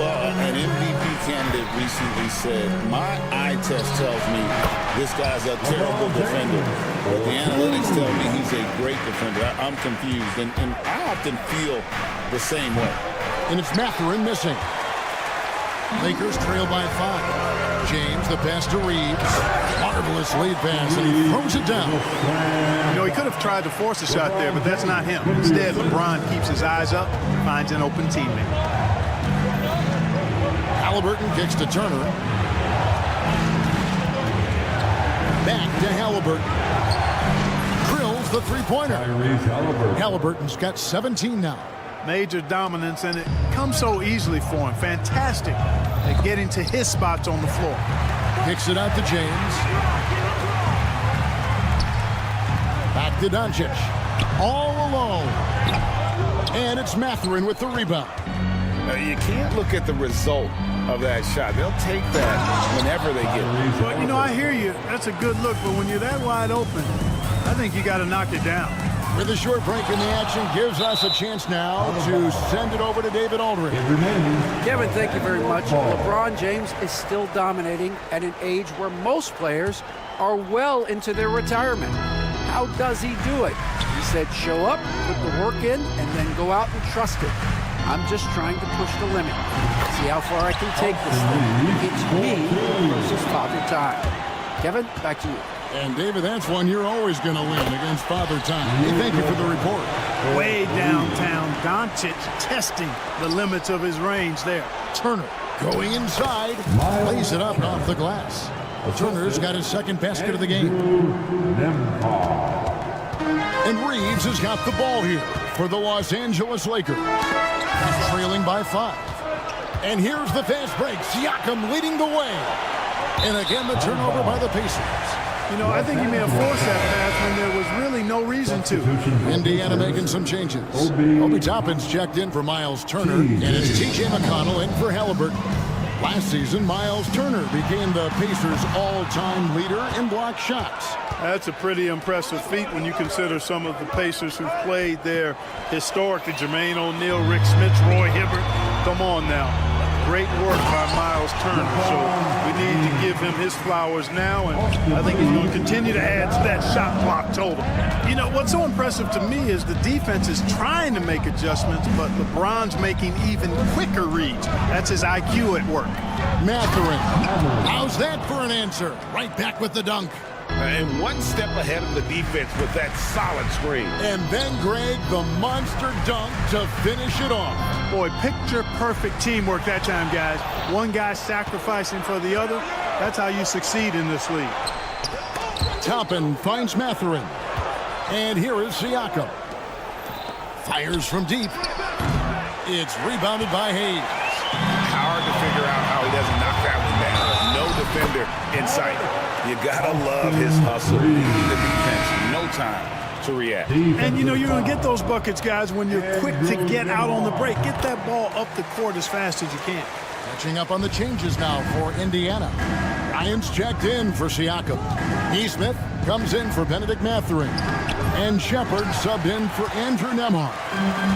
Well, an MVP candidate recently said, my eye test tells me this guy's a terrible defender, but the analytics tell me he's a great defender. I'm confused, and I often feel the same way. And it's Mathurin missing. Lakers trail by 5. James, the pass to Reeves. Marvelous lead pass, and he throws it down. You know, he could have tried to force a shot there, but that's not him. Instead, LeBron keeps his eyes up, finds an open teammate. Halliburton kicks to Turner. Back to Halliburton. Drills the three-pointer. Halliburton's got 17 now. Major dominance, and it comes so easily for him. Fantastic at getting to his spots on the floor. Kicks it out to James. Back to Doncic. All alone. And it's Mathurin with the rebound. Now, you can't look at the result of that shot. They'll take that whenever they get it. Well, you know, I hear you. That's a good look, but when you're that wide open, I think you got to knock it down. With a short break in the action, gives us a chance now to send it over to David Aldridge. Kevin, thank you very much. LeBron James is still dominating at an age where most players are well into their retirement. How does he do it? He said, show up, put the work in, and then go out and trust it. I'm just trying to push the limit. See how far I can take this thing. It's me versus Father Time. Kevin, back to you. And David, that's one you're always going to win against Father Time. Hey, thank you for the report. Way downtown, Doncic testing the limits of his range there. Turner going inside, lays it up off the glass. Turner's got his second basket of the game. And Reeves has got the ball here for the Los Angeles Lakers. He's trailing by 5. And here's the fast break. Siakam leading the way. And again, the turnover by the Pacers. You know, I think he may have forced that pass when there was really no reason to. Indiana making some changes. Obi Toppin's checked in for Miles Turner, and it's T.J. McConnell in for Halliburton. Last season, Miles Turner became the Pacers' all-time leader in block shots. That's a pretty impressive feat when you consider some of the Pacers who've played there historically. Jermaine O'Neal, Rick Smith, Roy Hibbert. Come on now. Great work by Miles Turner. So we need to give him his flowers now, and I think he's going to continue to add to that shot clock total. You know, what's so impressive to me is the defense is trying to make adjustments, but LeBron's making even quicker reads. That's his IQ at work. Mathurin. How's that for an answer? Right back with the dunk. And one step ahead of the defense with that solid screen. And then Greg, the monster dunk to finish it off. Boy, picture-perfect teamwork that time, guys. One guy sacrificing for the other. That's how you succeed in this league. Toppin finds Mathurin. And here is Siakam. Fires from deep. It's rebounded by Hayes. Hard to figure out how he doesn't knock that one down. No defender in sight. You gotta love his hustle. Leading the defense, no time to react. And you know you're gonna get those buckets, guys, when you're quick to get out on the break. Get that ball up the court as fast as you can. Catching up on the changes now for Indiana. Ryan's checked in for Siakam. Neesmith comes in for Benedict Mathurin. And Shepard subbed in for Andrew Nembhard.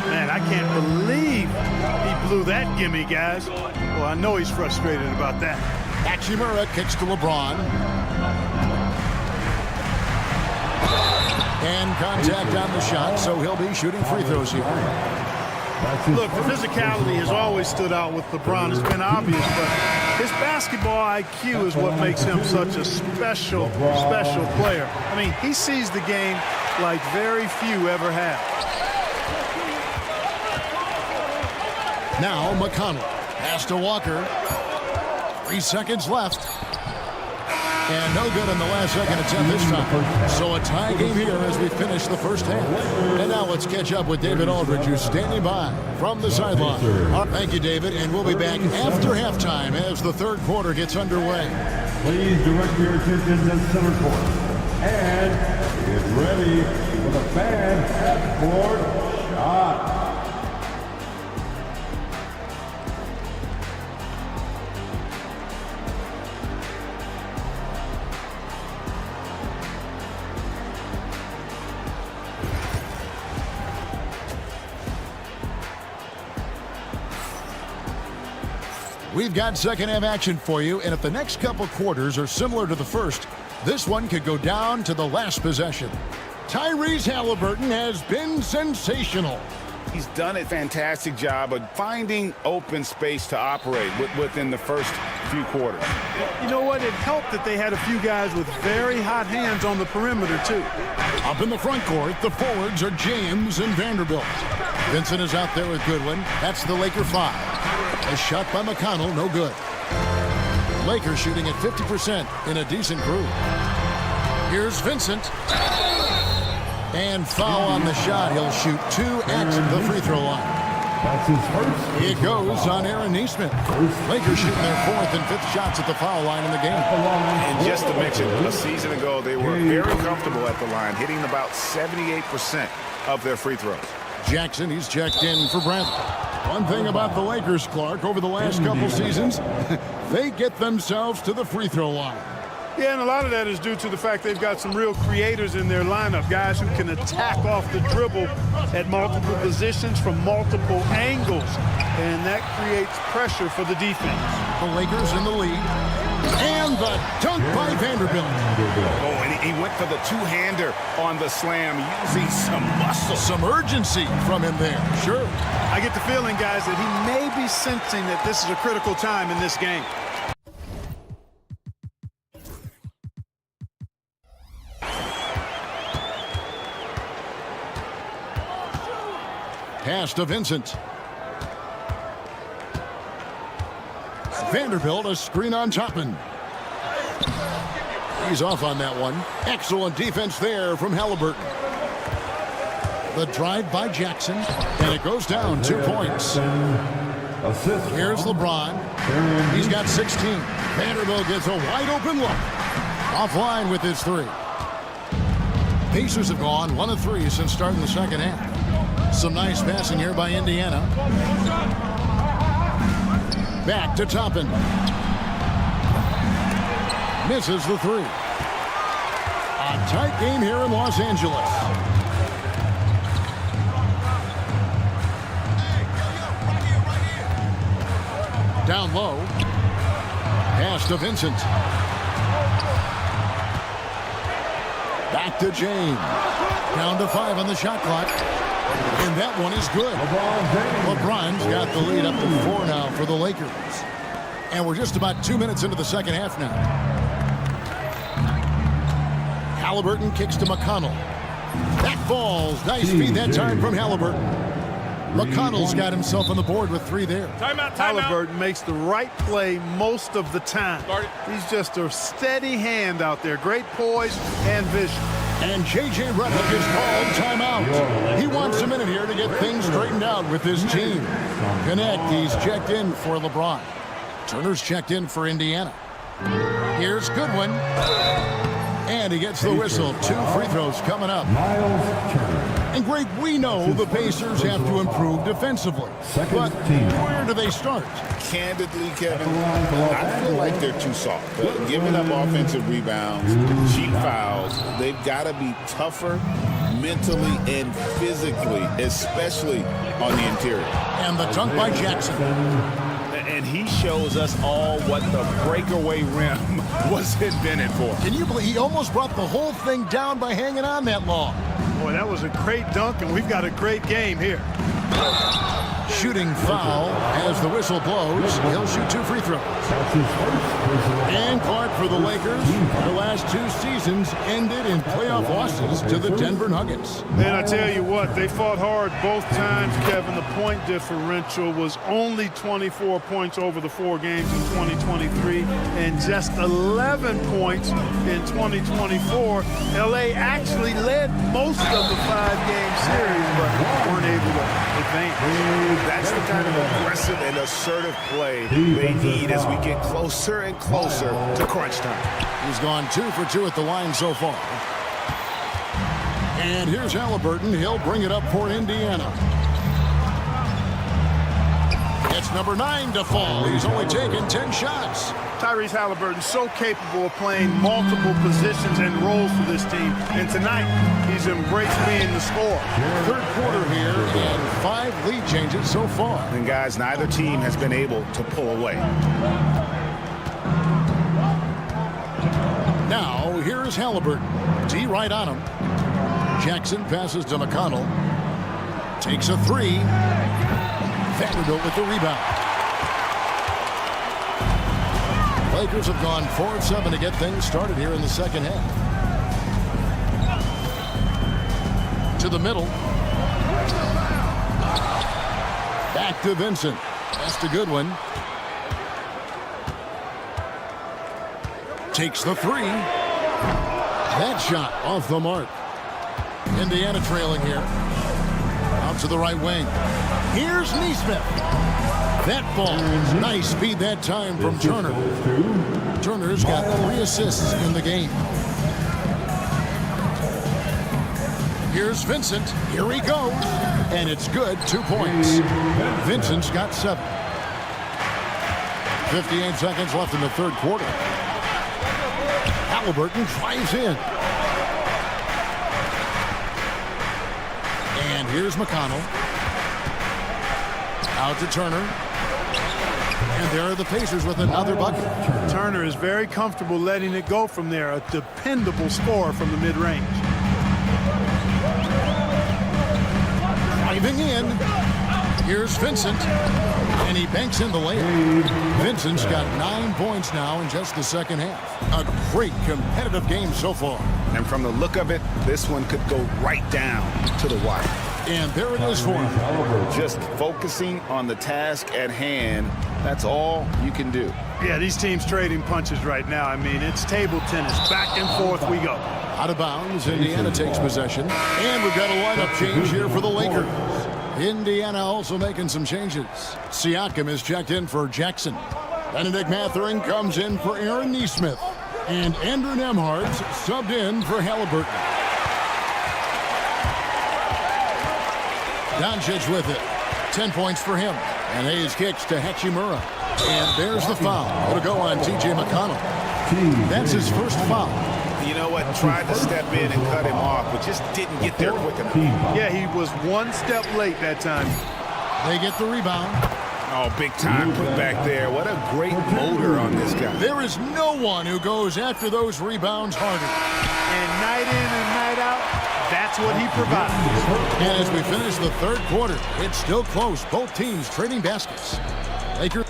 Man, I can't believe he blew that gimme, guys. Well, I know he's frustrated about that. Hachimura kicks to LeBron. And contact on the shot, so he'll be shooting free throws here. Look, the physicality has always stood out with LeBron. It's been obvious, but his basketball IQ is what makes him such a special player. I mean, he sees the game like very few ever have. Now McConnell pass to Walker. 3 seconds left. And no good in the last second attempt this time. So a tie game here as we finish the first half. And now let's catch up with David Aldridge, who's standing by from the sideline. Thank you, David, and we'll be back after halftime as the third quarter gets underway. Please direct your attention to center court. And get ready for the fan half-court shot. We've got second half action for you, and if the next couple quarters are similar to the first, this one could go down to the last possession. Tyrese Halliburton has been sensational. He's done a fantastic job of finding open space to operate within the first few quarters. You know what? It helped that they had a few guys with very hot hands on the perimeter, too. Up in the front court, the forwards are James and Vanderbilt. Vincent is out there with Goodwin. That's the Laker 5. A shot by McConnell, no good. Lakers shooting at 50% in a decent group. Here's Vincent. And foul on the shot. He'll shoot 2 at the free throw line. That's his first. It goes on Aaron Neesmith. Lakers shooting their 4th and 5th shots at the foul line in the game. And just to mention, a season ago, they were very comfortable at the line, hitting about 78% of their free throws. Jackson, he's checked in for Bradley. One thing about the Lakers, Clark, over the last couple seasons, they get themselves to the free throw line. Yeah, and a lot of that is due to the fact they've got some real creators in their lineup, guys who can attack off the dribble at multiple positions from multiple angles, and that creates pressure for the defense. The Lakers in the lead. And the dunk by Vanderbilt. Oh, and he went for the two-hander on the slam, using some muscle. Some urgency from him there, sure. I get the feeling, guys, that he may be sensing that this is a critical time in this game. Pass to Vincent. Vanderbilt, a screen on Toppin. He's off on that one. Excellent defense there from Halliburton. The drive by Jackson, and it goes down 2 points. Here's LeBron. He's got 16. Vanderbilt gets a wide open look. Offline with his three. Pacers have gone 1 of 3 since starting the second half. Some nice passing here by Indiana. Back to Toppin. Misses the three. A tight game here in Los Angeles. Down low. Pass to Vincent. Back to James. Down to 5 on the shot clock. And that one is good. LeBron's got the lead up to 4 now for the Lakers. And we're just about 2 minutes into the second half now. Halliburton kicks to McConnell. That falls. Nice feed that time from Halliburton. McConnell's got himself on the board with 3 there. Halliburton makes the right play most of the time. He's just a steady hand out there. Great poise and vision. And J.J. Redick is called timeout. He wants a minute here to get things straightened out with his team. Connect, he's checked in for LeBron. Turner's checked in for Indiana. Here's Goodwin. And he gets the whistle. 2 free throws coming up. And Greg, we know the Pacers have to improve defensively. But where do they start? Candidly, Kevin, I feel like they're too soft. Giving up offensive rebounds, cheap fouls, they've got to be tougher mentally and physically, especially on the interior. And the dunk by Jackson. And he shows us all what the breakaway rim was invented for. Can you believe he almost brought the whole thing down by hanging on that long? Boy, that was a great dunk, and we've got a great game here. Shooting foul as the whistle blows. He'll shoot 2 free throws. And Clark for the Lakers. The last 2 seasons ended in playoff losses to the Denver Nuggets. And I tell you what, they fought hard both times, Kevin. The point differential was only 24 points over the 4 games in 2023 and just 11 points in 2024. LA actually led most of the 5-game series, but weren't able to advance. That's the kind of aggressive and assertive play they need as we get closer and closer to crunch time. He's gone 2 for 2 at the line so far. And here's Halliburton. He'll bring it up for Indiana. It's number 9 to fall. He's only taken 10 shots. Tyrese Halliburton so capable of playing multiple positions and roles for this team. And tonight, he's embraced being the scorer. Third quarter here and 5 lead changes so far. And guys, neither team has been able to pull away. Now, here's Halliburton. D right on him. Jackson passes to McConnell. Takes a 3. Vanderbilt with the rebound. Lakers have gone 4 of 7 to get things started here in the second half. To the middle. Back to Vincent. That's to Goodwin. Takes the 3. That shot off the mark. Indiana trailing here. Out to the right wing. Here's Nesmith. That ball. Nice speed that time from Turner. Turner's got 3 assists in the game. Here's Vincent. Here he goes. And it's good. 2 points. Vincent's got 7. 58 seconds left in the third quarter. Halliburton drives in. And here's McConnell. Out to Turner. And there are the Pacers with another bucket. Turner is very comfortable letting it go from there. A dependable scorer from the mid-range. Driving in. Here's Vincent. And he banks in the layup. Vincent's got 9 points now in just the second half. A great competitive game so far. And from the look of it, this one could go right down to the wire. And there it is for him. Just focusing on the task at hand. That's all you can do. Yeah, these teams trading punches right now. I mean, it's table tennis. Back and forth we go. Out of bounds, Indiana takes possession. And we've got a lineup change here for the Lakers. Indiana also making some changes. Siakam is checked in for Jackson. Benedict Mathurin comes in for Aaron Nesmith. And Andrew Nembhard's subbed in for Halliburton. Doncic with it. 10 points for him. And Hayes kicks to Hachimura. And there's the foul. It'll go on T.J. McConnell. That's his first foul. You know what? Tried to step in and cut him off, but just didn't get there quick enough. Yeah, he was one step late that time. They get the rebound. Oh, big time put back there. What a great motor on this guy. There is no one who goes after those rebounds harder. And night in and night out, that's what he provides. And as we finish the third quarter, it's still close. Both teams trading baskets. Lakers.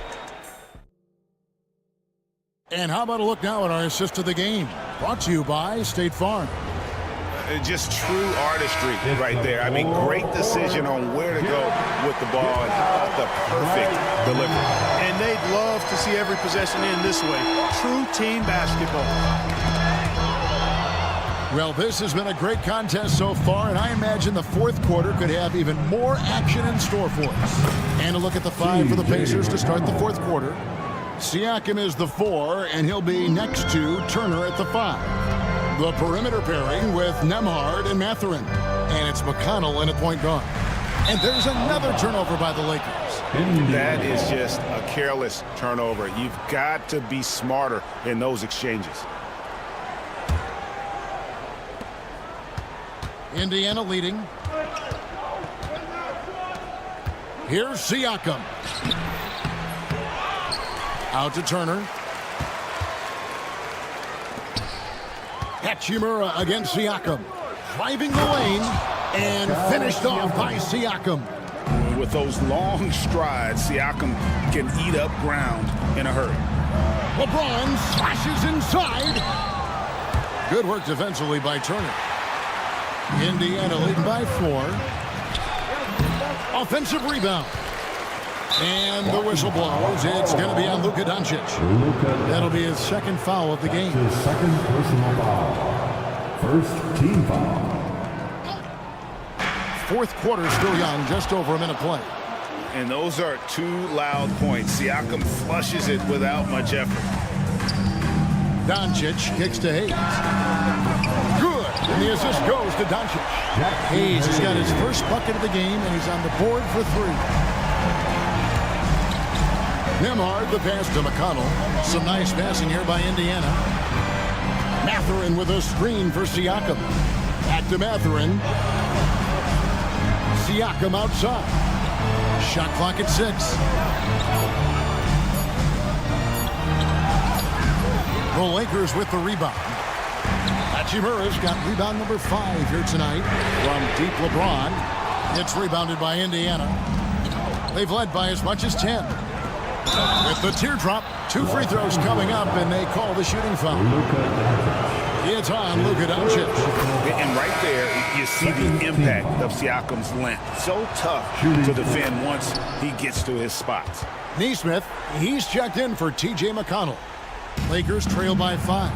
And how about a look now at our assist of the game? Brought to you by State Farm. Just true artistry right there. I mean, great decision on where to go with the ball and the perfect delivery. And they'd love to see every possession in this way. True team basketball. Well, this has been a great contest so far, and I imagine the fourth quarter could have even more action in store for us. And a look at the 5 for the Pacers to start the fourth quarter. Siakam is the 4, and he'll be next to Turner at the 5. The perimeter pairing with Nembhard and Mathurin. And it's McConnell in at point guard. And there's another turnover by the Lakers. That is just a careless turnover. You've got to be smarter in those exchanges. Indiana leading. Here's Siakam. Out to Turner. Hachimura against Siakam. Driving the lane and finished off by Siakam. With those long strides, Siakam can eat up ground in a hurry. LeBron slashes inside. Good work defensively by Turner. Indiana leading by 4. Offensive rebound. And the whistle blows. It's going to be on Luka Doncic. That'll be his second foul of the game. His second personal foul. First team foul. Fourth quarter still young, just over a minute play. And those are 2 loud points. Siakam flushes it without much effort. Doncic kicks to Hayes. Good. And the assist goes to Doncic. Hayes has got his first bucket of the game, and he's on the board for 3. Nembhard the pass to McConnell. Some nice passing here by Indiana. Mathurin with a screen for Siakam. Back to Mathurin. Siakam outside. Shot clock at 6. The Lakers with the rebound. Hachimura's got rebound number 5 here tonight from deep LeBron. It's rebounded by Indiana. They've led by as much as 10. With the teardrop, 2 free throws coming up, and they call the shooting foul. It's on Luka Doncic. And right there, you see the impact of Siakam's length. So tough to defend once he gets to his spots. Nesmith, he's checked in for T.J. McConnell. Lakers trail by 5.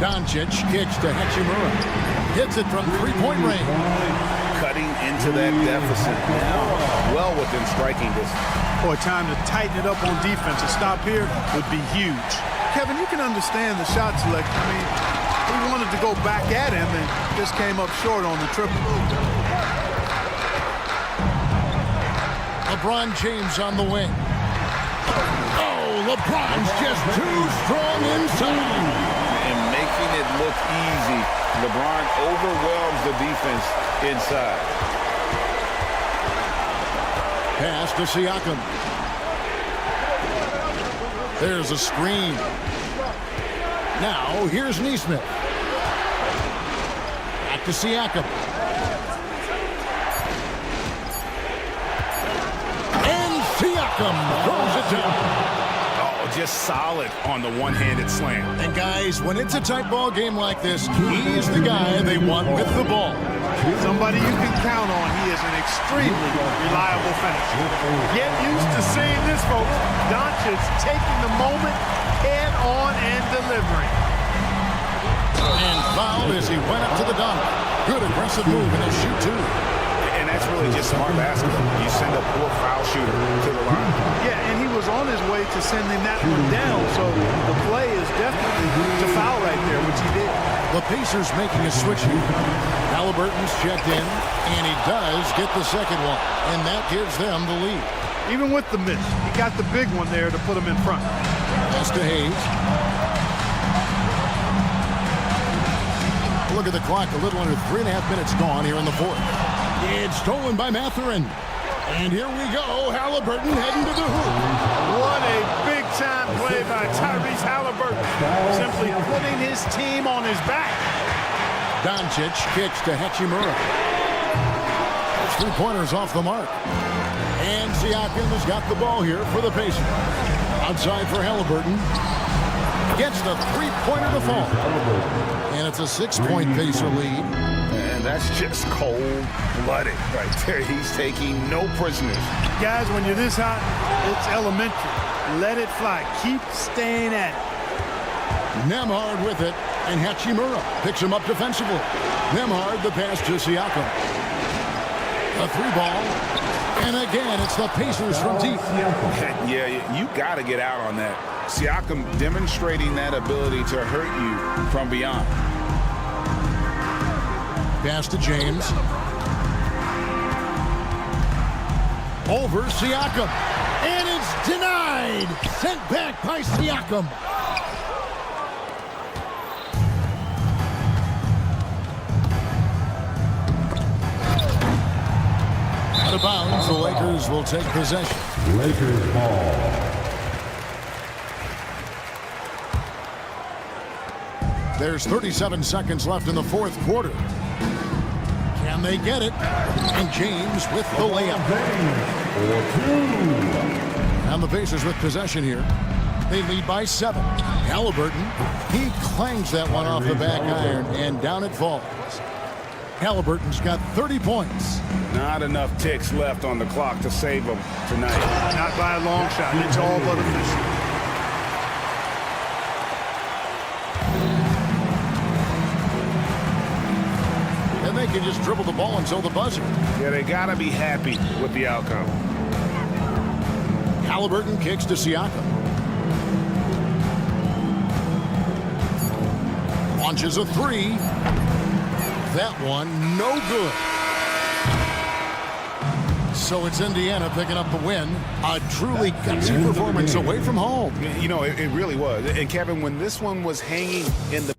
Doncic kicks to Hachimura. Hits it from 3-point range. Cutting into that deficit now. Well within striking distance. Boy, time to tighten it up on defense. A stop here would be huge. Kevin, you can understand the shot selection. I mean, he wanted to go back at him and just came up short on the triple. LeBron James on the wing. Oh, LeBron's just too strong inside. And making it look easy, LeBron overwhelms the defense inside. Pass to Siakam. There's a screen. Now, here's Nesmith. Back to Siakam. And Siakam throws it down. Just solid on the one-handed slam. And guys, when it's a tight ball game like this, he's the guy they want with the ball. Somebody you can count on. He is an extremely reliable finisher. Get used to seeing this, folks. Doncic taking the moment head on and delivering. And fouled as he went up to the dunk. Good aggressive move in his shoot, too. And that's really just smart basketball. You send a poor foul shooter to the line. Yeah, and he was on his way to sending that one down, so the play is definitely to foul right there, which he did. The Pacers making a switch here. Halliburton's checked in, and he does get the second one, and that gives them the lead. Even with the miss, he got the big one there to put him in front. Pass to Hayes. Look at the clock, a little under 3.5 minutes gone here in the fourth. It's stolen by Mathurin. And here we go, Halliburton heading to the hoop. What a big-time play by Tyrese Halliburton. Simply putting his team on his back. Doncic kicks to Hachimura. Three-pointers off the mark. And Siakam has got the ball here for the Pacers. Outside for Halliburton. Gets the three-pointer to fall. And it's a 6-point Pacer lead. And that's just cold-blooded right there. He's taking no prisoners. Guys, when you're this hot, it's elementary. Let it fly. Keep staying at it. Nembhard with it, and Hachimura picks him up defensively. Nembhard the pass to Siakam. A three ball, and again, it's the Pacers from deep. Yeah, you got to get out on that. Siakam demonstrating that ability to hurt you from beyond. Pass to James. Over Siakam. And it's denied. Sent back by Siakam. Out of bounds, the Lakers will take possession. Lakers ball. There's 37 seconds left in the fourth quarter. Can they get it? And James with the layup. And the Pacers with possession here. They lead by 7. Halliburton, he clangs that one off the back iron, and down it falls. Halliburton's got 30 points. Not enough ticks left on the clock to save him tonight. Not by a long shot. It's all but official. They can just dribble the ball until the buzzer. Yeah, they got to be happy with the outcome. Halliburton kicks to Siakam. Launches a three. That one, no good. So it's Indiana picking up the win. A truly gutsy performance away from home. You know, it really was. And Kevin, when this one was hanging in the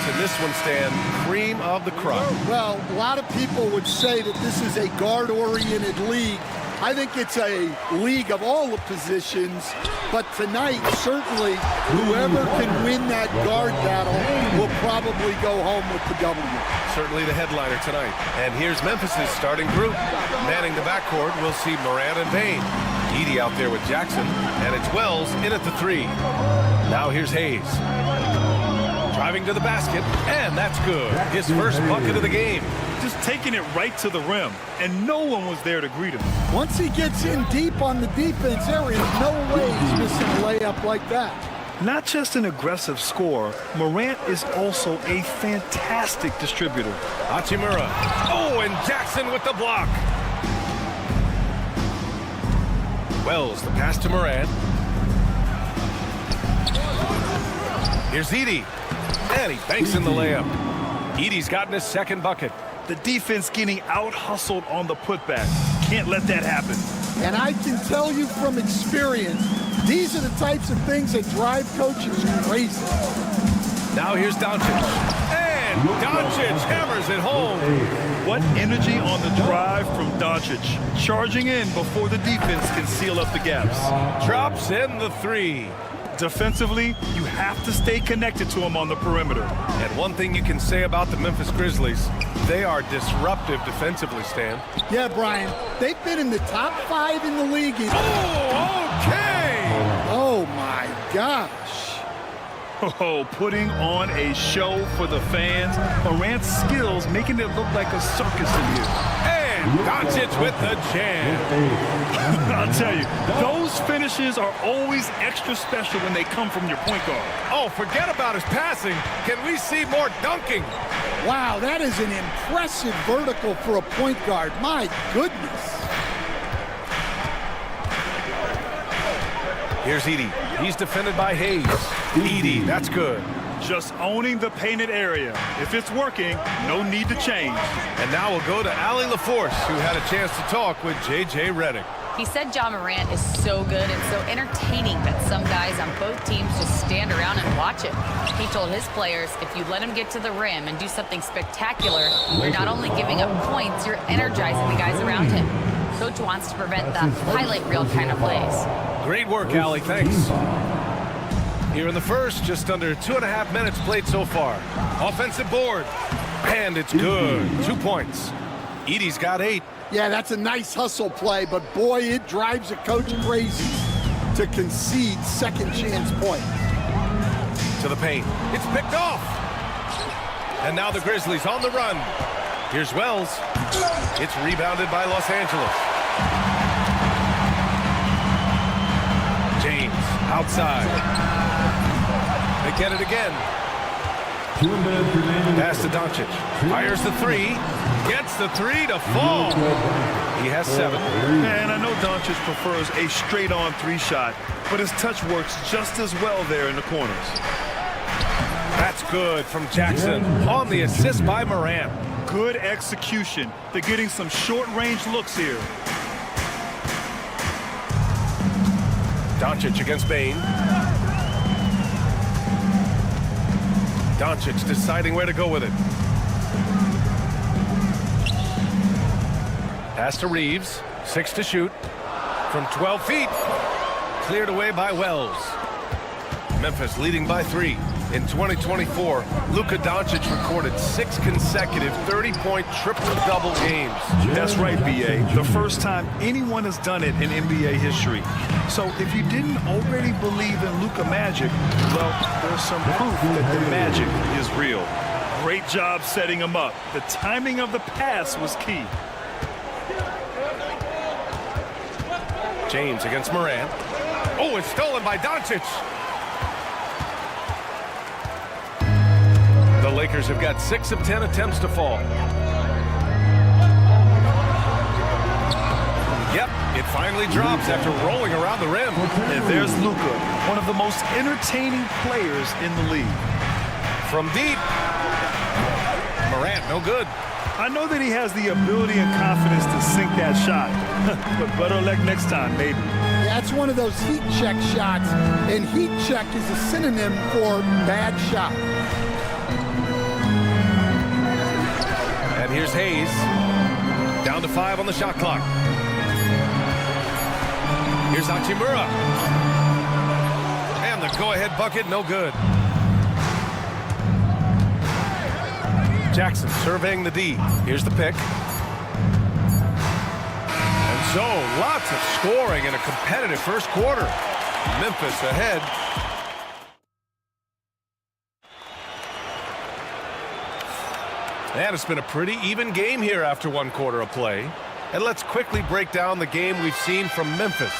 in this one, Stan. Cream of the crop. Well, a lot of people would say that this is a guard-oriented league. I think it's a league of all the positions, but tonight, certainly, whoever can win that guard battle will probably go home with the W. Certainly the headliner tonight. And here's Memphis' starting group. Manning the backcourt, we'll see Morant and Bane. Edey out there with Jackson, and it's Wells in at the 3. Now here's Hayes. Driving to the basket, and that's good. His first bucket of the game. Just taking it right to the rim, and no one was there to greet him. Once he gets in deep on the defense, there is no way he's missing a layup like that. Not just an aggressive scorer, Morant is also a fantastic distributor. Hachimura. Oh, and Jackson with the block. Wells, the pass to Morant. Here's Edey. And he banks in the layup. Edey's gotten his second bucket. The defense getting out-hustled on the putback. Can't let that happen. And I can tell you from experience, these are the types of things that drive coaches crazy. Now here's Doncic. And Doncic hammers it home. What energy on the drive from Doncic. Charging in before the defense can seal up the gaps. Drops in the 3. Defensively, you have to stay connected to him on the perimeter. And one thing you can say about the Memphis Grizzlies, they are disruptive defensively, Stan. Yeah, Brian, they've been in the top 5 in the league. Oh, okay! Oh, my gosh. Oh, putting on a show for the fans. Morant's skills making it look like a circus in here. And Doncic with the jam. I'll tell you, those finishes are always extra special when they come from your point guard. Oh, forget about his passing. Can we see more dunking? Wow, that is an impressive vertical for a point guard. My goodness. Here's Edey. He's defended by Hayes. Edey, that's good. Just owning the painted area. If it's working, no need to change. And now we'll go to Allie LaForce, who had a chance to talk with J.J. Redick. He said Ja Morant is so good and so entertaining that some guys on both teams just stand around and watch him. He told his players, if you let him get to the rim and do something spectacular, you're not only giving up points, you're energizing the guys around him. Coach wants to prevent the highlight reel kind of plays. Great work, Allie. Thanks. Here in the first, just under 2.5 minutes played so far. Offensive board. And it's good. 2 points. Edey's got 8. Yeah, that's a nice hustle play, but boy, it drives a coach crazy to concede second chance points. To the paint. It's picked off. And now the Grizzlies on the run. Here's Wells. It's rebounded by Los Angeles. James outside. They get it again. 2 minutes remaining. Pass to Doncic. Fires the 3. Gets the 3 to fall. He has 7. And I know Doncic prefers a straight-on 3 shot, but his touch works just as well there in the corners. That's good from Jackson on the assist by Morant. Good execution. They're getting some short-range looks here. Doncic against Bane. Doncic deciding where to go with it. Pass to Reeves. 6 to shoot. From 12 feet. Cleared away by Wells. Memphis leading by 3. In 2024, Luka Doncic recorded 6 consecutive 30-point triple-double games. That's right, B.A. The first time anyone has done it in NBA history. So if you didn't already believe in Luka magic, well, there's some proof that the magic is real. Great job setting him up. The timing of the pass was key. James against Morant. Oh, it's stolen by Doncic. The Lakers have got 6 of 10 attempts to fall. Yep, it finally drops after rolling around the rim. And there's Luka, one of the most entertaining players in the league. From deep. Morant, no good. I know that he has the ability and confidence to sink that shot, but better luck next time, maybe. That's one of those heat check shots, and heat check is a synonym for bad shot. Here's Hayes. Down to 5 on the shot clock. Here's Hachimura. And the go-ahead bucket, no good. Jackson surveying the D. Here's the pick. And so, lots of scoring in a competitive first quarter. Memphis ahead. And it's been a pretty even game here after one quarter of play. And let's quickly break down the game we've seen from Memphis.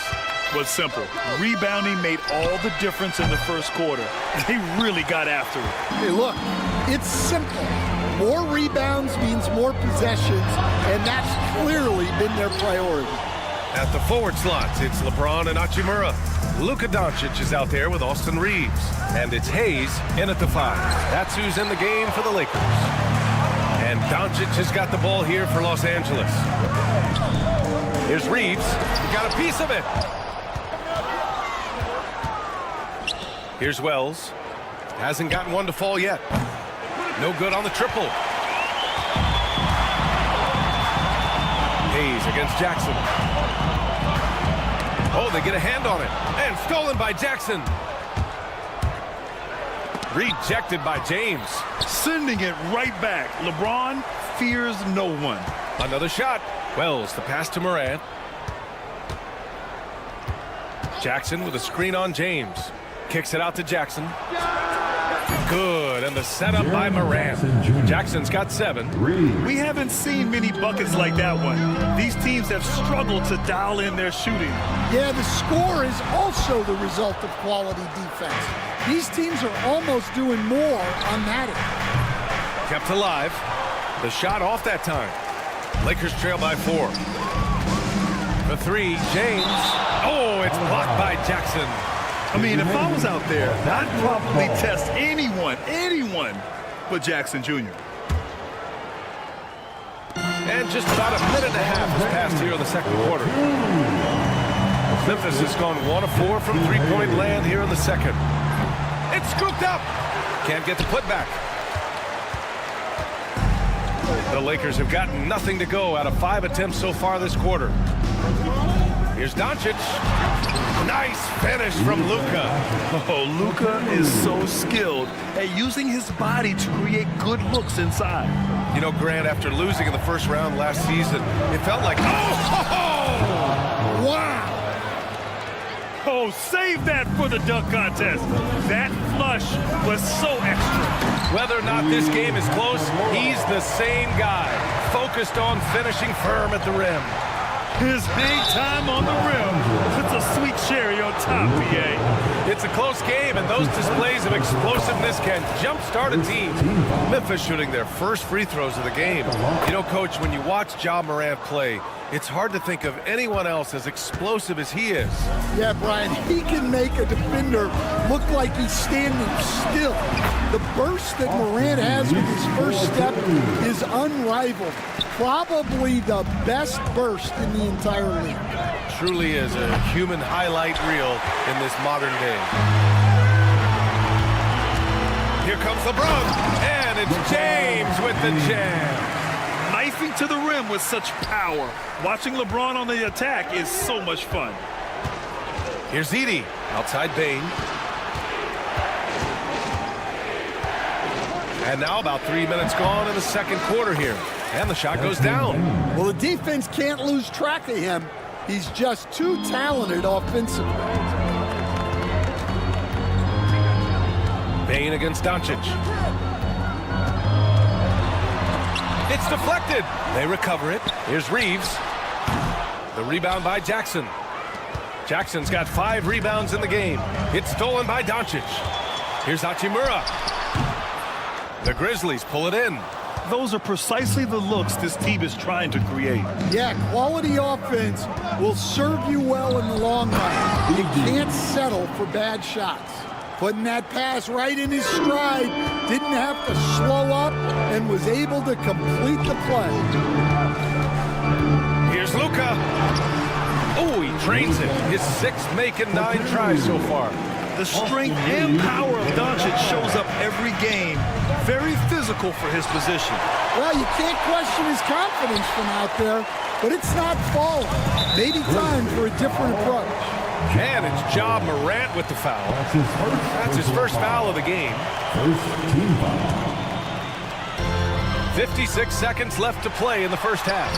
Was simple. Rebounding made all the difference in the first quarter. They really got after it. Hey, look, it's simple. More rebounds means more possessions, and that's clearly been their priority. At the forward slots, it's LeBron and Hachimura. Luka Doncic is out there with Austin Reeves. And it's Hayes in at the 5. That's who's in the game for the Lakers. And Doncic has got the ball here for Los Angeles. Here's Reeves. He got a piece of it. Here's Wells. Hasn't gotten one to fall yet. No good on the triple. Hayes against Jackson. Oh, they get a hand on it. And stolen by Jackson. Rejected by James. Sending it right back. LeBron fears no one. Another shot. Wells, the pass to Morant. Jackson with a screen on James. Kicks it out to Jackson. Good, and the setup by Morant. Jackson's got 7. We haven't seen many buckets like that one. These teams have struggled to dial in their shooting. Yeah, the score is also the result of quality defense. These teams are almost doing more on that end. Kept alive. The shot off that time. Lakers trail by 4. The 3, James. Oh, it's blocked by Jackson. I mean, if I was out there, I'd probably test anyone but Jackson Jr. And just about a minute and a half has passed here in the second quarter. Memphis has gone 1 of 4 from three-point land here in the second. It's scooped up. Can't get the putback. The Lakers have gotten nothing to go out of 5 attempts so far this quarter. Here's Doncic. Nice finish from Luka. Oh, Luka is so skilled at using his body to create good looks inside. You know, Grant, after losing in the first round last season, it felt like, Wow! Oh, save that for the dunk contest. That flush was so extra. Whether or not this game is close, he's the same guy, focused on finishing firm at the rim. His big time on the rim puts a sweet cherry on top, PA. It's a close game, and those displays of explosiveness can jumpstart a team. Memphis shooting their first free throws of the game. You know, Coach, when you watch Ja Morant play, it's hard to think of anyone else as explosive as he is. Yeah, Brian, he can make a defender look like he's standing still. The burst that Morant has with his first step is unrivaled. Probably the best burst in the entire league. Truly is a human highlight reel in this modern day. Here comes LeBron, and it's James with the jam. Knifing to the rim with such power. Watching LeBron on the attack is so much fun. Here's Edey, outside Bane. And now about 3 minutes gone in the second quarter here. And the shot goes down. Well, the defense can't lose track of him. He's just too talented offensively. Bane against Doncic. It's deflected. They recover it. Here's Reeves. The rebound by Jackson. Jackson's got 5 rebounds in the game. It's stolen by Doncic. Here's Hachimura. The Grizzlies pull it in. Those are precisely the looks this team is trying to create. Yeah, quality offense will serve you well in the long run. You can't settle for bad shots. Putting that pass right in his stride, didn't have to slow up, and was able to complete the play. Here's Luka. Oh, he trains it. His 6th make in 9 tries so far. The strength and power of Doncic shows up every game. Very physical for his position. Well, you can't question his confidence from out there, but it's not falling. Maybe time for a different approach. And it's Ja Morant with the foul. That's his first foul of the game. First team foul. 56 seconds left to play in the first half.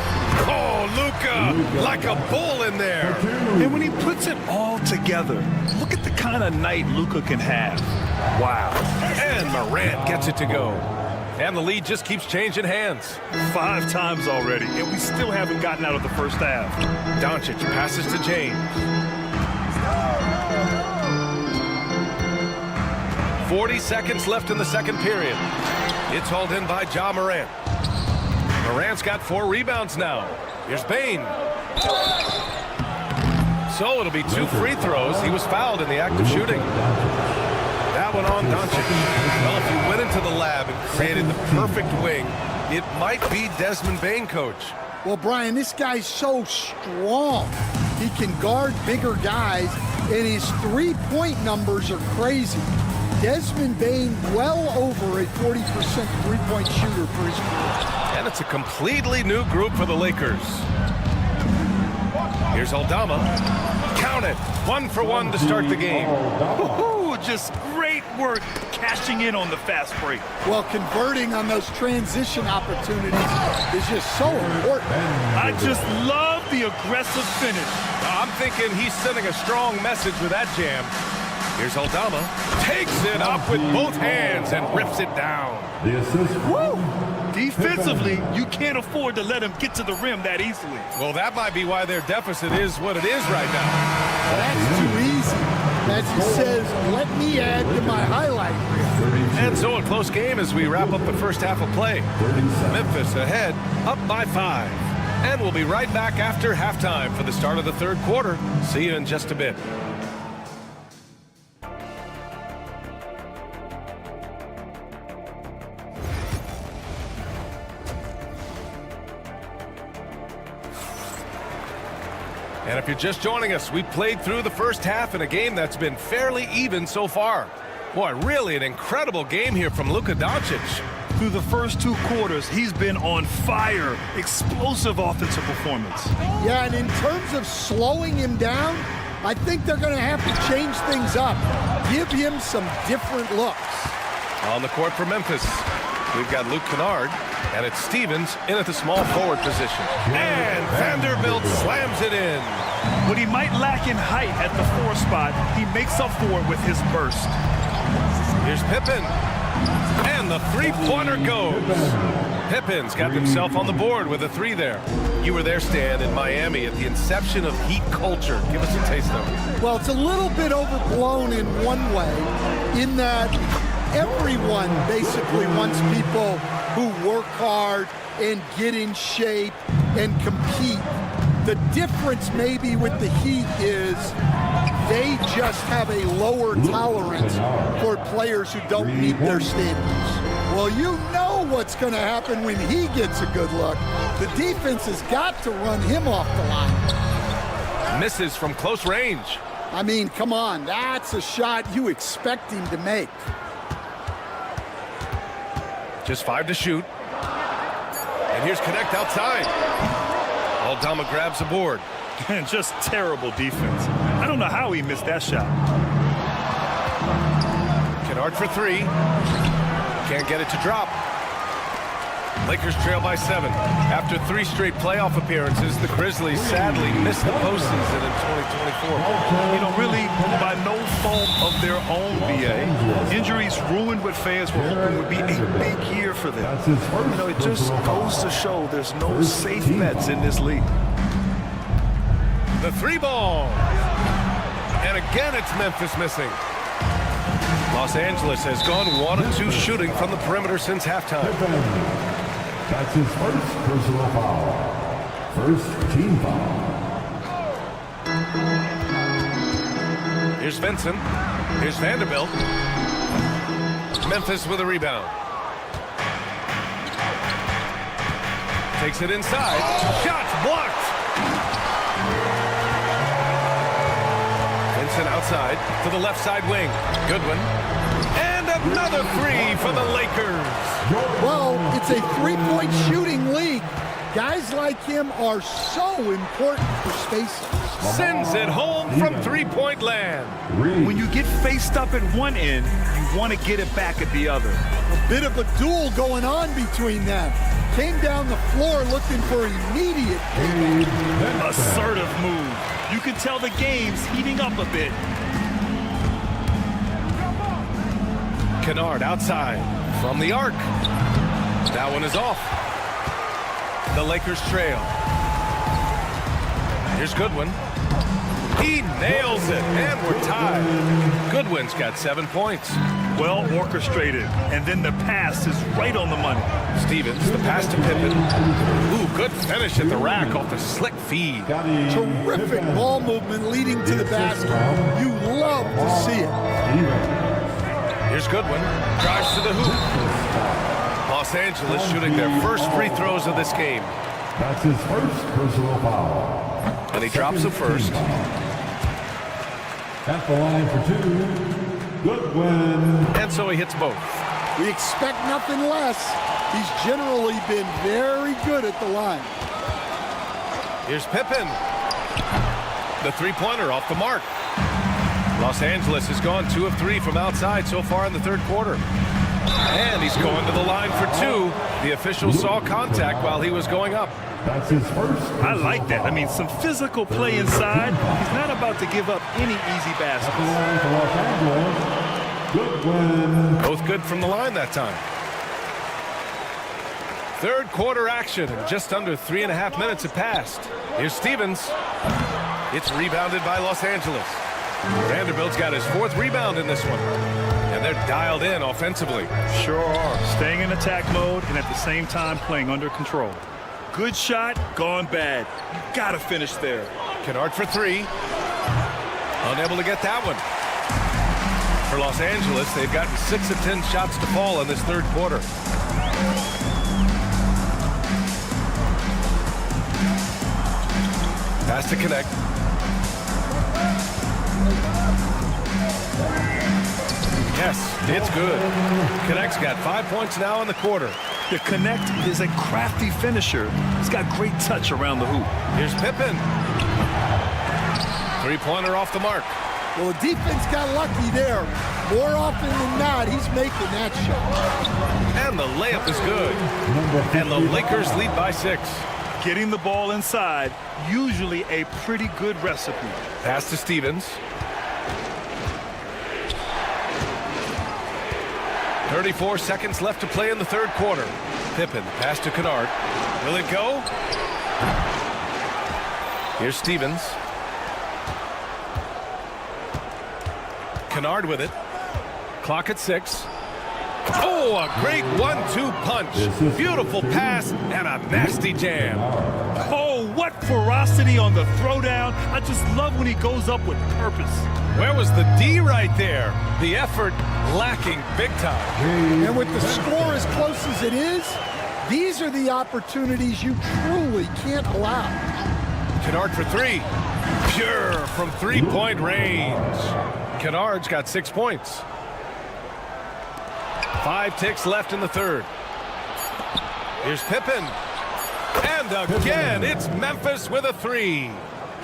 Oh, Luka, like a bull in there. And when he puts it all together, look at the kind of night Luka can have. Wow. And Morant gets it to go. And the lead just keeps changing hands. 5 times already, and we still haven't gotten out of the first half. Doncic passes to James. 40 seconds left in the second period. It's hauled in by Ja Morant. Morant's got 4 rebounds now. Here's Bane. So it'll be 2 free throws. He was fouled in the act of shooting. That one on Doncic. Well, if you went into the lab and created the perfect wing, it might be Desmond Bane, coach. Well, Brian, this guy's so strong. He can guard bigger guys, and his three-point numbers are crazy. Desmond Bane well over a 40% three-point shooter for his career. And it's a completely new group for the Lakers. Here's Aldama. Count it. 1 for 1 to start the game. Ooh, just great work cashing in on the fast break. Well, converting on those transition opportunities is just so important. I just love the aggressive finish. I'm thinking he's sending a strong message with that jam. Here's Aldama. Takes it up with both hands and rips it down. The assist. Woo! Defensively, you can't afford to let him get to the rim that easily. Well, that might be why their deficit is what it is right now. That's too easy. As he says, let me add to my highlight reel. And so a close game as we wrap up the first half of play. Memphis ahead, up by 5. And we'll be right back after halftime for the start of the third quarter. See you in just a bit. And if you're just joining us, we played through the first half in a game that's been fairly even so far. Boy, really an incredible game here from Luka Doncic. Through the first 2 quarters, he's been on fire. Explosive offensive performance. Yeah, and in terms of slowing him down, I think they're going to have to change things up. Give him some different looks. On the court for Memphis, we've got Luke Kennard, and it's Stevens in at the small forward position. And Vanderbilt slams it in. What he might lack in height at the 4 spot, he makes up for it with his burst. Here's Pippen. And the three-pointer goes. Pippen's got himself on the board with a 3 there. You were there, Stan, in Miami at the inception of Heat culture. Give us a taste of it. Well, it's a little bit overblown in one way, in that everyone basically wants people who work hard and get in shape and compete. The difference maybe with the Heat is they just have a lower tolerance for players who don't meet their standards. Well, you know what's going to happen when he gets a good look. The defense has got to run him off the line. Misses from close range. I mean, come on, that's a shot you expect him to make. Just 5 to shoot. And here's Connect outside. Aldama grabs the board. And just terrible defense. I don't know how he missed that shot. Kennard for 3. Can't get it to drop. Lakers trail by 7. After 3 straight playoff appearances, the Grizzlies sadly missed the postseason in 2024. You know, really, by no fault of their own, BA. Injuries ruined what fans were hoping would be a big year for them. You know, it just goes to show there's no safe bets in this league. The 3 ball. And again, it's Memphis missing. Los Angeles has gone 1 of 2 shooting from the perimeter since halftime. That's his first personal foul. First team foul. Here's Vincent. Here's Vanderbilt. Memphis with a rebound. Takes it inside. Shots blocked. Jackson outside to the left side wing. Goodwin. And another three for the Lakers. Well, it's a three-point shooting league. Guys like him are so important for spacing. Sends it home from three-point land. When you get faced up at one end, you want to get it back at the other. A bit of a duel going on between them. Came down the floor looking for immediate payback. Assertive move. You can tell the game's heating up a bit. Kennard outside from the arc. That one is off. The Lakers trail. Here's Goodwin. He nails it, and we're tied. Goodwin's got 7 points. Well orchestrated, and then the pass is right on the money. Stevens, the pass to Pippen. Ooh, good finish at the rack off the slick feed. Terrific ball movement leading to the basket. You love to see it. Here's Goodwin. Drives to the hoop. Los Angeles shooting their first free throws of this game. That's his first personal foul. And he drops the first. At the line for two, Goodwin. And so he hits both. We expect nothing less. He's generally been very good at the line. Here's Pippen. The three-pointer off the mark. Los Angeles has gone 2 of 3 from outside so far in the third quarter. And he's going to the line for 2. The official saw contact while he was going up. That's his first. I like that. I mean, some physical play inside. He's not about to give up any easy baskets. Goodwin. Both good from the line that time. Third quarter action, and just under 3.5 minutes have passed. Here's Stevens. It's rebounded by Los Angeles. Vanderbilt's got his 4th rebound in this one. And they're dialed in offensively. Sure are. Staying in attack mode and at the same time playing under control. Good shot, gone bad. You gotta finish there. Kennard for 3. Unable to get that one. For Los Angeles, they've gotten 6 of 10 shots to fall in this third quarter. Pass to Connect. Yes, it's good. Connect's got 5 points now in the quarter. The Connect is a crafty finisher. He's got great touch around the hoop. Here's Pippen. Three-pointer off the mark. Well, the defense got lucky there. More often than not, he's making that shot. And the layup is good. And the Lakers lead by 6. Getting the ball inside, usually a pretty good recipe. Pass to Stevens. 34 seconds left to play in the third quarter. Pippen, pass to Kennard. Will it go? Here's Stevens. Kennard with it. Clock at 6. Oh, a great 1-2 punch. Beautiful pass and a nasty jam. Oh, what ferocity on the throwdown. I just love when he goes up with purpose. Where was the D right there? The effort lacking big time. And with the score as close as it is, these are the opportunities you truly can't allow. Kennard for 3. Pure from three-point range. Kennard's got 6 points. 5 ticks left in the third. Here's Pippen. And again, it's Memphis with a 3.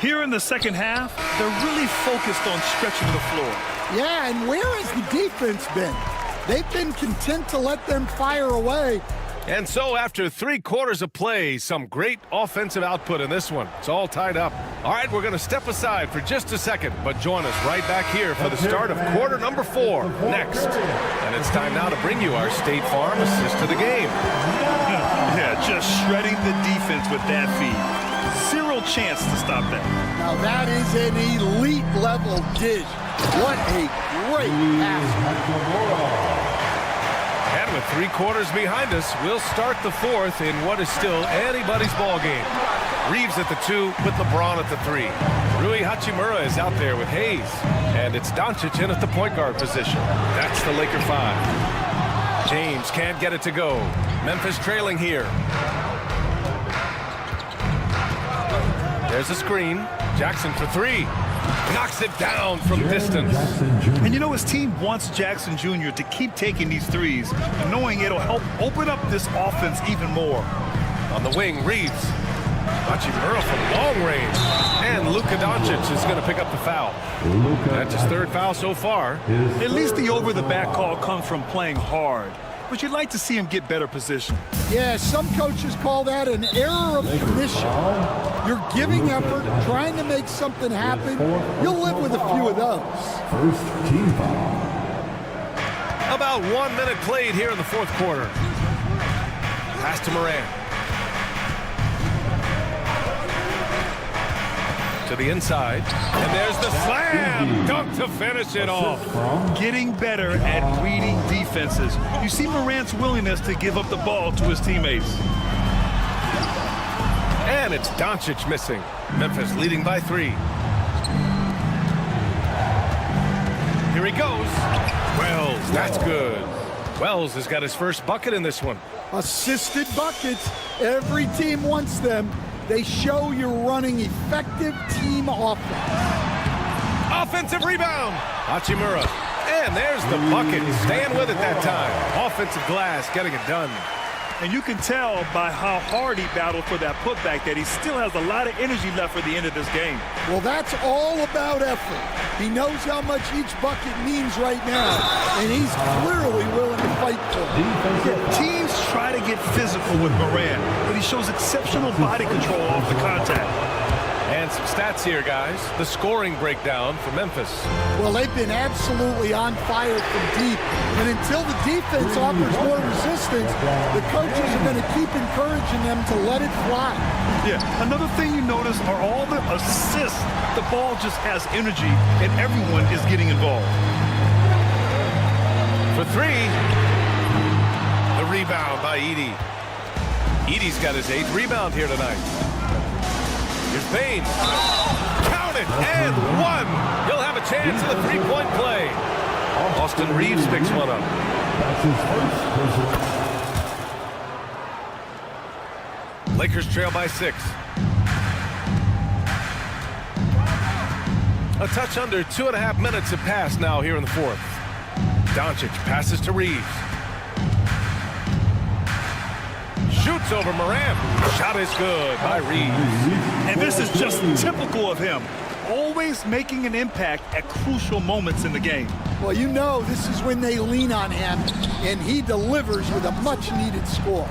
Here in the second half, they're really focused on stretching the floor. Yeah, and where has the defense been? They've been content to let them fire away. And so after 3 quarters of play, some great offensive output in this one. It's all tied up. All right, we're going to step aside for just a second, but join us right back here for the start of quarter number 4 next. And it's time now to bring you our State Farm assist to the game. Yeah, just shredding the defense with that feed. 0 chance to stop that. Now that is an elite level dish. What a great pass. And with 3 quarters behind us, we'll start the 4th in what is still anybody's ball game. Reeves at the 2 with LeBron at the 3. Rui Hachimura is out there with Hayes. And it's Doncic in at the point guard position. That's the Laker 5. James can't get it to go. Memphis trailing here. There's a screen. Jackson for 3. Knocks it down from distance. And you know, his team wants Jackson Jr. to keep taking these threes, knowing it'll help open up this offense even more. On the wing, Reeves. Hachimura from long range. And Luka Doncic is going to pick up the foul. That's his third foul so far. At least the over-the-back call comes from playing hard. But you'd like to see him get better position. Yeah, some coaches call that an error of commission. You're giving effort, trying to make something happen. You'll live with a few of those. First team foul. About 1 minute played here in the fourth quarter. Pass to Morant. To the inside. And there's the slam. Dunk to finish it off. Getting better at reading defenses. You see Morant's willingness to give up the ball to his teammates. And it's Doncic missing. Memphis leading by 3. Here he goes. Wells, that's good. Wells has got his first bucket in this one. Assisted buckets. Every team wants them. They show you're running effective team offense. Offensive rebound. Hachimura. And there's the bucket. Staying with it that time. Offensive glass getting it done. And you can tell by how hard he battled for that putback that he still has a lot of energy left for the end of this game. Well, that's all about effort. He knows how much each bucket means right now, and he's clearly willing to fight for it. Yeah, teams try to get physical with Morant, but he shows exceptional body control off the contact. And some stats here, guys. The scoring breakdown for Memphis. Well, they've been absolutely on fire from deep. And until the defense offers more resistance, the coaches are going to keep encouraging them to let it fly. Yeah, another thing you notice are all the assists. The ball just has energy, and everyone is getting involved. For 3. The rebound by Edey. Edey's got his 8th rebound here tonight. Here's Bane. Count it, and 1. He'll have a chance at the three-point play. Austin Reeves picks one up. That's his first. Lakers trail by 6. A touch under 2.5 minutes have passed now here in the fourth. Doncic passes to Reeves. Shoots over Morant. Shot is good by Reeves. And this is just typical of him. Always making an impact at crucial moments in the game. Well, you know this is when they lean on him, and he delivers with a much-needed score.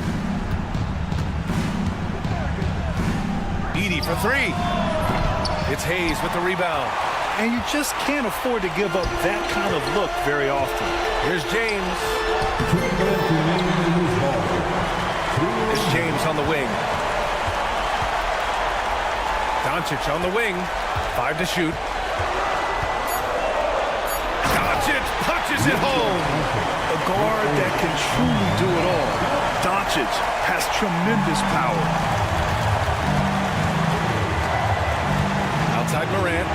Edey for 3. It's Hayes with the rebound. And you just can't afford to give up that kind of look very often. Here's James. It's James on the wing. Doncic on the wing. 5 to shoot. Doncic punches it home. A guard that can truly do it all. Doncic has tremendous power. Outside Morant.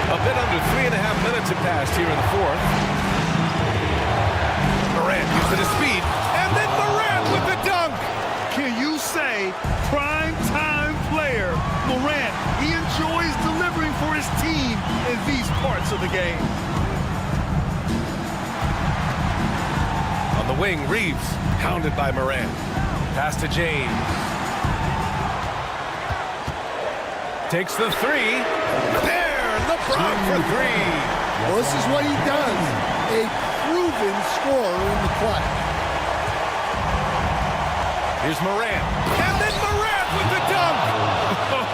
A bit under 3.5 minutes have passed here in the fourth. Morant using his speed, and then Morant with the dunk. Can you say prime time player Morant? He enjoys delivering for his team in these parts of the game. On the wing, Reeves hounded by Morant. Pass to James. Takes the 3. There, LeBron for 3. Well, this is what he does. A proven scorer in the clutch. Here's Morant. And then Morant with the dunk.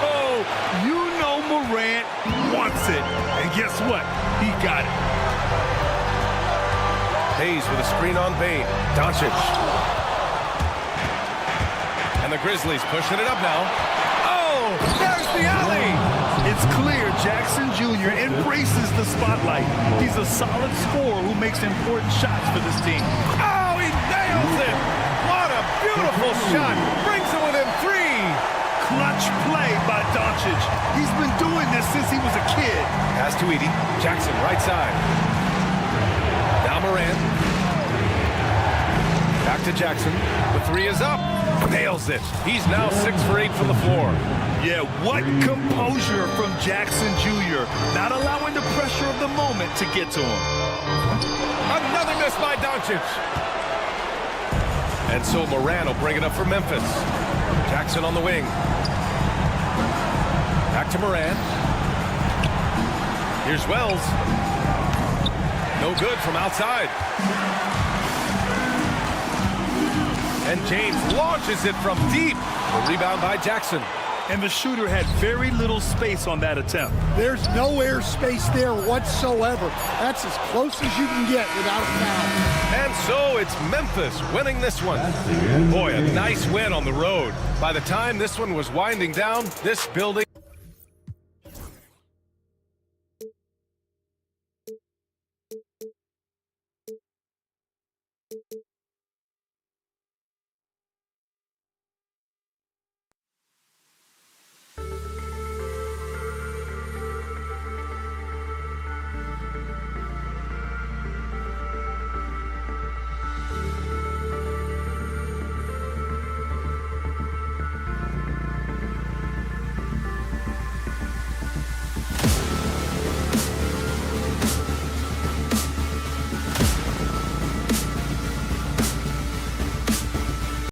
Oh, you know Morant wants it. And guess what? He got it. Hayes with a screen on Bane. Doncic. And the Grizzlies pushing it up now. Oh, there's the alley. It's clear Jackson Jr. embraces the spotlight. He's a solid scorer who makes important shots for this team. Oh, he nails it. What a beautiful shot. Brings it within 3. Clutch play by Doncic. He's been doing this since he was a kid. Pass to Edey. Jackson, right side. Now Morant. Back to Jackson. The 3 is up. Nails it. He's now 6 for 8 from the floor. Yeah, what composure from Jackson Jr. Not allowing the pressure of the moment to get to him. Another miss by Doncic. And so Moran will bring it up for Memphis. Jackson on the wing. Back to Moran. Here's Wells. No good from outside. And James launches it from deep. The rebound by Jackson. And the shooter had very little space on that attempt. There's no air space there whatsoever. That's as close as you can get without a foul. And so it's Memphis winning this one. Boy, a nice win on the road. By the time this one was winding down, this building